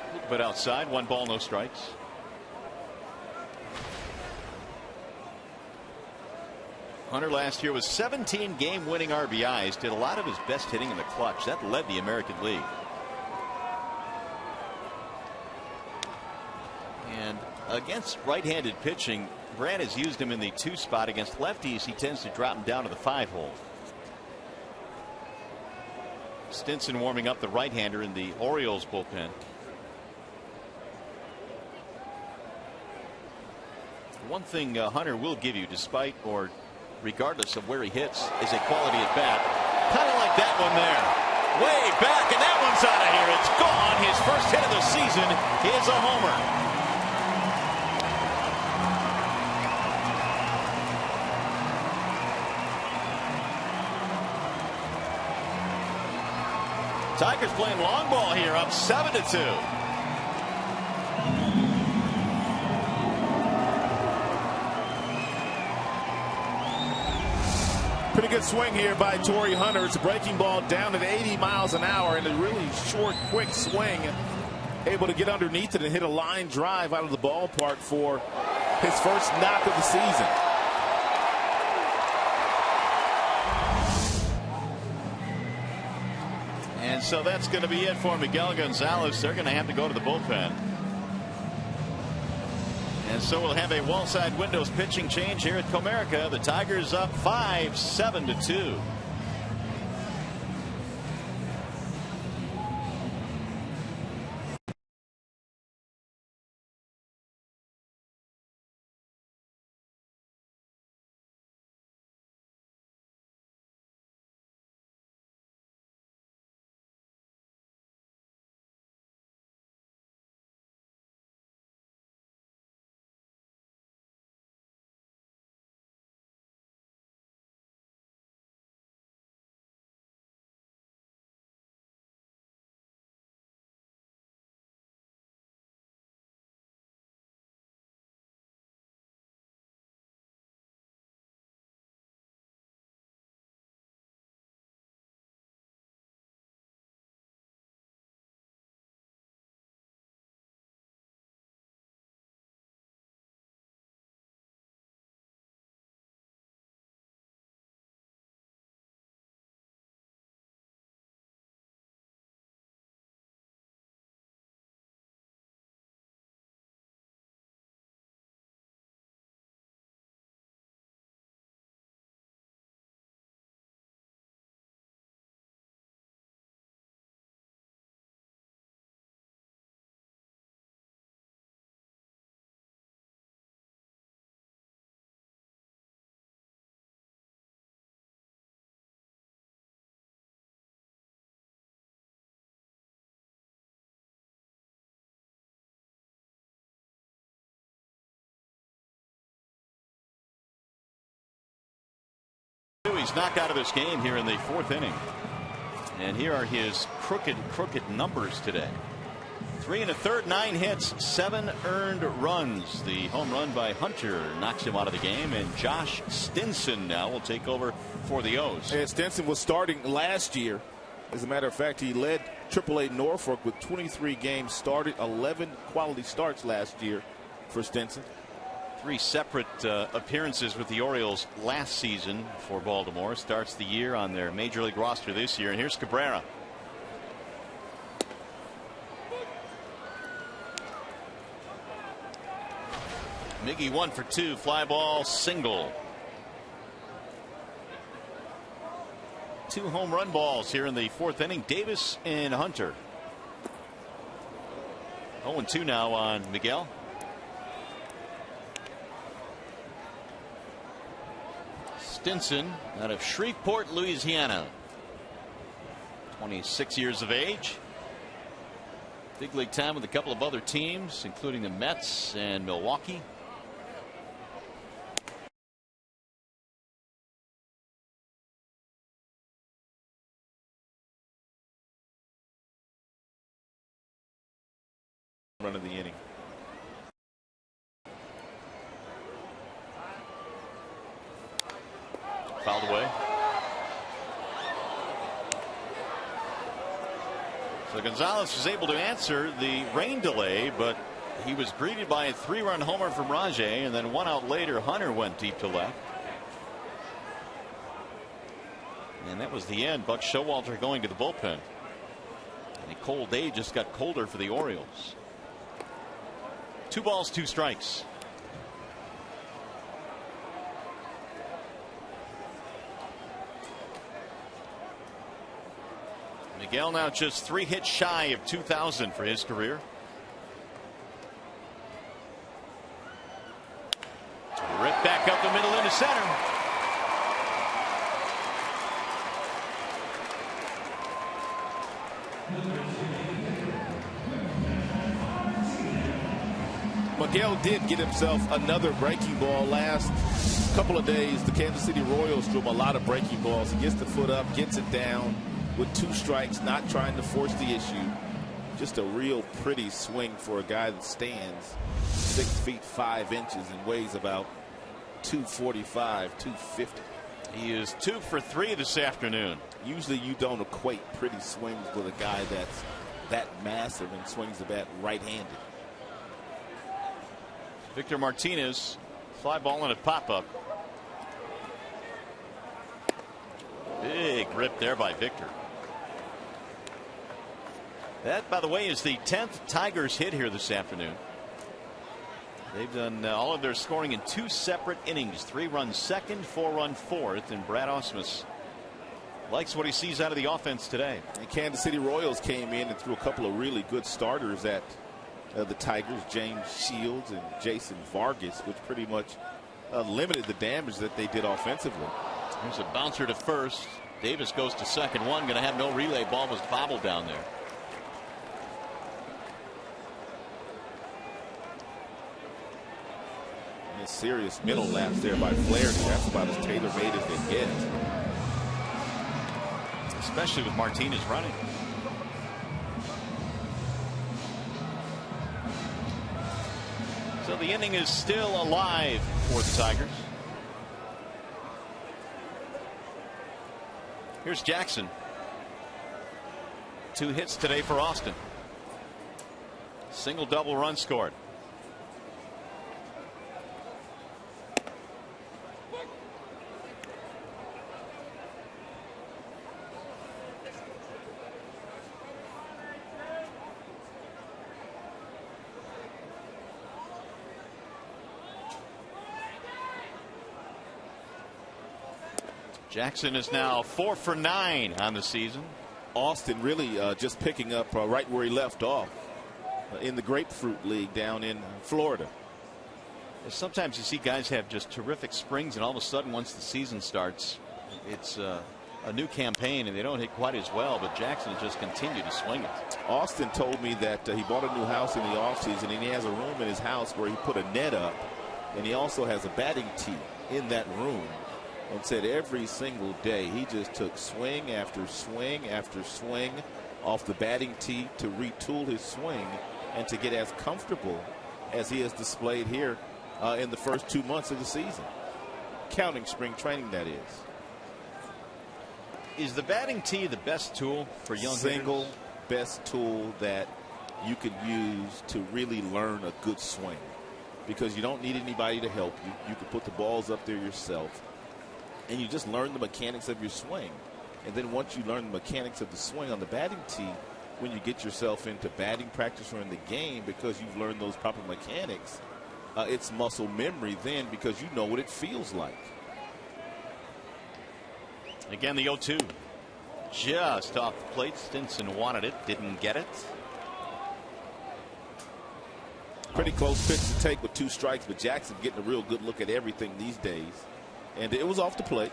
A little bit outside, 1 ball, no strikes. Hunter last year was 17 game-winning RBIs, did a lot of his best hitting in the clutch. That led the American League. And against right-handed pitching, Brad has used him in the 2 spot. Against lefties, he tends to drop him down to the 5 hole. Stinson warming up the right-hander in the Orioles bullpen. One thing Hunter will give you, despite or regardless of where he hits, is a quality at bat. Kind of like that one there. Way back, and that one's out of here. It's gone. His first hit of the season is a homer. Tigers playing long ball here, up 7-2. Pretty good swing here by Torrey Hunter. It's a breaking ball down at 80 miles an hour and a really short, quick swing. Able to get underneath it and hit a line drive out of the ballpark for his first knock of the season. And so that's going to be it for Miguel Gonzalez. They're going to have to go to the bullpen. And so we'll have a wall side windows pitching change here at Comerica. The Tigers up 5-7-2. He's knocked out of this game here in the 4th inning. And here are his crooked numbers today. 3 1/3, 9 hits, 7 earned runs. The home run by Hunter knocks him out of the game, and Josh Stinson now will take over for the O's. And Stinson was starting last year. As a matter of fact, he led AAA Norfolk with 23 games started, 11 quality starts last year for Stinson. 3 separate appearances with the Orioles last season for Baltimore. Starts the year on their major league roster this year. And here's Cabrera. Miggy 1 for 2, fly ball, single. 2 home run balls here in the 4th inning. Davis and Hunter. 0-2 now on Miguel. Stinson out of Shreveport, Louisiana. 26 years of age. Big league time with a couple of other teams, including the Mets and Milwaukee. Run of the inning. Fouled away. So Gonzalez was able to answer the rain delay, but he was greeted by a 3-run homer from Rajay, and then 1 out later Hunter went deep to left. And that was the end. Buck Showalter going to the bullpen. And a cold day just got colder for the Orioles. 2 balls, 2 strikes. Miguel now just 3 hits shy of 2,000 for his career. Ripped back up the middle into center. Miguel did get himself another breaking ball last couple of days. The Kansas City Royals threw him a lot of breaking balls. He gets the foot up, gets it down with 2 strikes, not trying to force the issue. Just a real pretty swing for a guy that stands 6 feet 5 inches and weighs about 245, 250. He is 2 for 3 this afternoon. Usually you don't equate pretty swings with a guy that's that massive and swings the bat right-handed. Victor Martinez, fly ball and a pop-up. Big rip there by Victor. That, by the way, is the 10th Tigers hit here this afternoon. They've done all of their scoring in 2 separate innings. 3-run second, 4-run fourth, and Brad Ausmus likes what he sees out of the offense today. And Kansas City Royals came in and threw a couple of really good starters at the Tigers, James Shields and Jason Vargas, which pretty much limited the damage that they did offensively. Here's a bouncer to first. Davis goes to second. One going to have no relay. Ball was bobbled down there. And a serious middle lapse there by Flaherty. That's about as tailor-made as they get. Especially with Martinez running. So the inning is still alive for the Tigers. Here's Jackson. 2 hits today for Austin. Single double run scored. Jackson is now 4 for 9 on the season. Austin really just picking up right where he left off in the Grapefruit League down in Florida. Sometimes you see guys have just terrific springs, and all of a sudden once the season starts, it's a new campaign and they don't hit quite as well, but Jackson has just continued to swing it. Austin told me that he bought a new house in the offseason, and he has a room in his house where he put a net up, and he also has a batting tee in that room. and said every single day he just took swing after swing after swing off the batting tee to retool his swing and to get as comfortable as he has displayed here in the first 2 months of the season, counting spring training, that is. Is the batting tee the best tool for young Single hitters? best tool that you can use to really learn a good swing, because you don't need anybody to help you. You can put the balls up there yourself, and you just learn the mechanics of your swing. And then once you learn the mechanics of the swing on the batting tee, when you get yourself into batting practice or in the game, because you've learned those proper mechanics, it's muscle memory then, because you know what it feels like. Again, the 0-2. Just off the plate. Stinson wanted it, didn't get it. Pretty close pitch to take with 2 strikes, but Jackson getting a real good look at everything these days. And it was off the plate.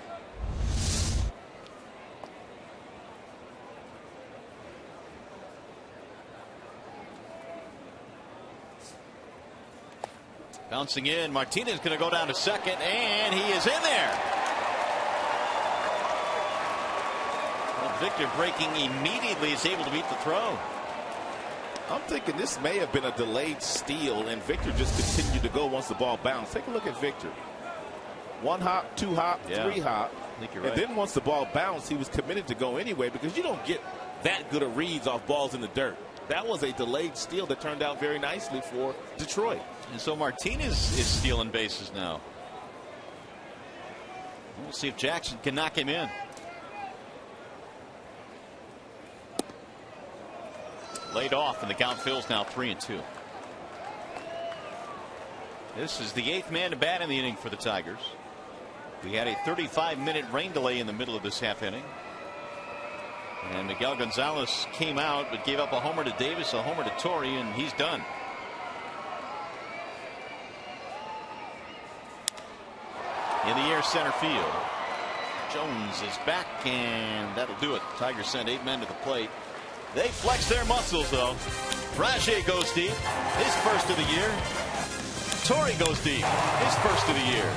Bouncing in. Martinez going to go down to second, and he is in there. Well, Victor breaking immediately is able to beat the throw. I'm thinking this may have been a delayed steal, and Victor just continued to go once the ball bounced. Take a look at Victor. 1 hop, 2 hop, 3 hop. I think you're right. And then once the ball bounced, he was committed to go anyway, because you don't get that good of reads off balls in the dirt. That was a delayed steal that turned out very nicely for Detroit. And so Martinez is stealing bases now. We'll see if Jackson can knock him in. Laid off, and the count fills now 3-2. This is the 8th man to bat in the inning for the Tigers. We had a 35-minute rain delay in the middle of this half inning. And Miguel Gonzalez came out but gave up a homer to Davis, a homer to Torrey, and he's done. In the air, center field. Jones is back, and that'll do it. Tigers send 8 men to the plate. They flex their muscles, though. Rajay goes deep, his first of the year. Torrey goes deep, his first of the year.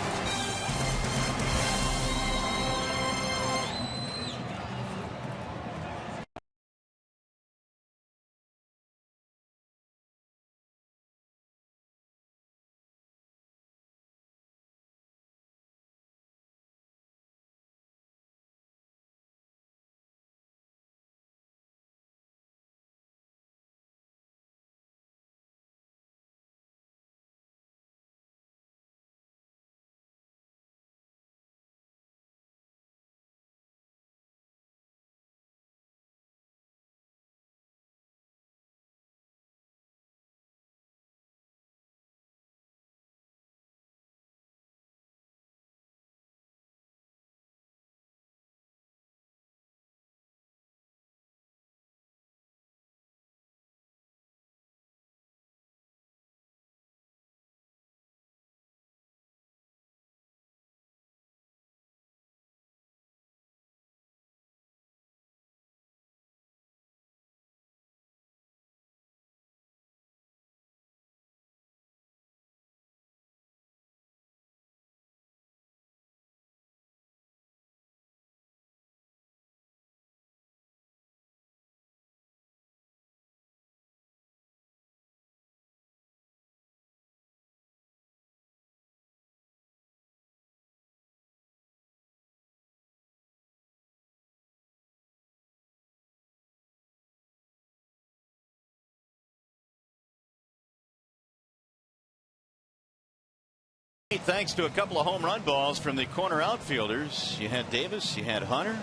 Thanks to a couple of home run balls from the corner outfielders. You had Davis, you had Hunter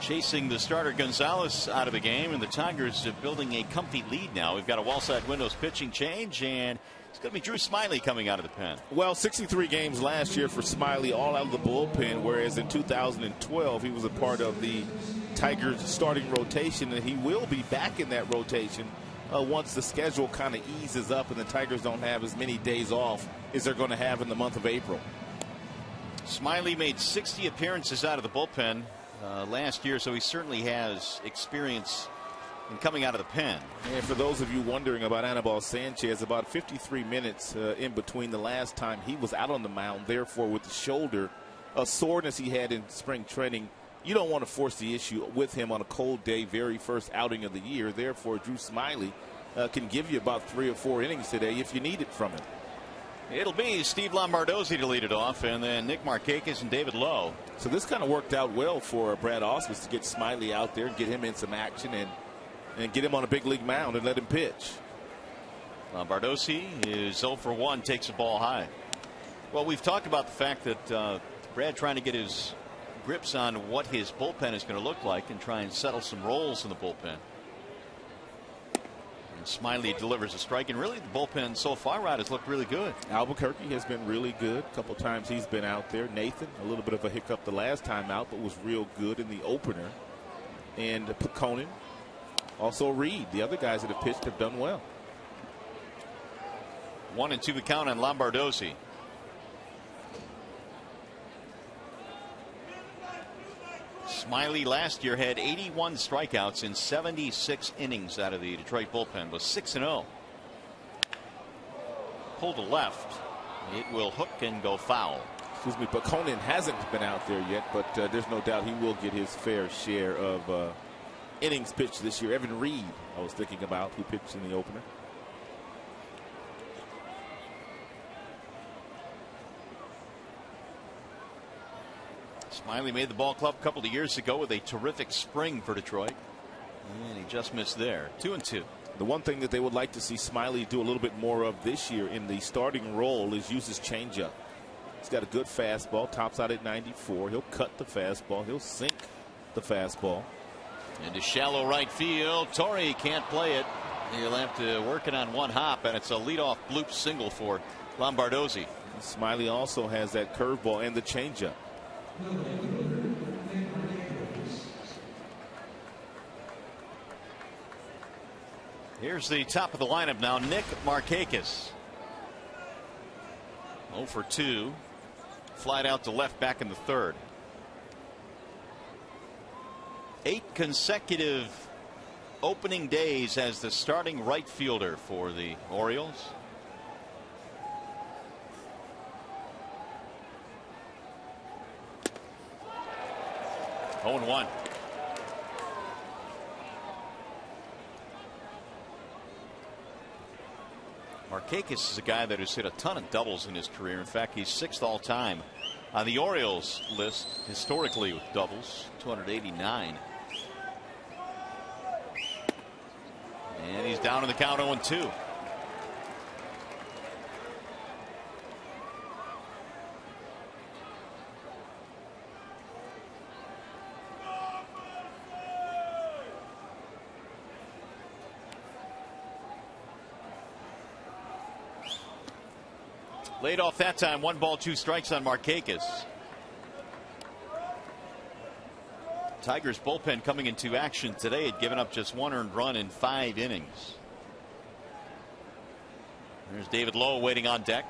chasing the starter Gonzalez out of the game, and the Tigers are building a comfy lead now. We've got a Wallside Windows pitching change, and it's going to be Drew Smiley coming out of the pen. Well, 63 games last year for Smiley, all out of the bullpen, whereas in 2012 he was a part of the Tigers starting rotation, and he will be back in that rotation once the schedule kind of eases up and the Tigers don't have as many days off as they're going to have in the month of April. Smiley made 60 appearances out of the bullpen last year, so he certainly has experience in coming out of the pen. And for those of you wondering about Anibal Sanchez, about 53 minutes in between the last time he was out on the mound, therefore with the shoulder soreness he had in spring training, you don't want to force the issue with him on a cold day, very first outing of the year. Therefore, Drew Smyly can give you about 3 or 4 innings today if you need it from him. It'll be Steve Lombardozzi to lead it off, and then Nick Markakis and David Lowe. So this kind of worked out well for Brad Ausmus to get Smyly out there and get him in some action and get him on a big league mound and let him pitch. Lombardozzi is 0 for 1, takes the ball high. Well, we've talked about the fact that Brad trying to get his grips on what his bullpen is going to look like and try and settle some roles in the bullpen. And Smyly delivers a strike, and really the bullpen so far out has looked really good. Albuquerque has been really good. A couple times he's been out there. Nathan, a little bit of a hiccup the last time out, but was real good in the opener. And Peconin, also Reed. The other guys that have pitched have done well. 1-2 the count on Lombardozzi. Smyly last year had 81 strikeouts in 76 innings out of the Detroit bullpen, was 6-0. Pulled to left. It will hook and go foul. Excuse me, Peconin hasn't been out there yet, but there's no doubt he will get his fair share of innings pitched this year. Evan Reed, I was thinking about, who pitched in the opener. Smyly made the ball club a couple of years ago with a terrific spring for Detroit, and he just missed there. 2-2. The one thing that they would like to see Smyly do a little bit more of this year in the starting role is use his changeup. He's got a good fastball, tops out at 94. He'll cut the fastball. He'll sink the fastball. Into shallow right field. Torrey can't play it. He'll have to work it on one hop, and it's a leadoff bloop single for Lombardozzi. Smyly also has that curveball and the changeup. Here's the top of the lineup now. Nick Markakis. 0 for 2. Flied out to left back in the third. 8 consecutive opening days as the starting right fielder for the Orioles. Oh, 1. Markakis is a guy that has hit a ton of doubles in his career. In fact, he's 6th all time on the Orioles list historically with doubles, 289. And he's down in the count 0-2. Laid off that time. 1 ball, 2 strikes on Markakis. Tigers bullpen coming into action today had given up just 1 earned run in 5 innings. There's David Lowe waiting on deck.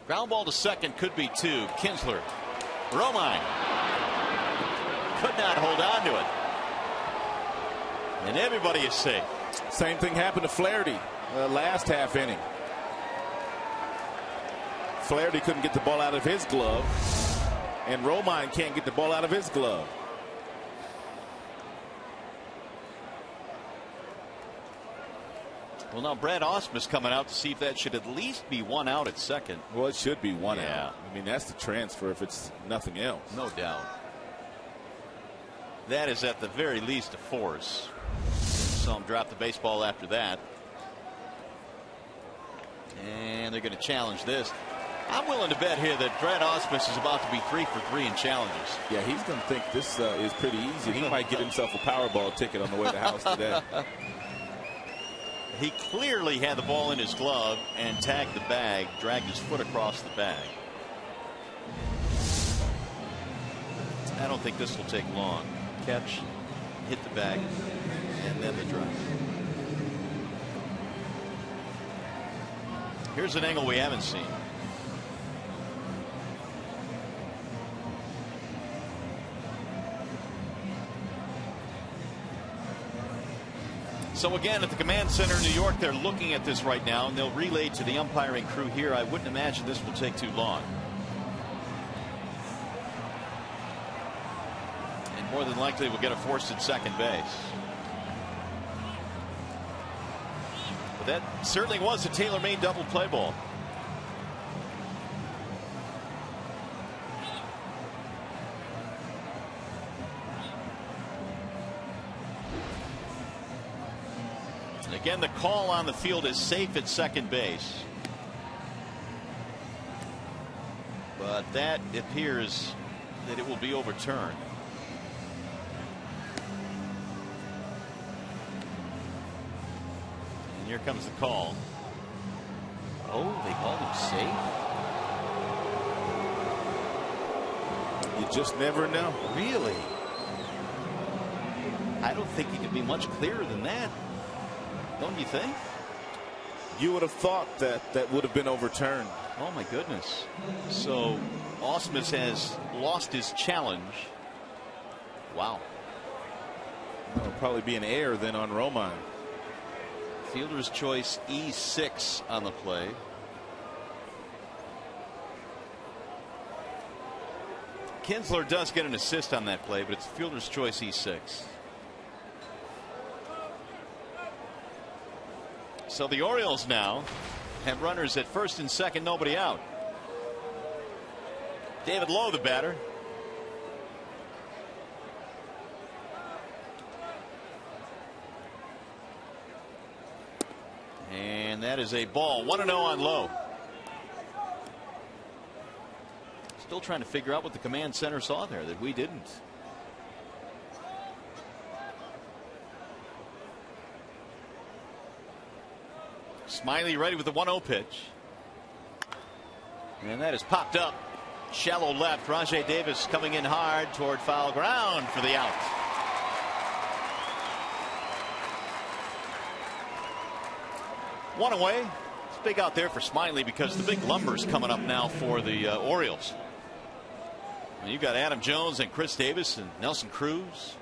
Ground ball to second, could be 2. Kinsler. Romine could not hold on to it. And everybody is safe. Same thing happened to Flaherty last half inning. Flaherty couldn't get the ball out of his glove, and Romine can't get the ball out of his glove. Well, now Brad Ausmus coming out to see if that should at least be 1 out at second. Well, it should be 1 out. I mean, that's the transfer if it's nothing else. No doubt. That is at the very least a force. Saw him drop the baseball after that. And they're going to challenge this. I'm willing to bet here that Brad Ausmus is about to be 3 for 3 in challenges. Yeah, he's going to think this is pretty easy. He might get himself a Powerball ticket on the way to the house today. He clearly had the ball in his glove and tagged the bag, dragged his foot across the bag. I don't think this will take long. Catch, hit the bag, and then the drive. Here's an angle we haven't seen. So again, at the command center in New York, they're looking at this right now, and they'll relay to the umpiring crew here. I wouldn't imagine this will take too long. And more than likely, we'll get a forced at second base. But that certainly was a tailor-made double play ball. Again, the call on the field is safe at second base. But that appears that it will be overturned. And here comes the call. Oh, they called him safe? You just never know. Really? I don't think he could be much clearer than that. Don't you think? You would have thought that that would have been overturned. Oh my goodness. So Ausmus has lost his challenge. Wow. It'll probably be an error then on Romine. Fielder's choice E6 on the play. Kinsler does get an assist on that play, but it's fielder's choice E6. So the Orioles now have runners at first and second, nobody out. David Lowe, the batter. And that is a ball. 1-0 on Lowe. Still trying to figure out what the command center saw there that we didn't. Smiley ready with the 1-0 pitch. And that is popped up. Shallow left. Rajai Davis coming in hard toward foul ground for the out. One away. It's big out there for Smiley because the big lumber's coming up now for the Orioles. And you've got Adam Jones and Chris Davis and Nelson Cruz.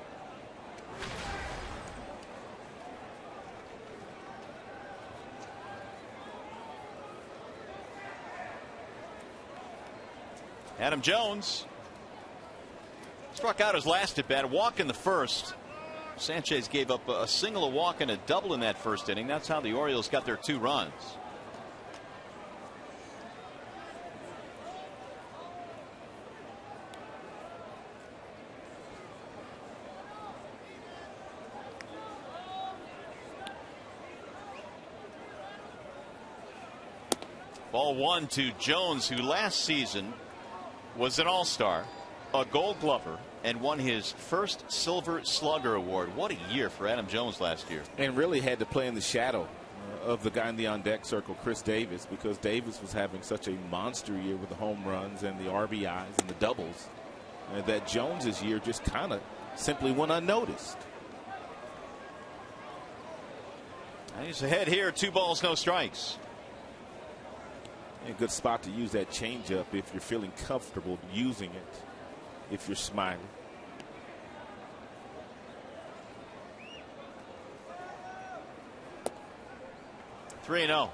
Adam Jones struck out his last at bat, a walk in the first. Sanchez gave up a single, a walk, and a double in that first inning. That's how the Orioles got their 2 runs. Ball 1 to Jones, who last season was an all-star, a Gold Glover, and won his first Silver Slugger award. What a year for Adam Jones last year. And really had to play in the shadow of the guy in the on-deck circle, Chris Davis, because Davis was having such a monster year with the home runs and the RBIs and the doubles, that Jones's year just kind of simply went unnoticed. He's ahead here, 2 balls, no strikes. A good spot to use that changeup if you're feeling comfortable using it, if you're Smiley. Three 3-0.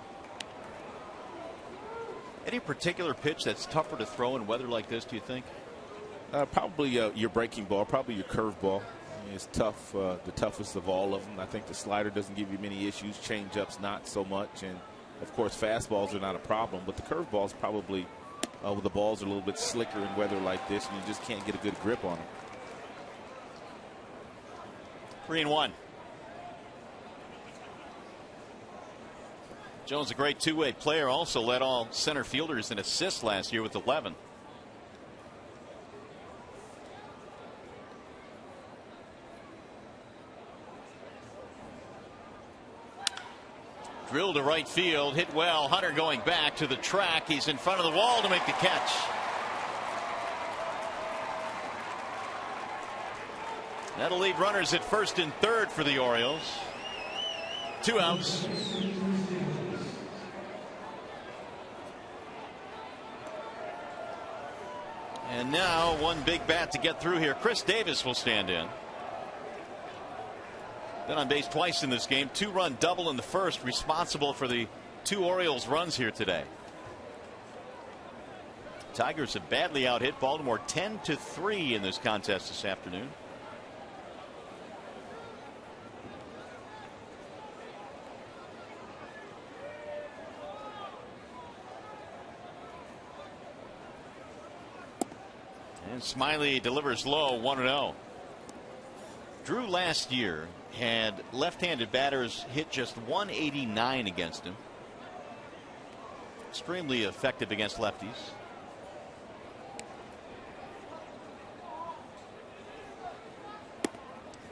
Any particular pitch that's tougher to throw in weather like this, do you think? Probably your breaking ball, probably your curveball. It's tough, the toughest of all of them. I think the slider doesn't give you many issues. Changeups not so much, and of course, fastballs are not a problem, but the curveballs probably, with the balls are a little bit slicker in weather like this, and you just can't get a good grip on them. 3-1. Jones, a great two-way player, also led all center fielders in assists last year with 11. Drilled to right field, hit well. Hunter going back to the track. He's in front of the wall to make the catch. That'll leave runners at first and third for the Orioles. 2 outs. And now one big bat to get through here. Chris Davis will stand in. Been on base twice in this game. 2-run double in the first, responsible for the 2 Orioles runs here today. Tigers have badly out hit Baltimore 10-3 in this contest this afternoon. And Smiley delivers low, 1-0. Drew last year had left-handed batters hit just 189 against him. Extremely effective against lefties.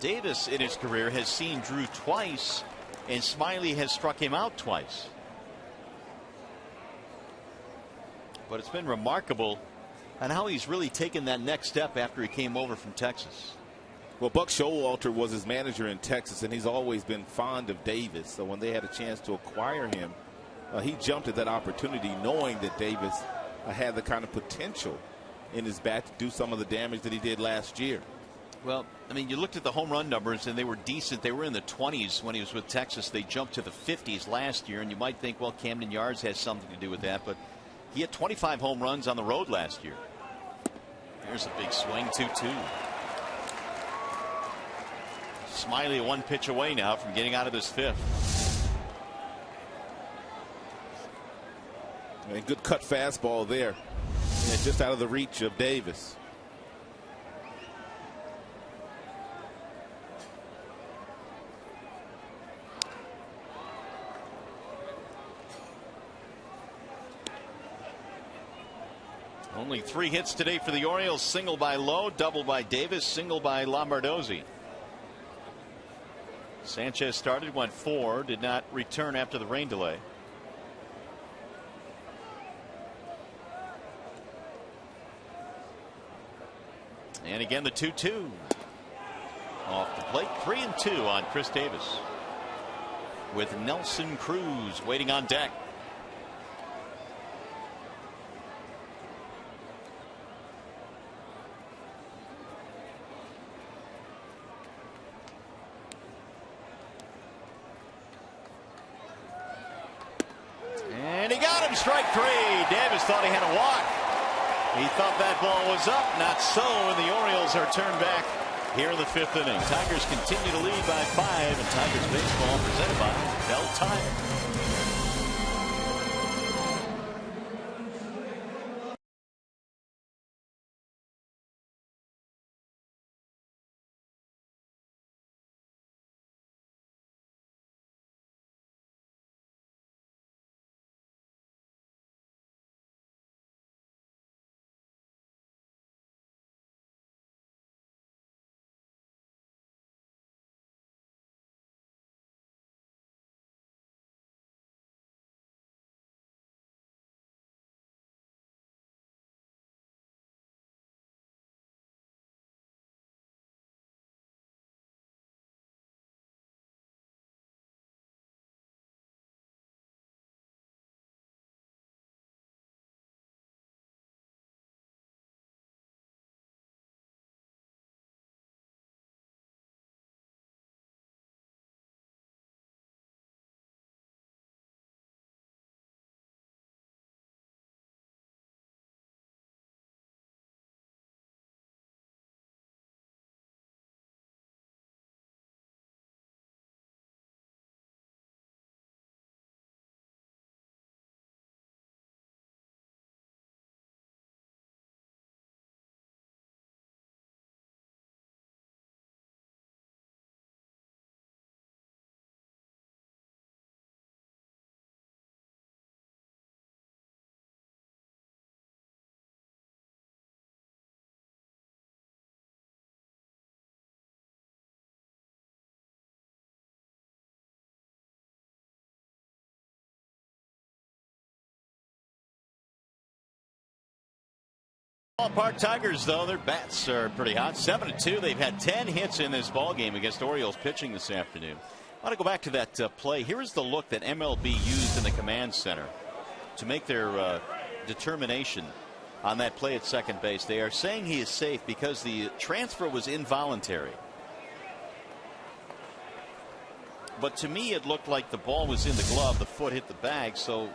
Davis in his career has seen Drew twice, and Smiley has struck him out twice. But it's been remarkable on how he's really taken that next step after he came over from Texas. Well, Buck Showalter was his manager in Texas, and he's always been fond of Davis. So when they had a chance to acquire him, he jumped at that opportunity knowing that Davis had the kind of potential in his bat to do some of the damage that he did last year. Well, I mean, you looked at the home run numbers, and they were decent. They were in the 20s when he was with Texas. They jumped to the 50s last year, and you might think, well, Camden Yards has something to do with that. But he had 25 home runs on the road last year. There's a big swing, 2-2. Smiley 1 pitch away now from getting out of this 5th. And good cut fastball there. And just out of the reach of Davis. Only 3 hits today for the Orioles. Single by Lowe, double by Davis, single by Lombardozzi. Sanchez started, went 4, did not return after the rain delay. And again the 2-2. Off the plate, 3-2 on Chris Davis. With Nelson Cruz waiting on deck. Strike 3. Davis thought he had a walk. He thought that ball was up. Not so. And the Orioles are turned back here in the 5th inning. Tigers continue to lead by 5. And Tigers baseball presented by BAL Tire. Ballpark Tigers, though, their bats are pretty hot. 7-2. They've had 10 hits in this ball game against Orioles pitching this afternoon. I want to go back to that play. Here is the look that MLB used in the command center to make their determination on that play at second base. They are saying he is safe because the transfer was involuntary. but to me it looked like the ball was in the glove. The foot hit the bag, so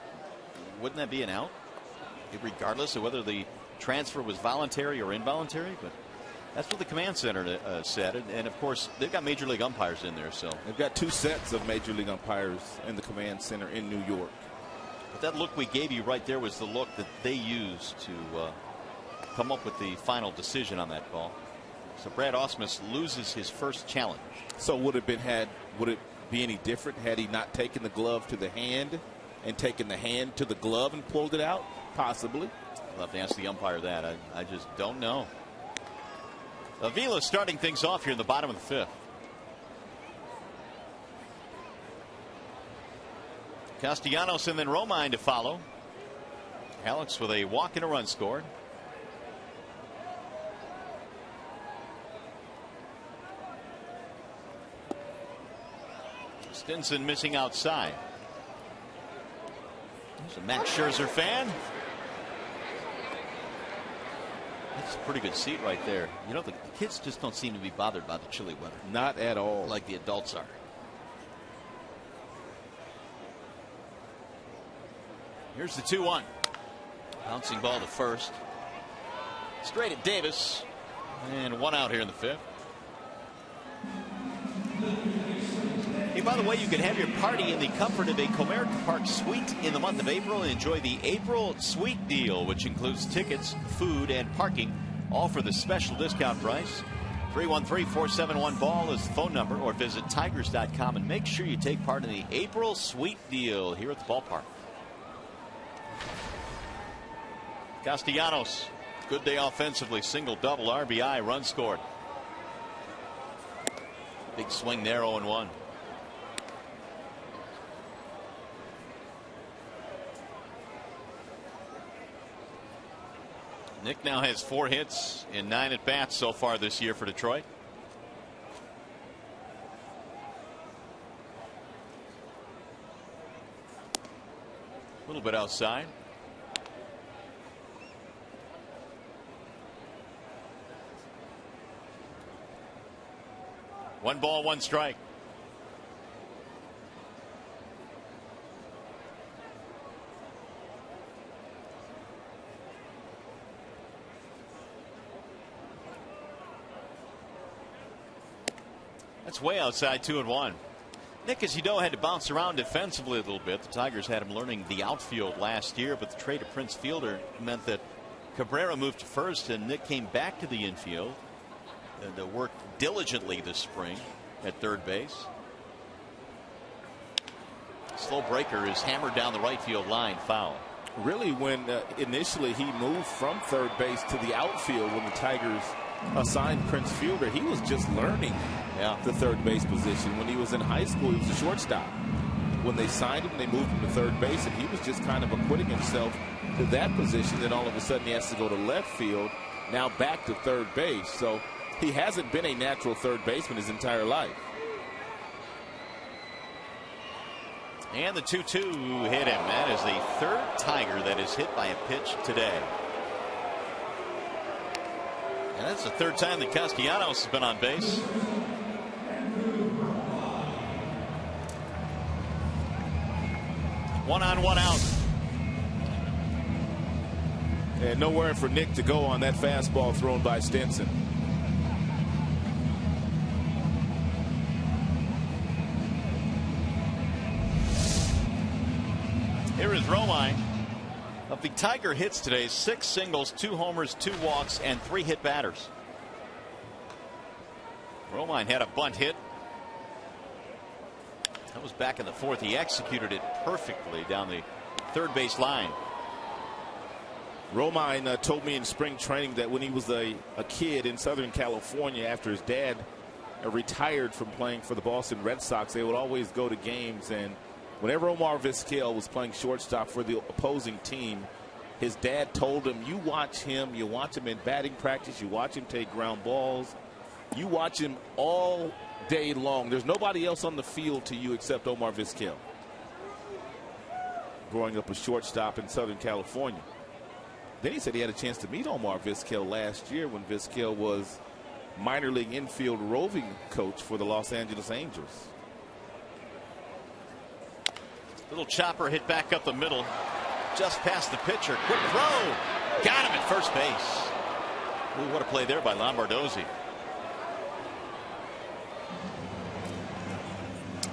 wouldn't that be an out? Regardless of whether the transfer was voluntary or involuntary, but that's what the command center said. And of course, they've got major league umpires in there. So they've got 2 sets of major league umpires in the command center in New York. But that look we gave you right there was the look that they used to come up with the final decision on that call. So Brad Ausmus loses his first challenge. So would it be any different had he not taken the glove to the hand and taken the hand to the glove and pulled it out? Possibly. I'll have to ask the umpire that. I just don't know. Avila starting things off here in the bottom of the 5th. Castellanos and then Romine to follow. Alex with a walk and a run scored. Stinson missing outside. There's a Max Scherzer fan. That's a pretty good seat right there. You know, the kids just don't seem to be bothered by the chilly weather. Not at all. Like the adults are. Here's the 2-1. Bouncing ball to first. Straight at Davis. And 1 out here in the 5th. Hey, by the way, you can have your party in the comfort of a Comerica Park suite in the month of April and enjoy the April Suite Deal, which includes tickets, food, and parking, all for the special discount price. 313-471-BALL is the phone number, or visit tigers.com and make sure you take part in the April Suite Deal here at the ballpark. Castellanos, good day offensively, single, double, RBI, run scored. Big swing there, 0-1. Nick now has 4 hits in 9 at bats so far this year for Detroit. A little bit outside. One ball, 1 strike. That's way outside, 2-1. Nick, as you know, had to bounce around defensively a little bit. The Tigers had him learning the outfield last year, but the trade of Prince Fielder meant that Cabrera moved to first and Nick came back to the infield and worked diligently this spring at third base. Slow breaker is hammered down the right field line, foul. Really, when initially he moved from third base to the outfield when the Tigers assigned Prince Fielder, he was just learning the third base position. When he was in high school, he was a shortstop. When they signed him, they moved him to third base, and he was just kind of acquitting himself to that position. Then all of a sudden he has to go to left field, now back to third base. So he hasn't been a natural third baseman his entire life. And the 2-2 hit him. That is the 3rd Tiger that is hit by a pitch today. And that's the 3rd time that Castellanos has been on base. One on, 1 out. And nowhere for Nick to go on that fastball thrown by Stinson. Here is Romine. Of the Tiger hits today, 6 singles, 2 homers, 2 walks, and 3 hit batters. Romine had a bunt hit. That was back in the 4th. He executed it perfectly down the third base line. Romine told me in spring training that when he was a kid in Southern California, after his dad retired from playing for the Boston Red Sox, they would always go to games, and whenever Omar Vizquel was playing shortstop for the opposing team, his dad told him, you watch him in batting practice, you watch him take ground balls, you watch him all day long. There's nobody else on the field to you except Omar Vizquel. Growing up a shortstop in Southern California. Then he said he had a chance to meet Omar Vizquel last year when Vizquel was minor league infield roving coach for the Los Angeles Angels. Little chopper hit back up the middle, just past the pitcher. Quick throw, got him at first base. Ooh, what a play there by Lombardozzi.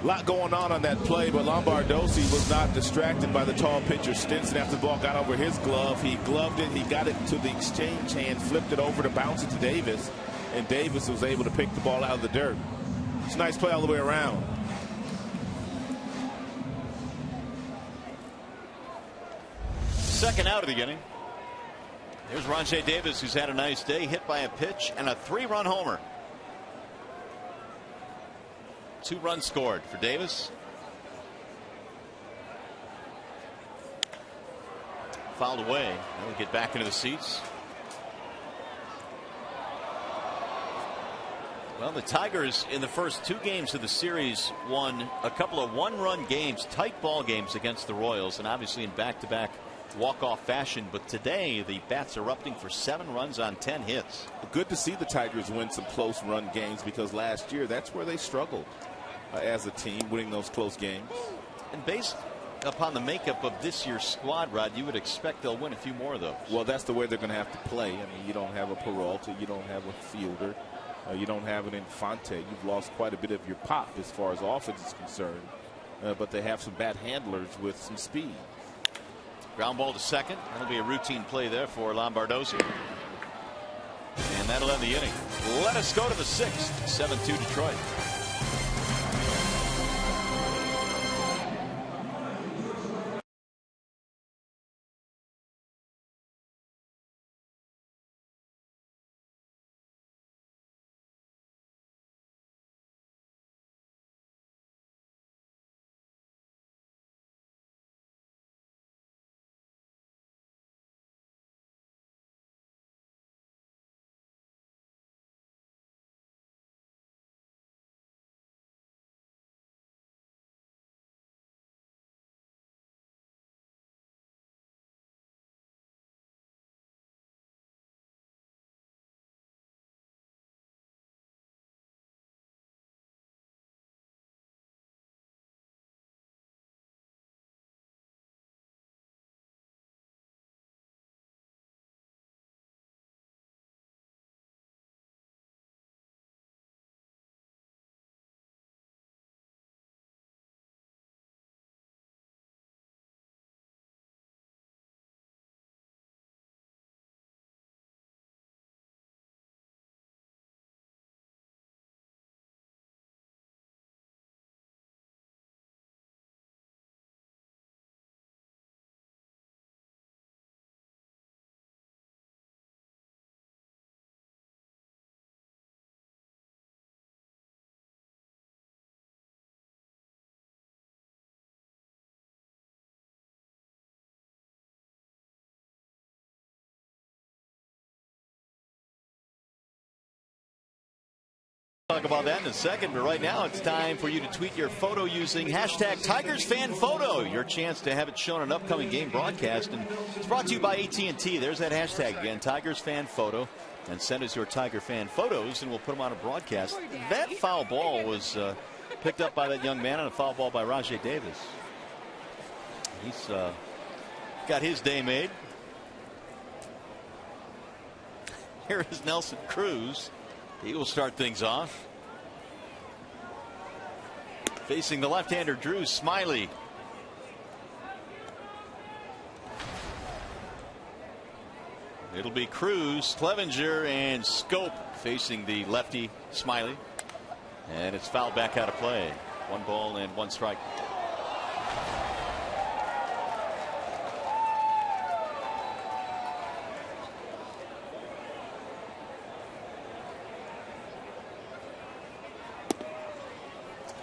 A lot going on that play, but Lombardozzi was not distracted by the tall pitcher Stinson. After the ball got over his glove, he gloved it, he got it to the exchange hand, flipped it over to bounce it to Davis, and Davis was able to pick the ball out of the dirt. It's a nice play all the way around. Second out of the inning. Here's Rajai Davis, who's had a nice day, hit by a pitch and a 3-run homer. 2 runs scored for Davis. Fouled away. Now we get back into the seats. Well, the Tigers in the first 2 games of the series won a couple of 1-run games, tight ball games against the Royals, and obviously in back-to-back walk-off fashion. But today the bats erupting for 7 runs on 10 hits. Good to see the Tigers win some close run games, because last year that's where they struggled as a team, winning those close games. And based upon the makeup of this year's squad, Rod, you would expect they'll win a few more of those. Well, that's the way they're going to have to play. I mean, you don't have a Peralta, you don't have a Fielder, you don't have an Infante. You've lost quite a bit of your pop as far as offense is concerned, but they have some bat handlers with some speed. Ground ball to second. That'll be a routine play there for Lombardozzi. And that'll end the inning. Let us go to the 6th. 7-2 Detroit. Talk about that in a second, but right now it's time for you to tweet your photo using hashtag TigersFanPhoto. Your chance to have it shown in an upcoming game broadcast, and it's brought to you by AT&T. There's that hashtag again, TigersFanPhoto, and send us your Tiger fan photos, and we'll put them on a broadcast. That foul ball was picked up by that young man, and a foul ball by Rajai Davis. He's got his day made. Here is Nelson Cruz. He will start things off. Facing the left-hander Drew Smyly. It'll be Cruz, Clevenger, and Scope facing the lefty Smyly. And it's fouled back out of play. 1 ball and 1 strike.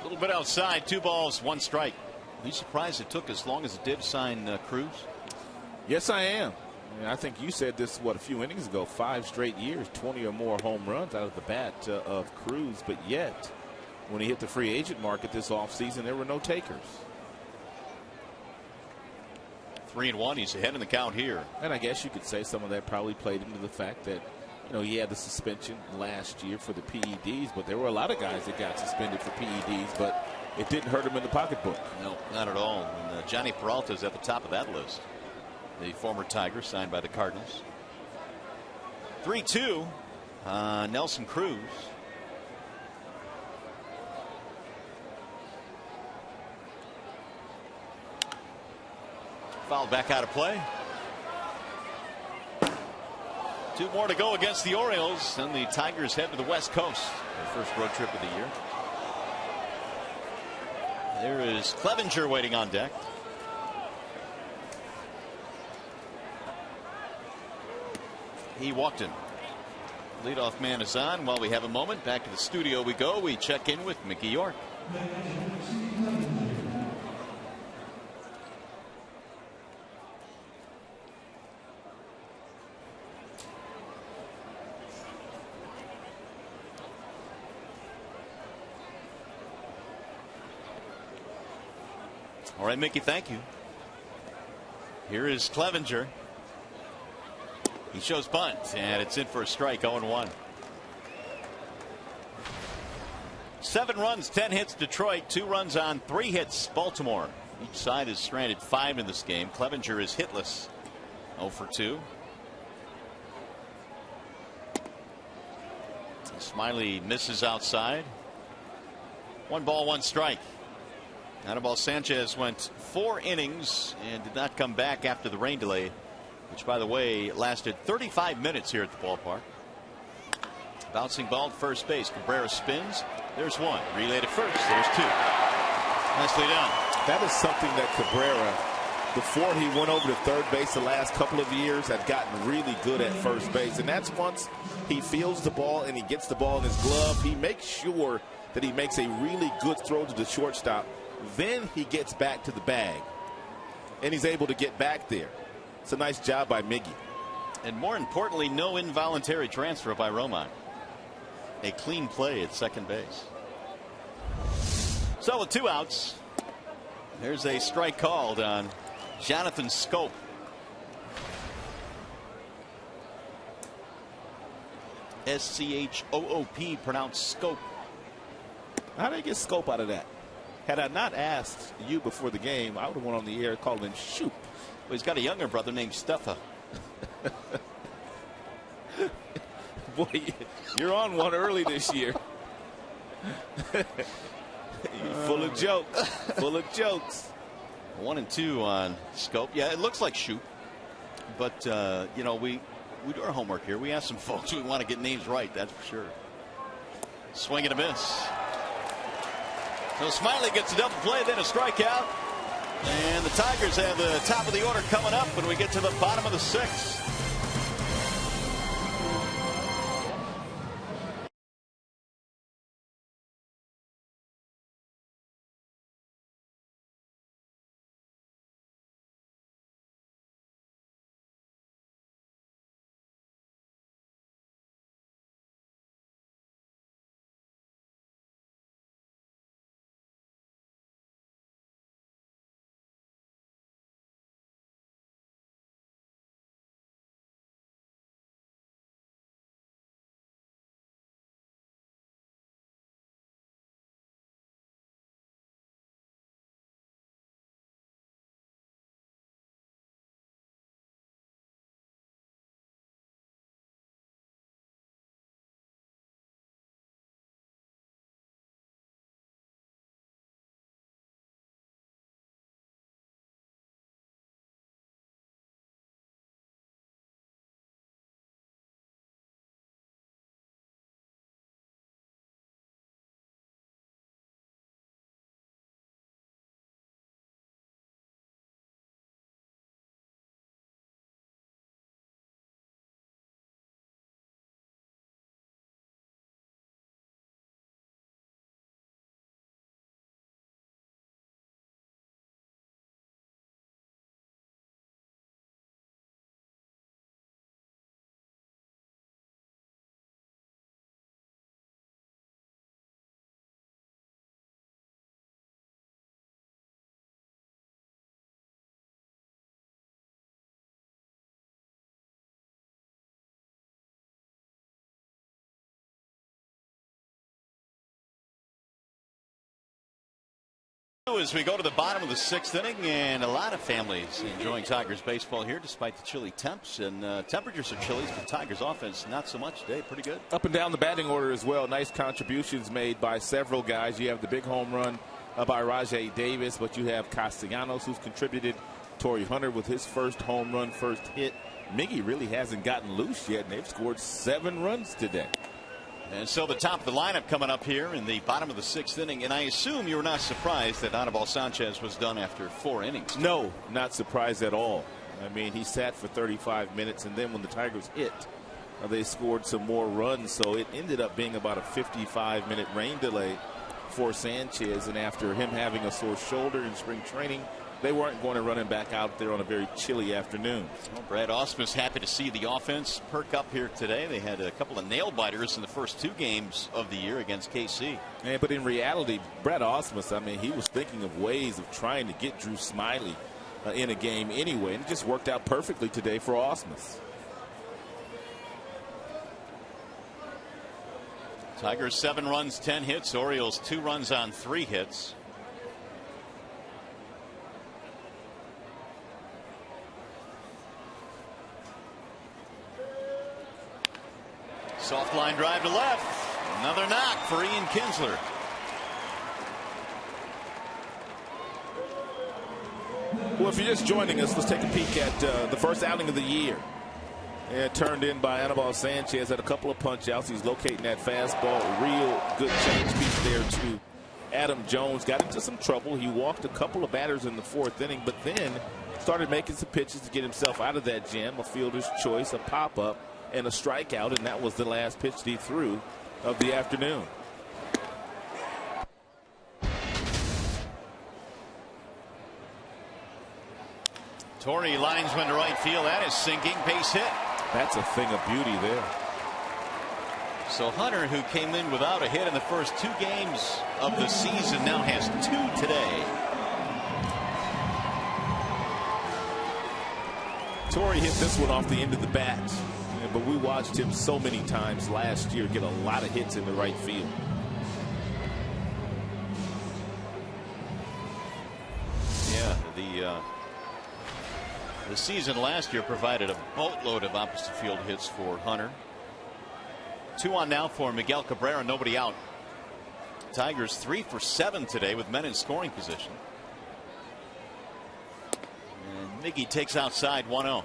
A little bit outside, 2 balls, 1 strike. Are you surprised it took as long as it did to sign Cruz? Yes, I am. I think you said this, a few innings ago, 5 straight years, 20 or more home runs out of the bat of Cruz. But yet, when he hit the free agent market this offseason, there were no takers. 3-1, he's ahead in the count here. And I guess you could say some of that probably played into the fact that, he had the suspension last year for the PEDs, but there were a lot of guys that got suspended for PEDs, but it didn't hurt him in the pocketbook. No, not at all. And Johnny Peralta is at the top of that list. The former Tiger signed by the Cardinals. 3-2. Nelson Cruz. Fouled back out of play. 2 more to go against the Orioles, and the Tigers head to the West Coast. Their first road trip of the year. There is Clevenger waiting on deck. He walked in. Leadoff man is on. While we have a moment, back to the studio we go. We check in with Mickey York. All right, Mickey, thank you. Here is Clevenger. He shows bunt, and it's in for a strike, 0-1. 7 runs, 10 hits, Detroit. 2 runs on 3 hits, Baltimore. Each side is stranded 5 in this game. Clevenger is hitless, 0 for 2. Smiley misses outside. 1 ball, 1 strike. Anibal Sanchez went 4 innings and did not come back after the rain delay, which, by the way, lasted 35 minutes here at the ballpark. Bouncing ball at first base. Cabrera spins. There's 1. Relay to first. There's 2. Nicely done. That is something that Cabrera, before he went over to third base the last couple of years, had gotten really good at first base. And that's once he feels the ball and he gets the ball in his glove, he makes sure that he makes a really good throw to the shortstop. Then he gets back to the bag, and he's able to get back there. It's a nice job by Miggy. And more importantly, no involuntary transfer by Romine. A clean play at second base. So with 2 outs, there's a strike called on Jonathan Schoop. S-C-H-O-O-P, pronounced Schoop. How did they get Schoop out of that? Had I not asked you before the game, I would have went on the air calling him Shoop. Well, he's got a younger brother named Stuffa. Boy, you're on one early this year. Full of jokes. Full of jokes. 1-2 on Schoop. Yeah, it looks like Shoop. But, you know, we do our homework here. We ask some folks we want to get names right, that's for sure. Swing and a miss. So Smiley gets a double play, then a strikeout. And the Tigers have the top of the order coming up when we get to the bottom of the 6th. As we go to the bottom of the 6th inning, and a lot of families enjoying Tigers baseball here despite the chilly temps, and temperatures are chilly, but Tigers offense not so much today. Pretty good. Up and down the batting order as well. Nice contributions made by several guys. You have the big home run by Rajai Davis, but you have Castellanos, who's contributed. Torrey Hunter with his first home run, first hit. Miggy really hasn't gotten loose yet, and they've scored 7 runs today. And so the top of the lineup coming up here in the bottom of the 6th inning. And I assume you were not surprised that Anibal Sanchez was done after 4 innings. No, not surprised at all. I mean, he sat for 35 minutes, and then when the Tigers hit, they scored some more runs. So it ended up being about a 55-minute rain delay for Sanchez. And after him having a sore shoulder in spring training, they weren't going to run him back out there on a very chilly afternoon. Well, Brad Ausmus happy to see the offense perk up here today. They had a couple of nail biters in the first 2 games of the year against KC. Yeah, but in reality, Brad Ausmus, I mean, he was thinking of ways of trying to get Drew Smyly in a game anyway, and it just worked out perfectly today for Ausmus. Tigers 7 runs, 10 hits. Orioles 2 runs on 3 hits. Soft line drive to left. Another knock for Ian Kinsler. Well, if you're just joining us, let's take a peek at the first outing of the year. And turned in by Anibal Sanchez at a couple of punch outs. He's locating that fastball. Real good change piece there to Adam Jones. Got into some trouble. He walked a couple of batters in the 4th inning, but then started making some pitches to get himself out of that jam. A fielder's choice, a pop-up, and a strikeout, and that was the last pitch he threw of the afternoon. Torrey linesman to right field. That is sinking. Base hit. That's a thing of beauty there. So Hunter, who came in without a hit in the first 2 games of the season, now has 2 today. Torrey hit this one off the end of the bat. But we watched him so many times last year get a lot of hits in the right field. Yeah, the season last year provided a boatload of opposite field hits for Hunter. 2 on now for Miguel Cabrera, nobody out. Tigers 3 for 7 today with men in scoring position. And Miggy takes outside 1-0.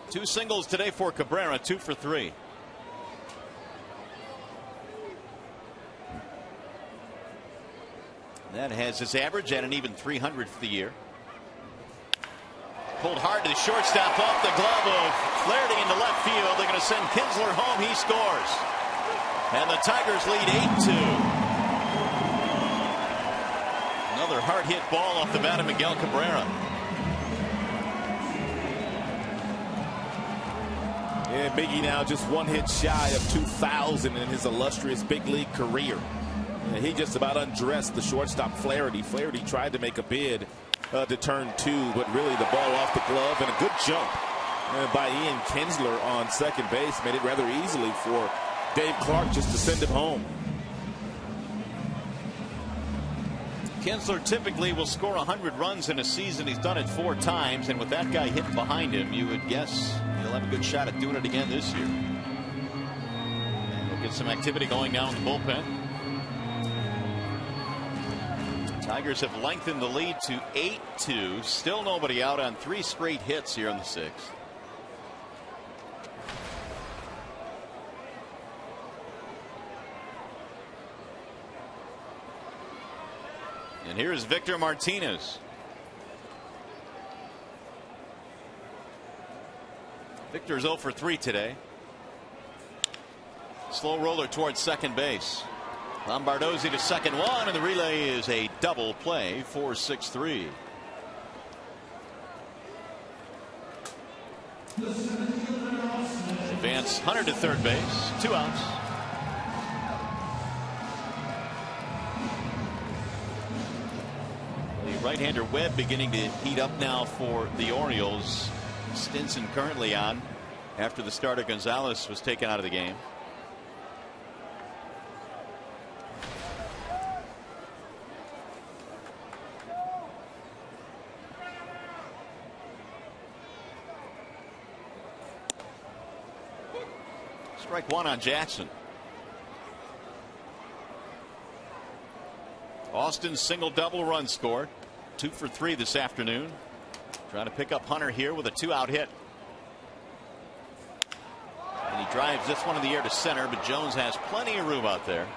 Two singles today for Cabrera, 2 for 3. That has his average at an even 300 for the year. Pulled hard to the shortstop, off the glove of Flaherty into left field. They're going to send Kinsler home. He scores. And the Tigers lead 8-2. Another hard hit ball off the bat of Miguel Cabrera. Yeah, Miggy now just 1 hit shy of 2,000 in his illustrious big league career. And he just about undressed the shortstop Flaherty. Flaherty tried to make a bid to turn 2, but really the ball off the glove, and a good jump by Ian Kinsler on second base made it rather easily for Dave Clark just to send him home. Kinsler typically will score 100 runs in a season. He's done it 4 times, and with that guy hitting behind him, you would guess he'll have a good shot at doing it again this year. And we'll get some activity going down in the bullpen. Tigers have lengthened the lead to 8-2. Still nobody out on 3 straight hits here in the 6th. And here's Victor Martinez. Victor's 0 for 3 today. Slow roller towards second base. Lombardozzi to second 1, and the relay is a double play for 6-3. Advance Hunter to third base. 2 outs. The right-hander Webb beginning to heat up now for the Orioles. Stinson currently on. after the starter Gonzalez was taken out of the game. Strike one on Jackson. Austin's single double run scored. 2 for 3 this afternoon. Trying to pick up Hunter here with a 2-out hit. And he drives this one in the air to center, but Jones has plenty of room out there.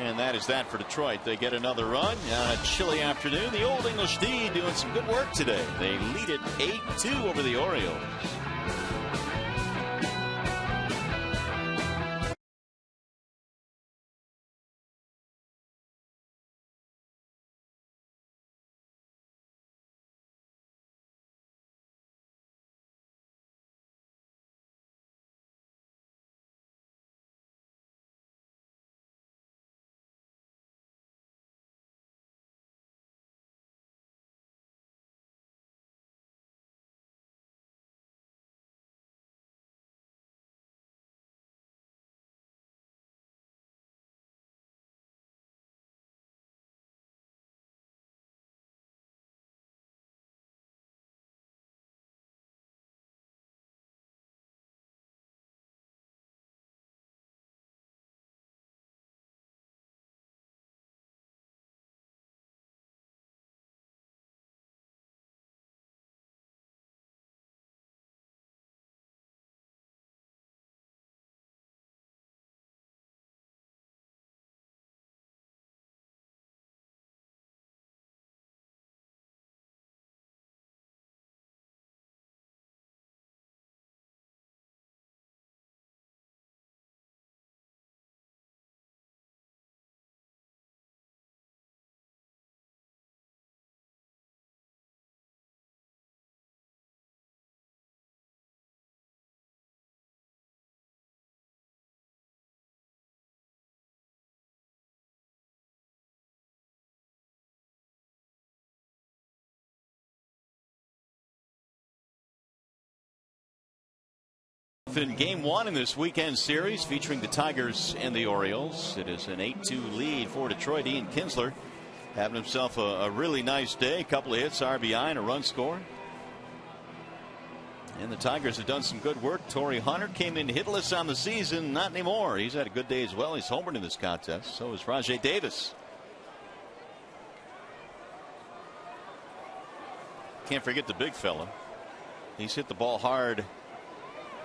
And that is that for Detroit. They get another run on a chilly afternoon. The Old English D doing some good work today. They lead it 8-2 over the Orioles. In game one in this weekend series featuring the Tigers and the Orioles, it is an 8-2 lead for Detroit. Ian Kinsler having himself a really nice day. A couple of hits, RBI, and a run score. And the Tigers have done some good work. Torrey Hunter came in hitless on the season. Not anymore. He's had a good day as well. He's homered in this contest. So is Rajay Davis. Can't forget the big fella. He's hit the ball hard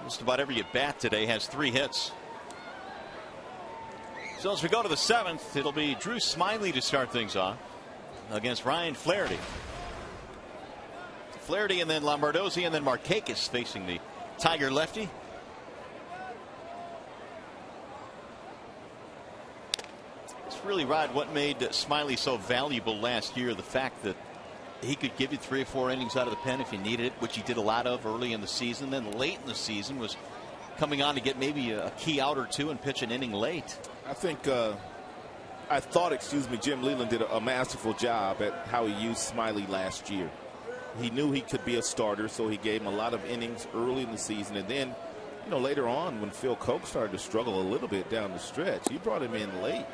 just about every at bat today. Has 3 hits. So as we go to the 7th, it'll be Drew Smyly to start things off against Ryan Flaherty. Flaherty and then Lombardozzi and then Markakis facing the Tiger lefty. It's really, Rod, what made Smyly so valuable last year, the fact that he could give you 3 or 4 innings out of the pen if you needed it, which he did a lot of early in the season. Then late in the season was coming on to get maybe a key out or 2 and pitch an inning late. I thought Jim Leyland did a masterful job at how he used Smyly last year. He knew he could be a starter, so he gave him a lot of innings early in the season. And then, later on when Phil Koch started to struggle a little bit down the stretch, he brought him in late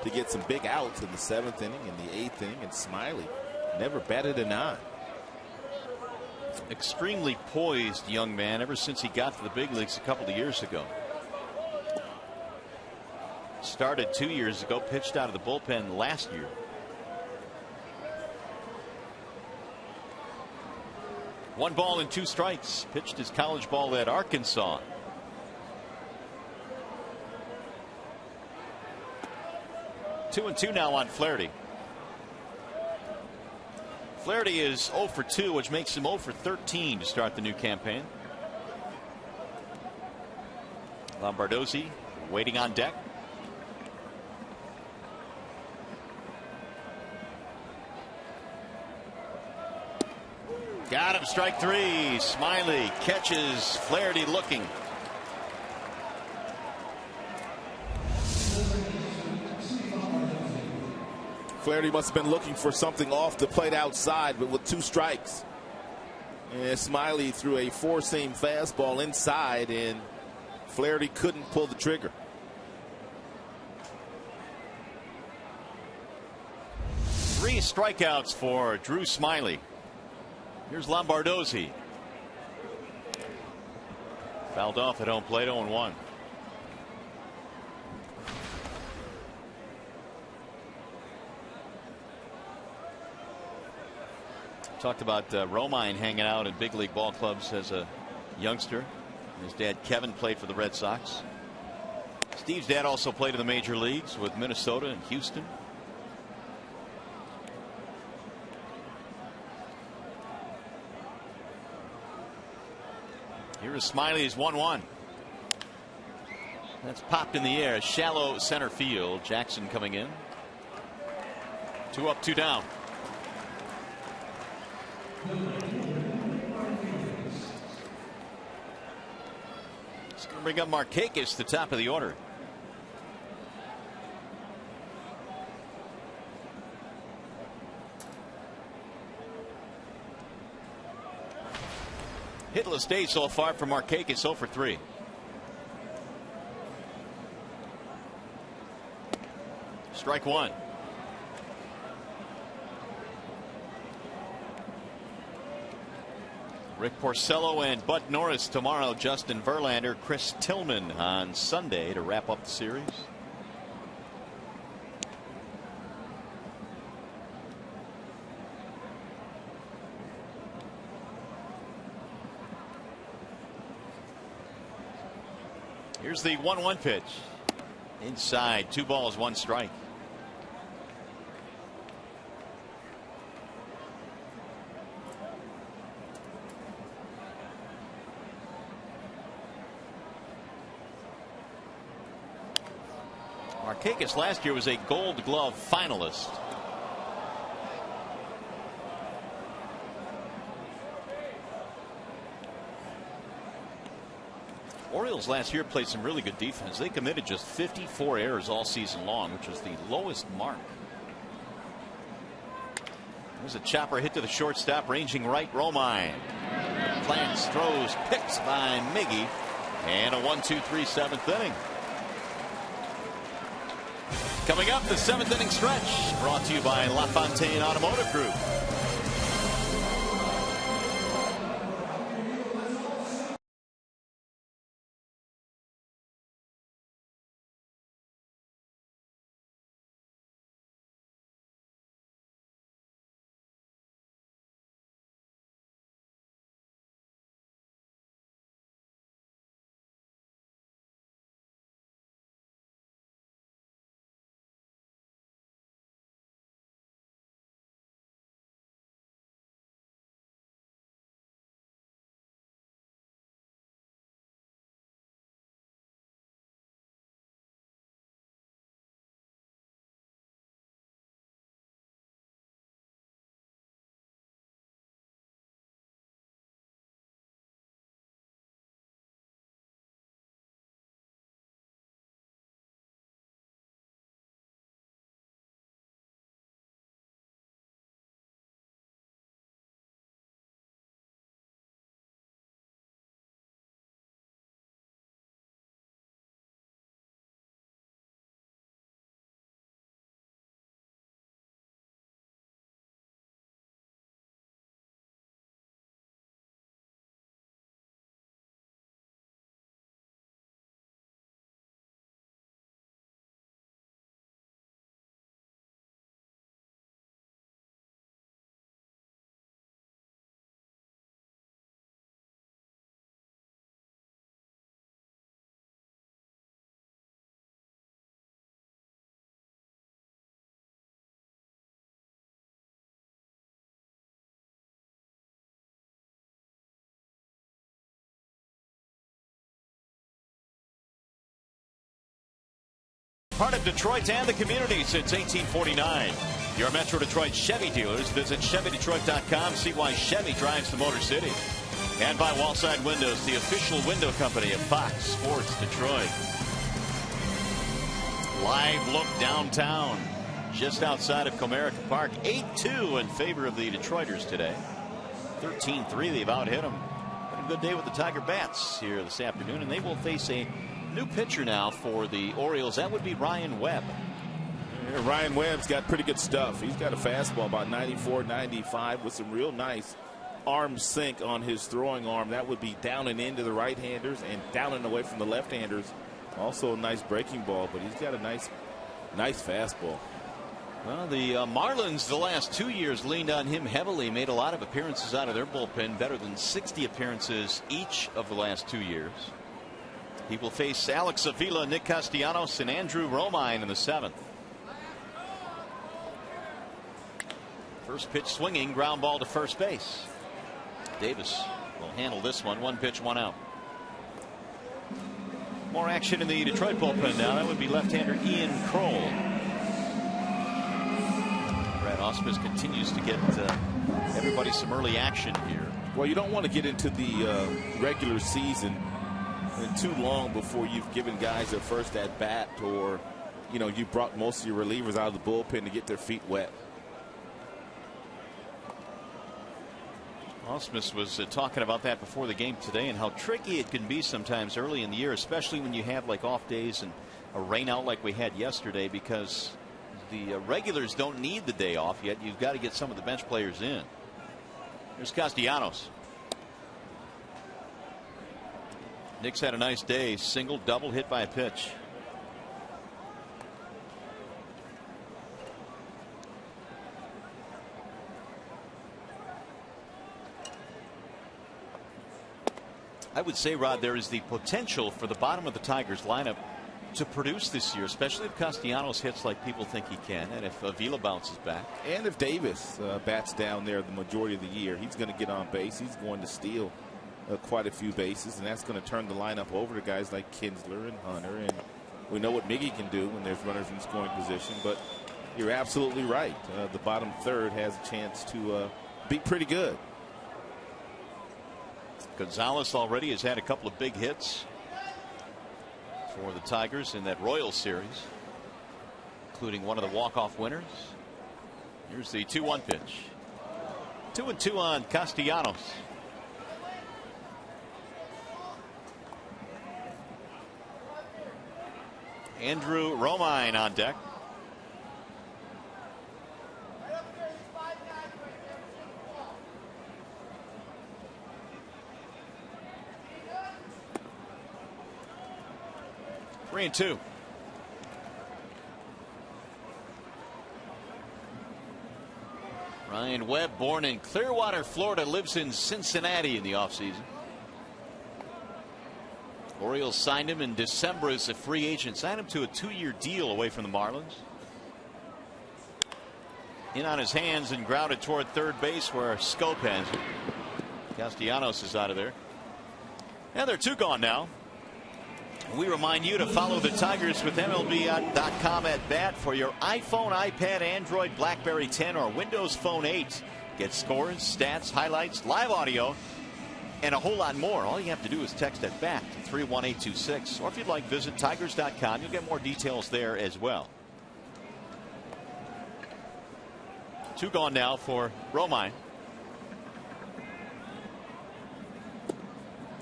to get some big outs in the 7th inning and the 8th inning. And Smyly never batted an eye. Extremely poised young man ever since he got to the big leagues a couple of years ago. Started 2 years ago, pitched out of the bullpen last year. One ball and 2 strikes. Pitched his college ball at Arkansas. Two and 2 now on Flaherty. Flaherty is 0 for 2, which makes him 0 for 13 to start the new campaign. Lombardozzi waiting on deck. Got him, strike 3. Smyly catches Flaherty looking. Flaherty must have been looking for something off the plate outside, but with 2 strikes. And Smiley threw a four-seam fastball inside, and Flaherty couldn't pull the trigger. Three strikeouts for Drew Smiley. Here's Lombardozzi. Fouled off at home plate, 0-1. Talked about Romine hanging out in big league ball clubs as a youngster. His dad Kevin played for the Red Sox. Steve's dad also played in the major leagues with Minnesota and Houston. Here is Smiley's 1-1. That's popped in the air. Shallow center field. Jackson coming in. 2 up, 2 down. It's going to bring up Markakis, the top of the order. Hitless day so far for Markakis, 0 for 3. Strike one. Rick Porcello and Bud Norris tomorrow. Justin Verlander, Chris Tillman on Sunday to wrap up the series. Here's the 1-1 pitch. Inside, 2 balls, 1 strike. Markakis last year was a Gold Glove finalist. Orioles last year played some really good defense. They committed just 54 errors all season long, which was the lowest mark. There's a chopper hit to the shortstop, ranging right. Romine plants, throws, picks by Miggy, and a 1-2-3 7th inning. Coming up, the 7th inning stretch, brought to you by LaFontaine Automotive Group. Part of Detroit and the community since 1849. Your Metro Detroit Chevy dealers. Visit ChevyDetroit.com. See why Chevy drives the Motor City. And by Wallside Windows, the official window company of Fox Sports Detroit. Live look downtown, just outside of Comerica Park. 8-2 in favor of the Detroiters today. 13-3. They've out-hit them. A good day with the Tiger Bats here this afternoon, and they will face a new pitcher now for the Orioles. That would be Ryan Webb. Yeah, Ryan Webb's got pretty good stuff. He's got a fastball about 94, 95 with some real nice arm sink on his throwing arm. That would be down and into the right-handers and down and away from the left-handers. Also a nice breaking ball, but he's got a nice fastball. Well, the Marlins the last 2 years leaned on him heavily, made a lot of appearances out of their bullpen, better than 60 appearances each of the last 2 years. He will face Alex Avila, Nick Castellanos, and Andrew Romine in the 7th. First pitch swinging, ground ball to first base. Davis will handle this one. 1 pitch, 1 out. More action in the Detroit bullpen now. That would be left-hander Ian Kroll. Brad Ausmus continues to get everybody some early action here. Well, you don't want to get into the regular season too long before you've given guys their first at bat, or you brought most of your relievers out of the bullpen to get their feet wet. Ausmus was talking about that before the game today, and how tricky it can be sometimes early in the year, especially when you have like off days and a rain out like we had yesterday, because the regulars don't need the day off yet. You've got to get some of the bench players in. There's Castellanos. Nick's had a nice day. Single, double, hit by a pitch. I would say, Rod, there is the potential for the bottom of the Tigers lineup to produce this year, especially if Castellanos hits like people think he can, and if Avila bounces back. And if Davis bats down there the majority of the year, he's going to get on base. He's going to steal quite a few bases, and that's going to turn the lineup over to guys like Kinsler and Hunter. And we know what Miggy can do when there's runners in scoring position, but you're absolutely right. The bottom third has a chance to be pretty good. Gonzalez already has had a couple of big hits for the Tigers in that Royals series, including one of the walk-off winners. Here's the 2-1 pitch. 2-2 on Castellanos. Andrew Romine on deck. Three and two. Ryan Webb, born in Clearwater, Florida, lives in Cincinnati in the offseason. Orioles signed him in December as a free agent, signed him to a 2-year deal away from the Marlins. In on his hands and grounded toward third base where Scope has it. Castellanos is out of there. And they're 2 gone now. We remind you to follow the Tigers with MLB.com at bat for your iPhone, iPad, Android, BlackBerry 10, or Windows Phone 8. Get scores, stats, highlights, live audio, and a whole lot more. All you have to do is text at bat to 31826. Or if you'd like, visit Tigers.com. You'll get more details there as well. 2 gone now for Romine.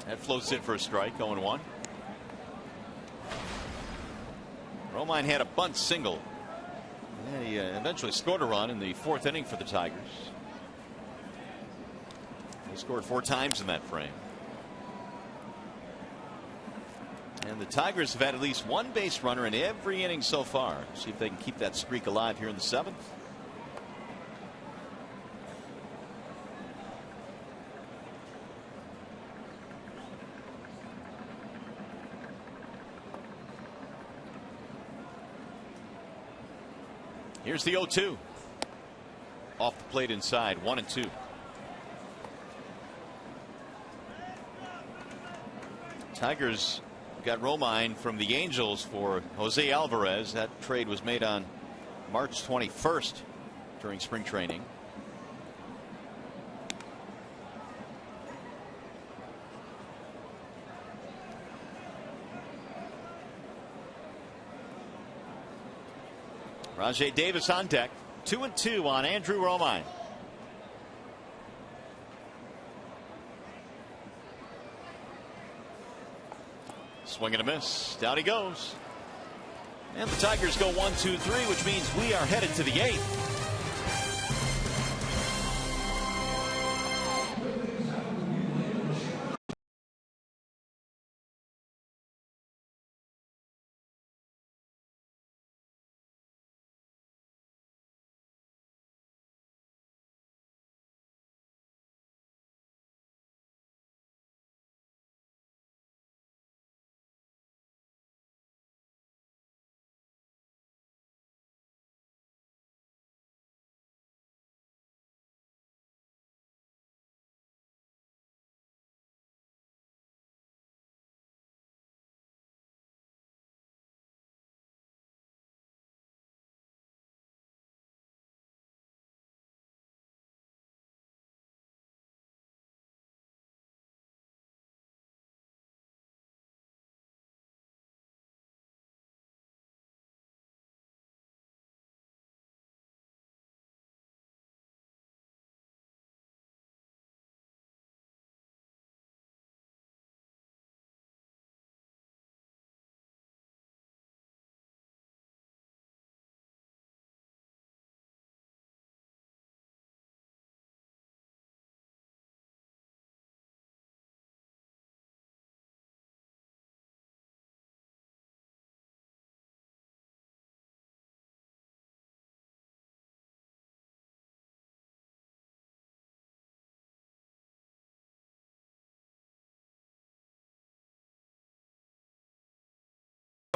That floats in for a strike, 0-1. Romine had a bunt single, and he eventually scored a run in the 4th inning for the Tigers. He scored 4 times in that frame. And the Tigers have had at least 1 base runner in every inning so far. See if they can keep that streak alive here in the 7th. Here's the 0-2. Off the plate inside, 1-2. Tigers got Romine from the Angels for Jose Alvarez. That trade was made on March 21st during spring training. Rajai Davis on deck. 2-2 on Andrew Romine. Swing and a miss. Down he goes. And the Tigers go 1-2-3, which means we are headed to the 8th.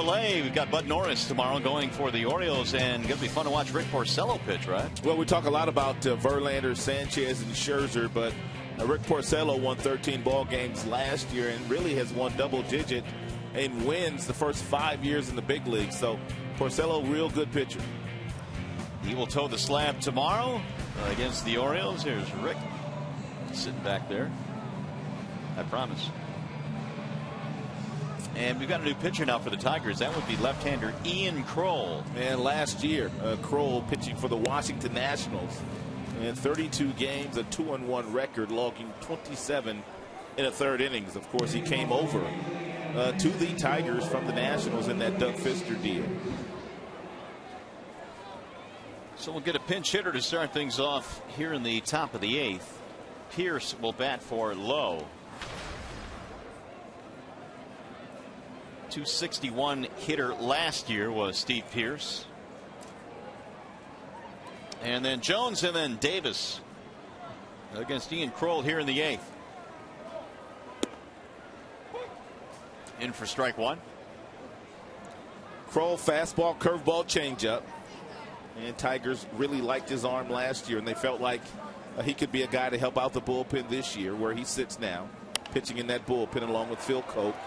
We've got Bud Norris tomorrow going for the Orioles, and going to be fun to watch Rick Porcello pitch, right? Well, we talk a lot about Verlander, Sanchez, and Scherzer, but Rick Porcello won 13 ball games last year and really has won double-digit in wins the first 5 years in the big league. So Porcello, real good pitcher. He will toe the slab tomorrow against the Orioles. Here's Rick sitting back there. I promise. And we've got a new pitcher now for the Tigers. That would be left-hander Ian Kroll. And last year, Kroll pitching for the Washington Nationals. In 32 games, a 2-1 record, logging 27 in a third innings. Of course, he came over to the Tigers from the Nationals in that Doug Fister deal. So we'll get a pinch hitter to start things off here in the top of the 8th. Pierce will bat for Lowe. .261 hitter last year was Steve Pierce. And then Jones and then Davis against Ian Kroll here in the 8th. In for strike one. Kroll fastball, curveball, changeup. And Tigers really liked his arm last year, and they felt like he could be a guy to help out the bullpen this year, where he sits now, pitching in that bullpen along with Phil Coke,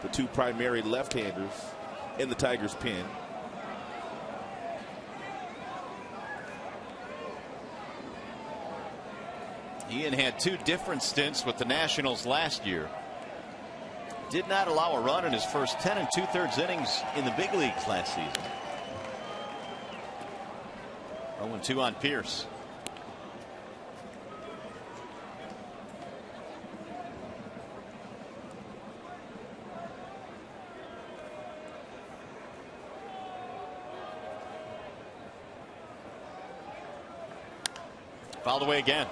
the two primary left-handers in the Tigers' pen. Ian had two different stints with the Nationals last year. Did not allow a run in his first 10 2/3 innings in the big leagues last season. 0-2 on Pierce. Fouled away again.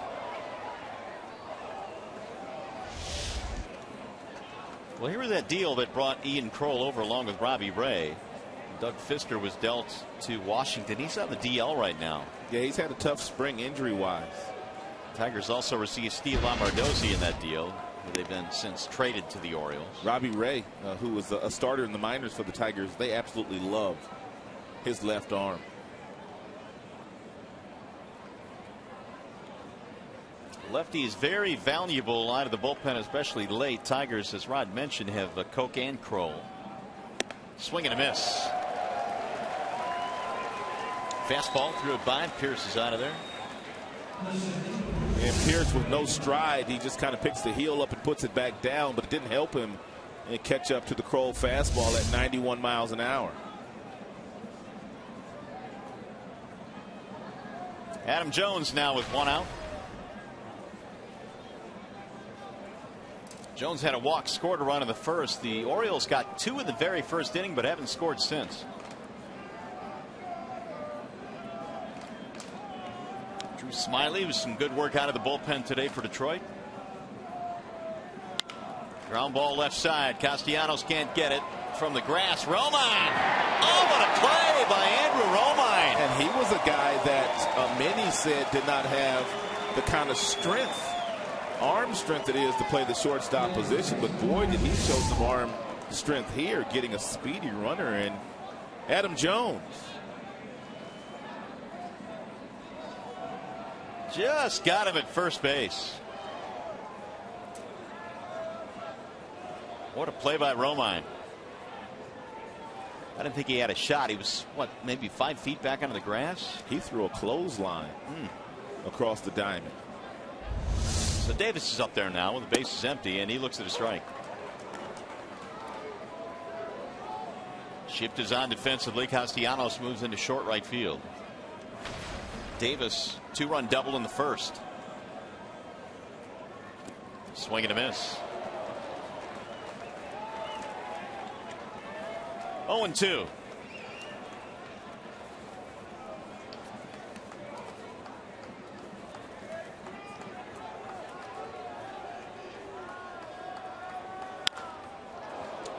Well, here was that deal that brought Ian Kroll over along with Robbie Ray. Doug Fister was dealt to Washington. He's on the DL right now. Yeah, he's had a tough spring injury-wise. Tigers also received Steve Lombardozzi in that deal. They've been since traded to the Orioles. Robbie Ray, who was a starter in the minors for the Tigers, they absolutely love his left arm. Lefty is very valuable out of the bullpen, especially late. Tigers, as Rod mentioned, have Coke and Kroll. Swing and a miss. Fastball threw it by. Pierce is out of there. And Pierce with no stride, he just kind of picks the heel up and puts it back down, but it didn't help him and catch up to the Kroll fastball at 91 miles an hour. Adam Jones now with one out. Jones had a walk, scored a run in the first. The Orioles got 2 in the very first inning, but haven't scored since. Drew Smyly with some good work out of the bullpen today for Detroit. Ground ball left side. Castellanos can't get it from the grass. Romine. Oh, what a play by Andrew Romine. And he was a guy that many said did not have the kind of strength, arm strength it is to play the shortstop position. But boy, did he show some arm strength here, getting a speedy runner in Adam Jones. Just got him at first base. What a play by Romine. I didn't think he had a shot. He was, what, maybe 5 feet back onto the grass? He threw a clothesline across the diamond. So Davis is up there now when the base is empty, and he looks at a strike. Shift is on defensively. Castellanos moves into short right field. Davis, 2-run double in the first. Swing and a miss. 0-2.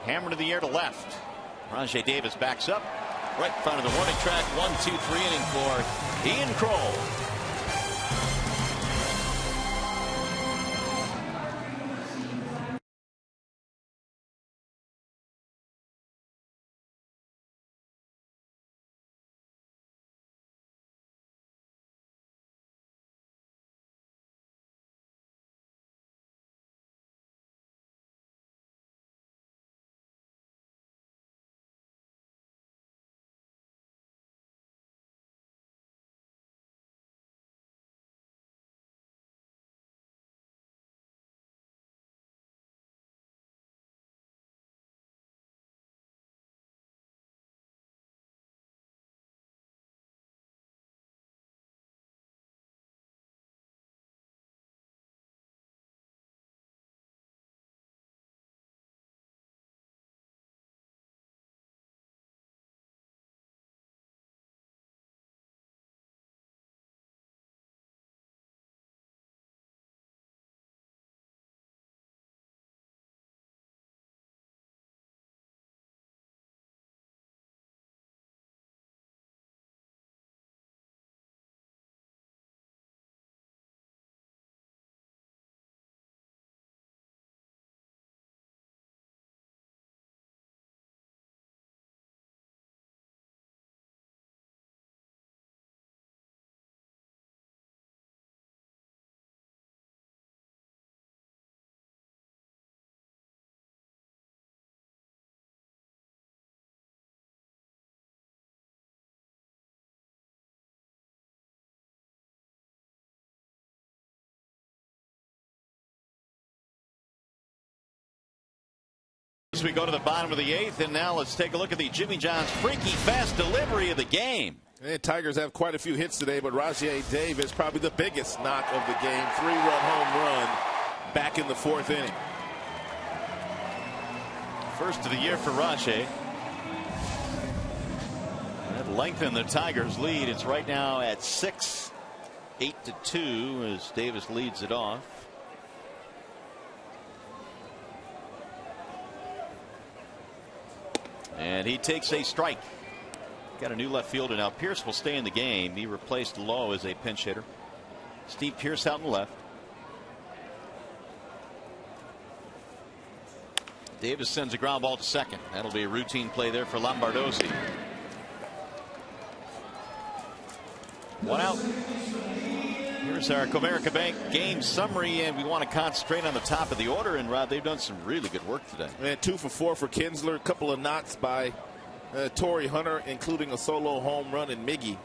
Hammer to the air to left. Rajai Davis backs up right in front of the warning track. 1-2-3 inning for Ian Kroll. As we go to the bottom of the 8th, and now let's take a look at the Jimmy John's freaky fast delivery of the game. And Tigers have quite a few hits today, but Rajai Davis probably the biggest knock of the game. 3-run home run back in the 4th inning. First of the year for Rajai. That lengthened the Tigers' lead. It's right now at 6, 8-2 as Davis leads it off. And he takes a strike. Got a new left fielder now. Pierce will stay in the game. He replaced Lowe as a pinch hitter. Steve Pierce out in the left. Davis sends a ground ball to second. That'll be a routine play there for Lombardozzi. 1 out. Here's our Comerica Bank game summary, and we want to concentrate on the top of the order. And Rod, they've done some really good work today. And 2 for 4 for Kinsler. A couple of knocks by Torrey Hunter, including a solo home run, and Miggy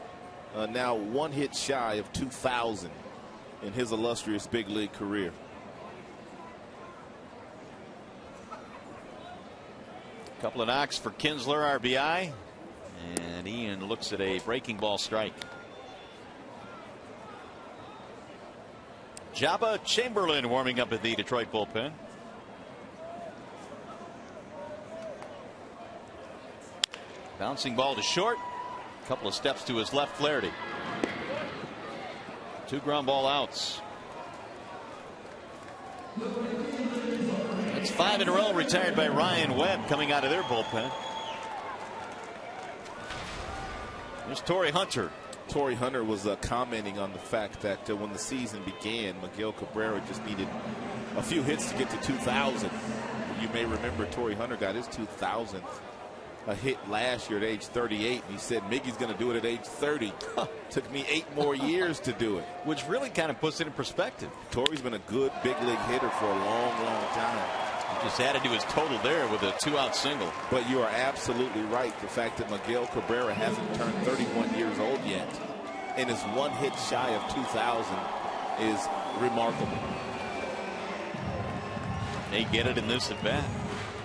now 1 hit shy of 2,000 in his illustrious big league career. A couple of knocks for Kinsler, RBI, and Ian looks at a breaking ball strike. Jabba Chamberlain warming up at the Detroit bullpen. Bouncing ball to short. A couple of steps to his left, Flaherty. 2 ground ball outs. That's 5 in a row retired by Ryan Webb coming out of their bullpen. There's Torrey Hunter. Torrey Hunter was commenting on the fact that when the season began, Miguel Cabrera just needed a few hits to get to 2,000. You may remember Torrey Hunter got his 2,000th hit last year at age 38, and he said Miggy's going to do it at age 30. Took me 8 more years to do it. Which really kind of puts it in perspective. Torrey's been a good big league hitter for a long, long time. He just added to his total there with a 2-out single. But you are absolutely right. The fact that Miguel Cabrera hasn't turned 31 years old yet and is 1 hit shy of 2,000 is remarkable. They get it in this at bat.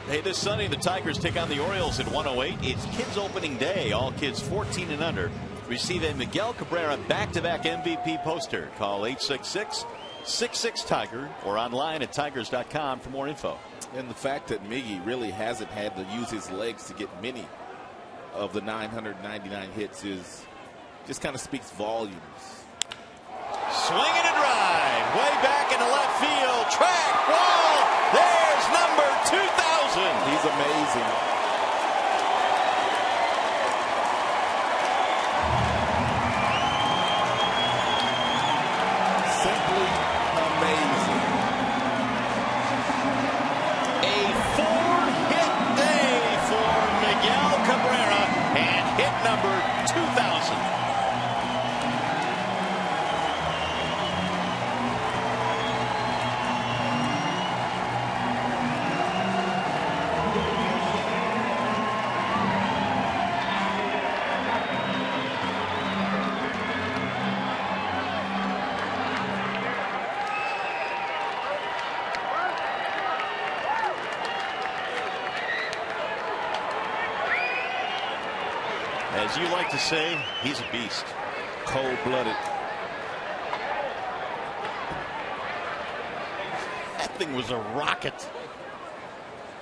Hey, this Sunday the Tigers take on the Orioles at 1:08. It's Kids Opening Day. All kids 14 and under receive a Miguel Cabrera back-to-back MVP poster. Call 866-66-TIGER or online at tigers.com for more info. And the fact that Miggy really hasn't had to use his legs to get many of the 999 hits is just kind of speaks volumes. Swing and a drive way back into left field. Track wall. There's number 2,000. He's amazing. Simply amazing. A 4-hit day for Miguel Cabrera and hit number 2,000. As you like to say, he's a beast. Cold-blooded. That thing was a rocket.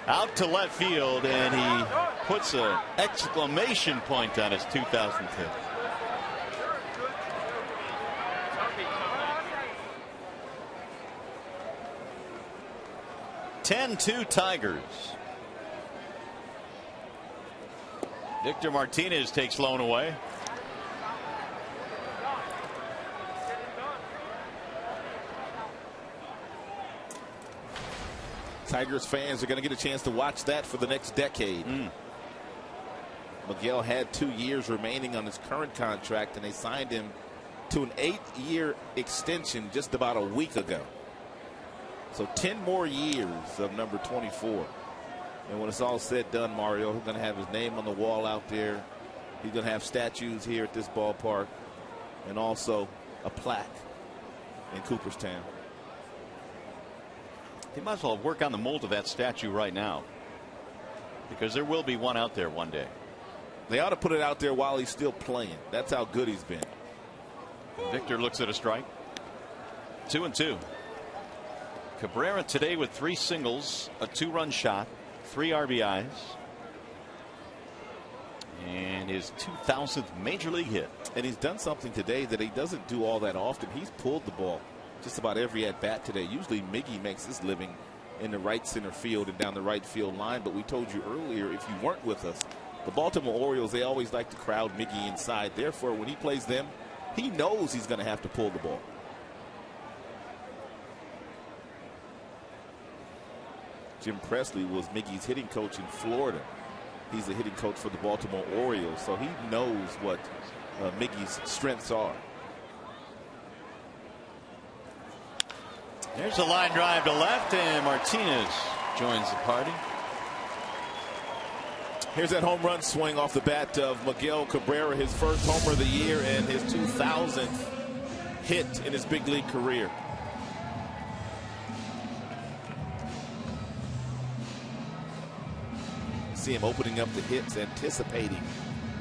Out to left field, and he puts an exclamation point on his 2,000th hit. (10-2) Tigers. Victor Martinez takes lone away. Tigers fans are going to get a chance to watch that for the next decade. Miguel had 2 years remaining on his current contract, and they signed him to an 8-year extension just about a week ago. So 10 more years of number 24. And when it's all said done, Mario, he's going to have his name on the wall out there. He's going to have statues here at this ballpark and also a plaque in Cooperstown. They might as well work on the mold of that statue right now, because there will be one out there one day. They ought to put it out there while he's still playing. That's how good he's been. Victor looks at a strike. 2-2. Cabrera today with 3 singles, a 2-run shot, 3 RBIs, and his 2,000th major league hit. And he's done something today that he doesn't do all that often. He's pulled the ball just about every at bat today. Usually Miggy makes his living in the right center field and down the right field line, but we told you earlier, if you weren't with us, the Baltimore Orioles, they always like to crowd Miggy inside. Therefore, when he plays them, he knows he's going to have to pull the ball. Jim Presley was Miggy's hitting coach in Florida. He's the hitting coach for the Baltimore Orioles, so he knows what Miggy's strengths are. There's a line drive to left, and Martinez joins the party. Here's that home run swing off the bat of Miguel Cabrera, his first homer of the year and his 2,000th hit in his big league career. See him opening up the hits, anticipating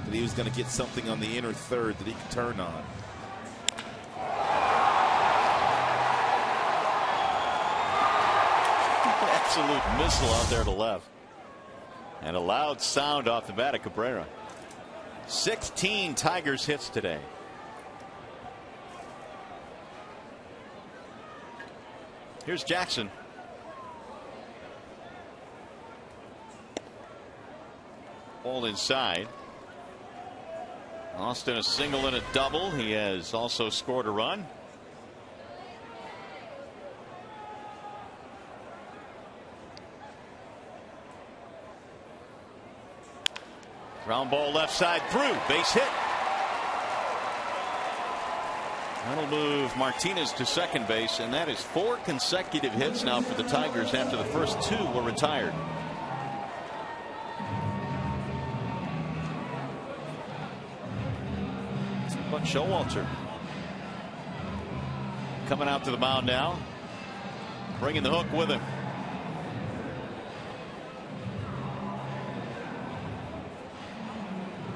that he was going to get something on the inner third that he could turn on. Absolute missile out there to left. And a loud sound off the bat of Cabrera. 16 Tigers hits today. Here's Jackson. All inside. Austin a single and a double. He has also scored a run. Ground ball left side through. Base hit. That'll move Martinez to second base, and that is 4 consecutive hits now for the Tigers after the first 2 were retired. But Showalter coming out to the mound now, bringing the hook with him.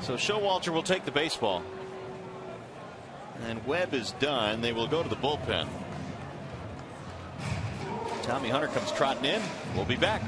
So Showalter will take the baseball. And Webb is done. They will go to the bullpen. Tommy Hunter comes trotting in. We'll be back.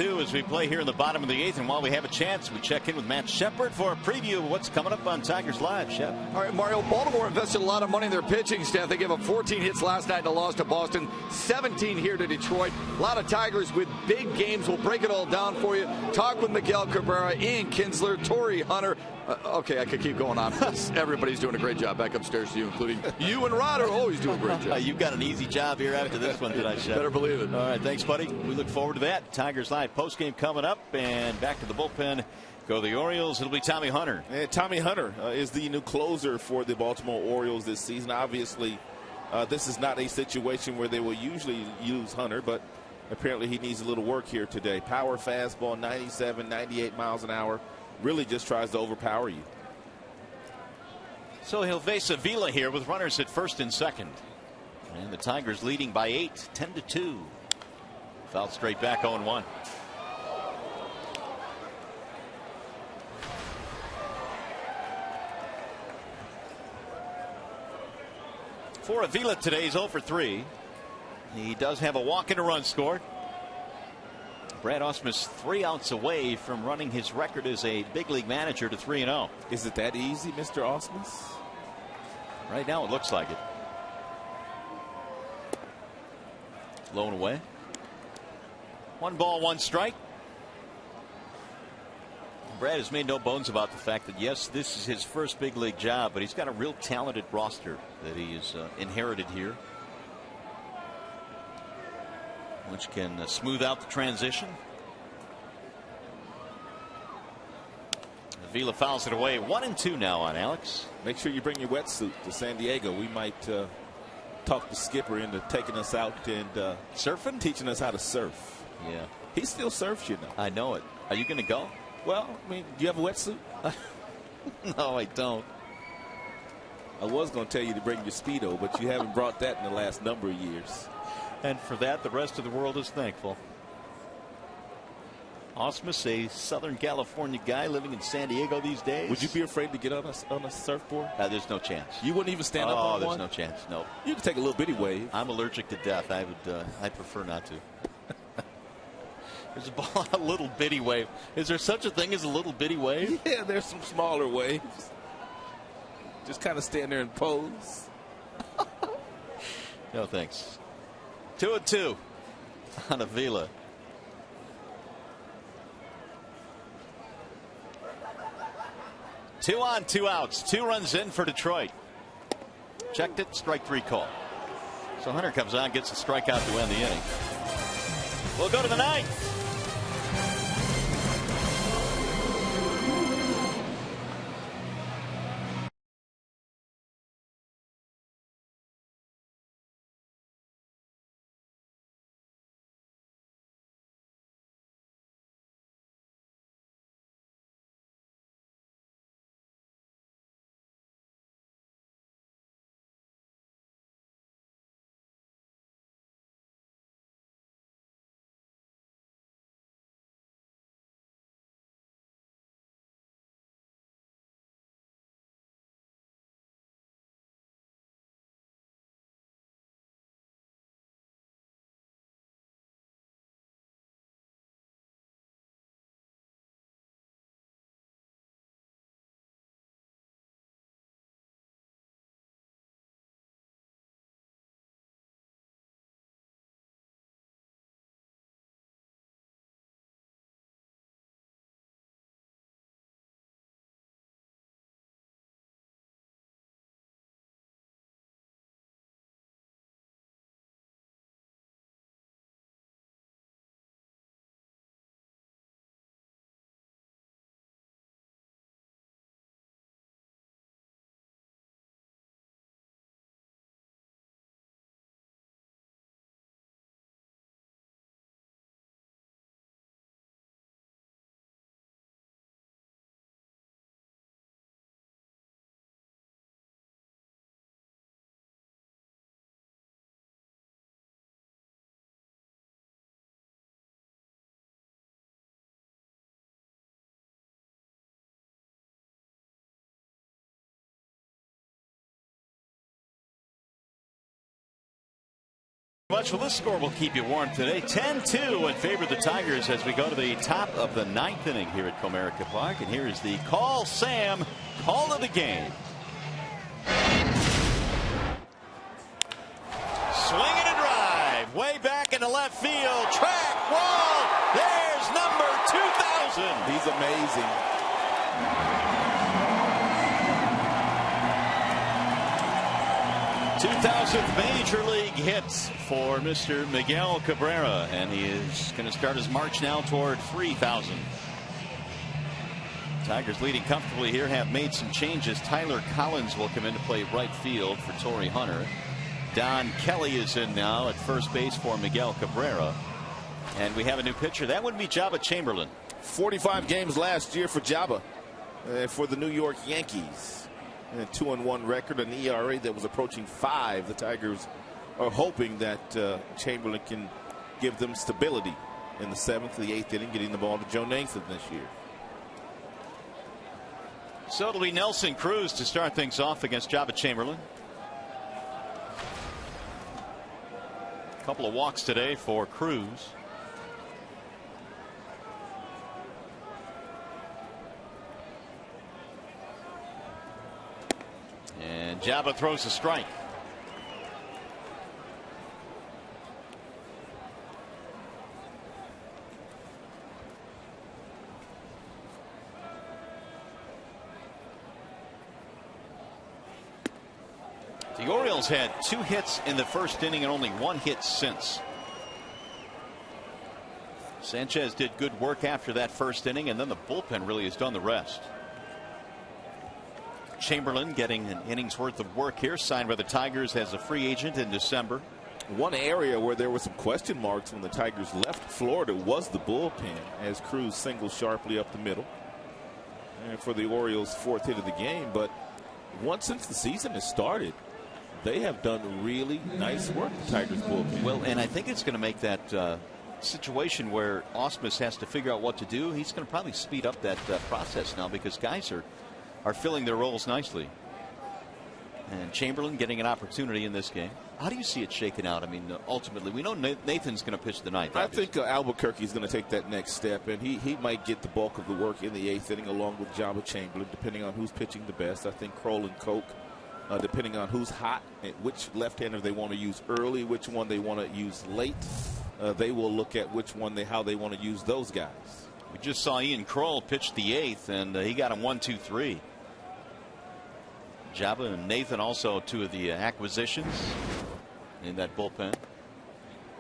As we play here in the bottom of the 8th, and while we have a chance, we check in with Matt Shepard for a preview of what's coming up on Tigers Live. Shep. All right, Mario, Baltimore invested a lot of money in their pitching staff. They gave up 14 hits last night in a loss to Boston, 17 here to Detroit. A lot of Tigers with big games. We'll break it all down for you. Talk with Miguel Cabrera, Ian Kinsler, Torrey Hunter. Okay, I could keep going on. Everybody's doing a great job back upstairs to you, including you and Rod are always doing a great job. You've got an easy job here after this one tonight, Shep. Better believe it. All right, thanks, buddy. We look forward to that. Tigers Live postgame coming up, and back to the bullpen go the Orioles. It'll be Tommy Hunter. And Tommy Hunter is the new closer for the Baltimore Orioles this season. Obviously, this is not a situation where they will usually use Hunter, but apparently he needs a little work here today. Power fastball, 97, 98 miles an hour. Really just tries to overpower you. So he'll face Avila here with runners at first and second. And the Tigers leading by 8, 10-2. Fouled straight back 0-1. For Avila today, he's 0 for 3. He does have a walk and a run scored. Brad Ausmus 3 outs away from running his record as a big league manager to 3-0. Is it that easy, Mr. Ausmus? Right now it looks like it. Low and away. 1 ball, 1 strike. Brad has made no bones about the fact that, yes, this is his first big league job, but he's got a real talented roster that he has inherited here, which can smooth out the transition. Avila fouls it away. 1-2 now on Alex. Make sure you bring your wetsuit to San Diego. We might talk the skipper into taking us out and surfing, teaching us how to surf. Yeah, he still surfs, you know. I know it. Are you going to go? Well, I mean, do you have a wetsuit? No, I don't. I was going to tell you to bring your Speedo, but you haven't brought that in the last number of years. And for that, the rest of the world is thankful. Osmus, a Southern California guy living in San Diego these days. Would you be afraid to get on a surfboard? There's no chance. You wouldn't even stand up on one? Oh, there's no chance. No. You could take a little bitty wave. I'm allergic to death. I prefer not to. There's a little bitty wave. Is there such a thing as a little bitty wave? Yeah, there's some smaller waves. Just kind of stand there and pose. No thanks. 2-2 on Avila. Two on, 2 outs. 2 runs in for Detroit. Checked it, strike 3 call. So Hunter comes on, gets a strikeout to end the inning. We'll go to the 9th. Much. Well, this score will keep you warm today. 10-2 in favor of the Tigers as we go to the top of the 9th inning here at Comerica Park. And here is the Call Sam call of the game. Swing and a drive. Way back into left field. Track wall. There's number 2000. He's amazing. 2000th Major League hit for Mr. Miguel Cabrera, and he is going to start his march now toward 3,000. Tigers leading comfortably here, have made some changes. Tyler Collins will come in to play right field for Torrey Hunter. Don Kelly is in now at first base for Miguel Cabrera. And we have a new pitcher. That would be Jabba Chamberlain. 45 games last year for Jabba for the New York Yankees. And a 2-1 record, an ERA that was approaching 5. The Tigers are hoping that Chamberlain can give them stability in the 7th, the 8th inning, getting the ball to Joe Nathan this year. So it'll be Nelson Cruz to start things off against Jabba Chamberlain. A couple of walks today for Cruz. And Jabba throws a strike. The Orioles had 2 hits in the first inning and only 1 hit since. Sanchez did good work after that first inning, and then the bullpen really has done the rest. Chamberlain getting an inning's worth of work here, signed by the Tigers as a free agent in December. One area where there were some question marks when the Tigers left Florida was the bullpen, as Cruz singled sharply up the middle. And for the Orioles' 4th hit of the game, but once since the season has started, they have done really nice work, the Tigers bullpen. Well, and I think it's going to make that situation where Ausmus has to figure out what to do. He's going to probably speed up that process now, because guys are filling their roles nicely. And Chamberlain getting an opportunity in this game. How do you see it shaking out? I mean, ultimately, we know Nathan's going to pitch the ninth. I think Albuquerque's going to take that next step, and he might get the bulk of the work in the 8th inning along with Jabba Chamberlain, depending on who's pitching the best. I think Kroll and Koch, depending on who's hot, and which left-hander they want to use early, which one they want to use late, they will look at how they want to use those guys. We just saw Ian Kroll pitch the 8th, and he got him 1-2-3. Jabba and Nathan also 2 of the acquisitions in that bullpen.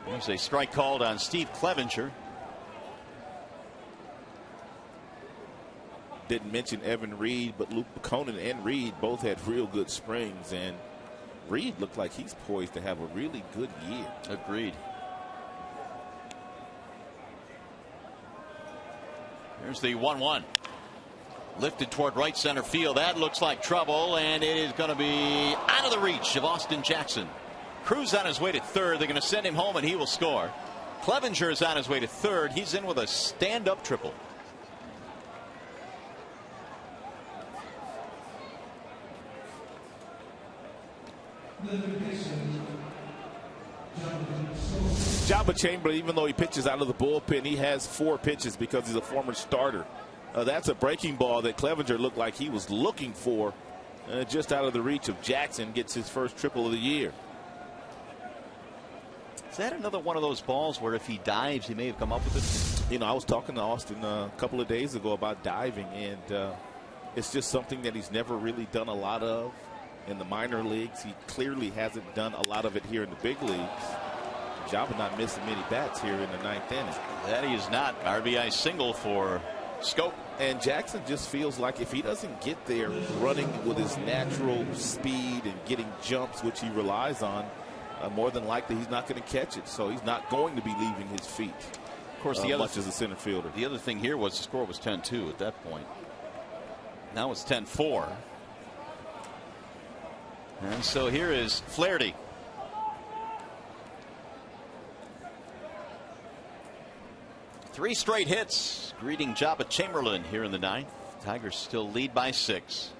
There's a strike called on Steve Clevenger. Didn't mention Evan Reed, but Luke McConan and Reed both had real good springs, and Reed looked like he's poised to have a really good year. Agreed. Here's the 1-1. Lifted toward right center field. That looks like trouble, and it is going to be out of the reach of Austin Jackson. Cruz on his way to third. They're going to send him home, and he will score. Clevenger is on his way to third. He's in with a stand-up triple. Jabba Chamberlain, even though he pitches out of the bullpen, he has 4 pitches because he's a former starter. That's a breaking ball that Clevenger looked like he was looking for, just out of the reach of Jackson. Gets his first triple of the year. Is that another one of those balls where if he dives, he may have come up with it? You know, I was talking to Austin a couple of days ago about diving, and it's just something that he's never really done a lot of in the minor leagues. He clearly hasn't done a lot of it here in the big leagues. Jabba not missing many bats here in the 9th inning. That he is not. RBI single for Scope. And Jackson just feels like if he doesn't get there running with his natural speed and getting jumps, which he relies on, more than likely he's not going to catch it. So he's not going to be leaving his feet, of course, much as a center fielder. The other thing here was the score was 10-2 at that point. Now it's 10-4. And so here is Flaherty. Three straight hits greeting Jabba Chamberlain here in the 9th. Tigers still lead by 6.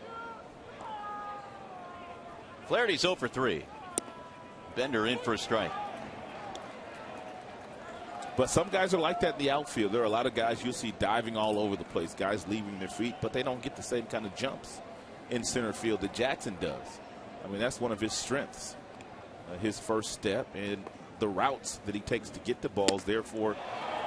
Flaherty's 0 for 3. Bender in for a strike. But some guys are like that in the outfield. There are a lot of guys you'll see diving all over the place, guys leaving their feet, but they don't get the same kind of jumps in center field that Jackson does. I mean, that's one of his strengths, his first step and the routes that he takes to get the balls. Therefore,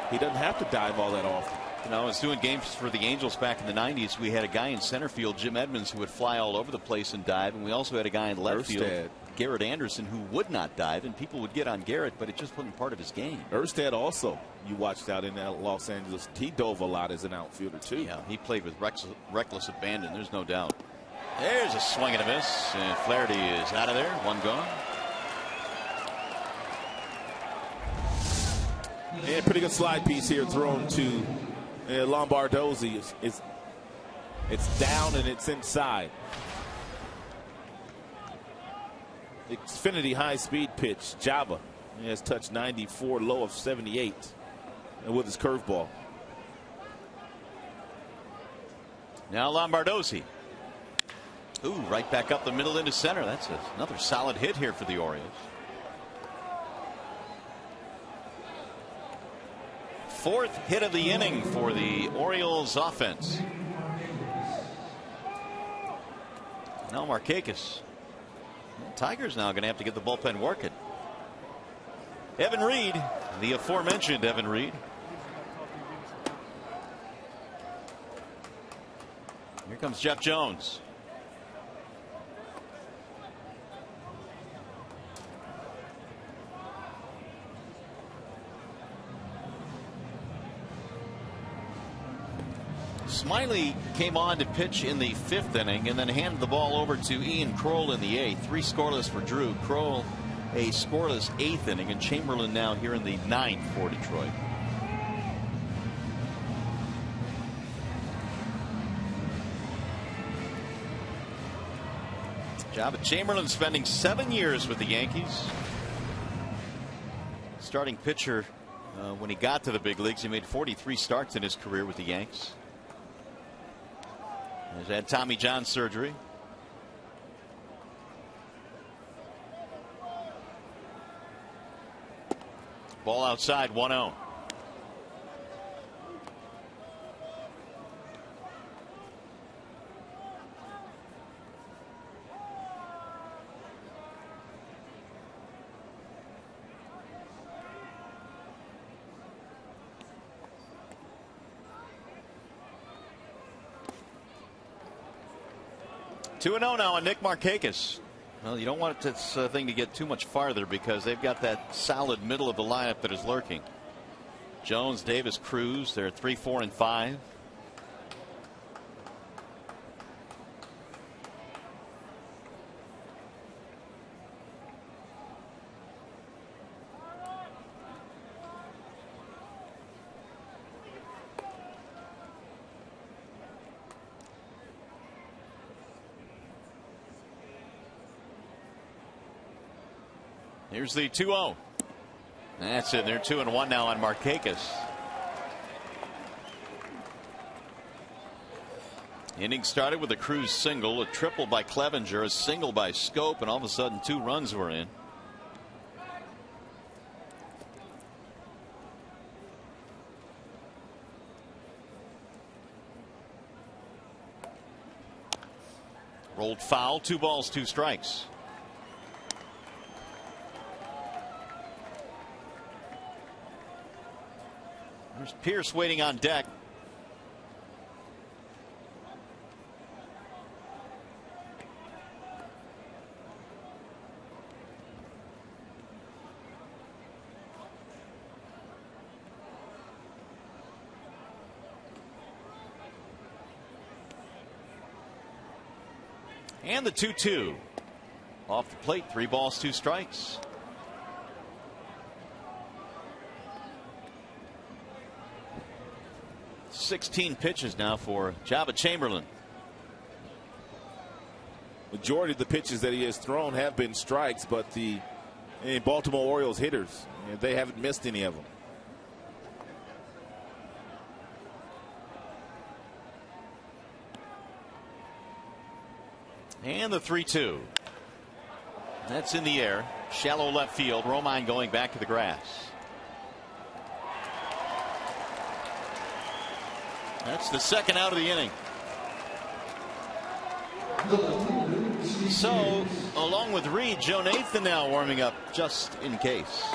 he doesn't have to dive all that often. You know, I was doing games for the Angels back in the 90s. We had a guy in center field, Jim Edmonds, who would fly all over the place and dive. And we also had a guy in left field, Garrett Anderson, who would not dive. And people would get on Garrett, but it just wasn't part of his game. Erstad also, you watched out in Los Angeles. He dove a lot as an outfielder, too. Yeah, he played with reckless abandon. There's no doubt. There's a swing and a miss. And Flaherty is out of there. One gone. And pretty good slide piece here thrown to Lombardozzi. It's down and it's inside. Xfinity high-speed pitch. Jabba. He has touched 94, low of 78, and with his curveball. Now Lombardozzi. Ooh, right back up the middle into center. That's another solid hit here for the Orioles. Fourth hit of the inning for the Orioles offense. Now Markakis. Tigers now going to have to get the bullpen working. Evan Reed, the aforementioned Evan Reed. Here comes Jeff Jones. Smiley came on to pitch in the 5th inning and then handed the ball over to Ian Kroll in the 8th. 3 scoreless for Drew. Kroll a scoreless 8th inning, and Chamberlain now here in the 9th for Detroit. Jabba Chamberlain spending 7 years with the Yankees. Starting pitcher when he got to the big leagues. He made 43 starts in his career with the Yanks. He's had Tommy John surgery. Ball outside, 1-0. Two 2-0 now on Nick Markakis. Well, you don't want this thing to get too much farther because they've got that solid middle of the lineup that is lurking. Jones, Davis, Cruz, they're 3, 4, and 5. Here's the 2-0. That's it. They're 2-1 now on Markakis. Inning started with a Cruz single, a triple by Clevenger, a single by Scope, and all of a sudden 2 runs were in. Rolled foul, 2 balls, 2 strikes. There's Pierce waiting on deck. And the 2-2. Off the plate, 3 balls, 2 strikes. .16 pitches now for Jabba Chamberlain. Majority of the pitches that he has thrown have been strikes, but the Baltimore Orioles hitters, they haven't missed any of them. And the 3-2. That's in the air. Shallow left field. Romine going back to the grass. That's the second out of the inning. So, along with Reed, Joe Nathan now warming up just in case.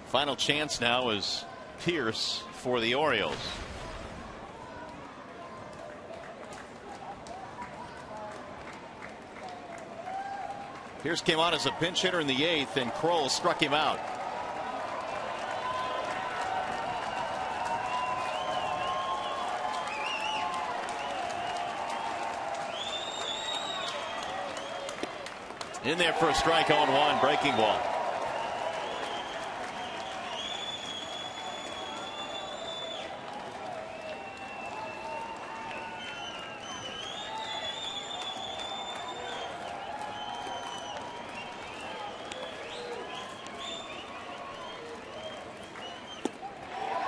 Final chance now is Pierce for the Orioles. Pierce came on as a pinch hitter in the 8th, and Kroll struck him out. In there for a strike on 1, breaking ball.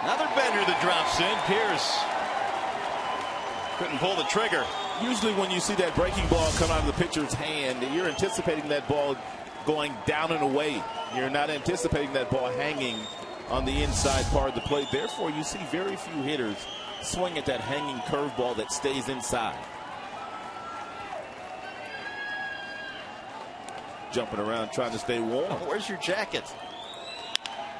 Another bender that drops in. Pierce couldn't pull the trigger. Usually when you see that breaking ball come out of the pitcher's hand, you're anticipating that ball going down and away. You're not anticipating that ball hanging on the inside part of the plate. Therefore, you see very few hitters swing at that hanging curveball that stays inside. Jumping around trying to stay warm. Oh, where's your jacket?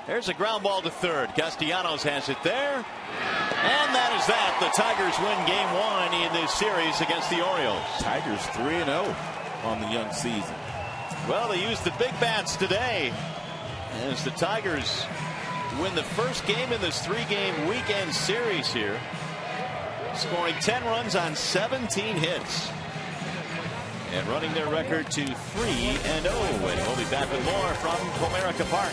There's a ground ball to third. Castellanos has it there. And that is that. The Tigers win game 1 in this series against the Orioles. Tigers 3-0 on the young season. Well, they used the big bats today as the Tigers win the first game in this 3-game weekend series here, scoring 10 runs on 17 hits and running their record to 3-0. And we'll be back with more from Comerica Park.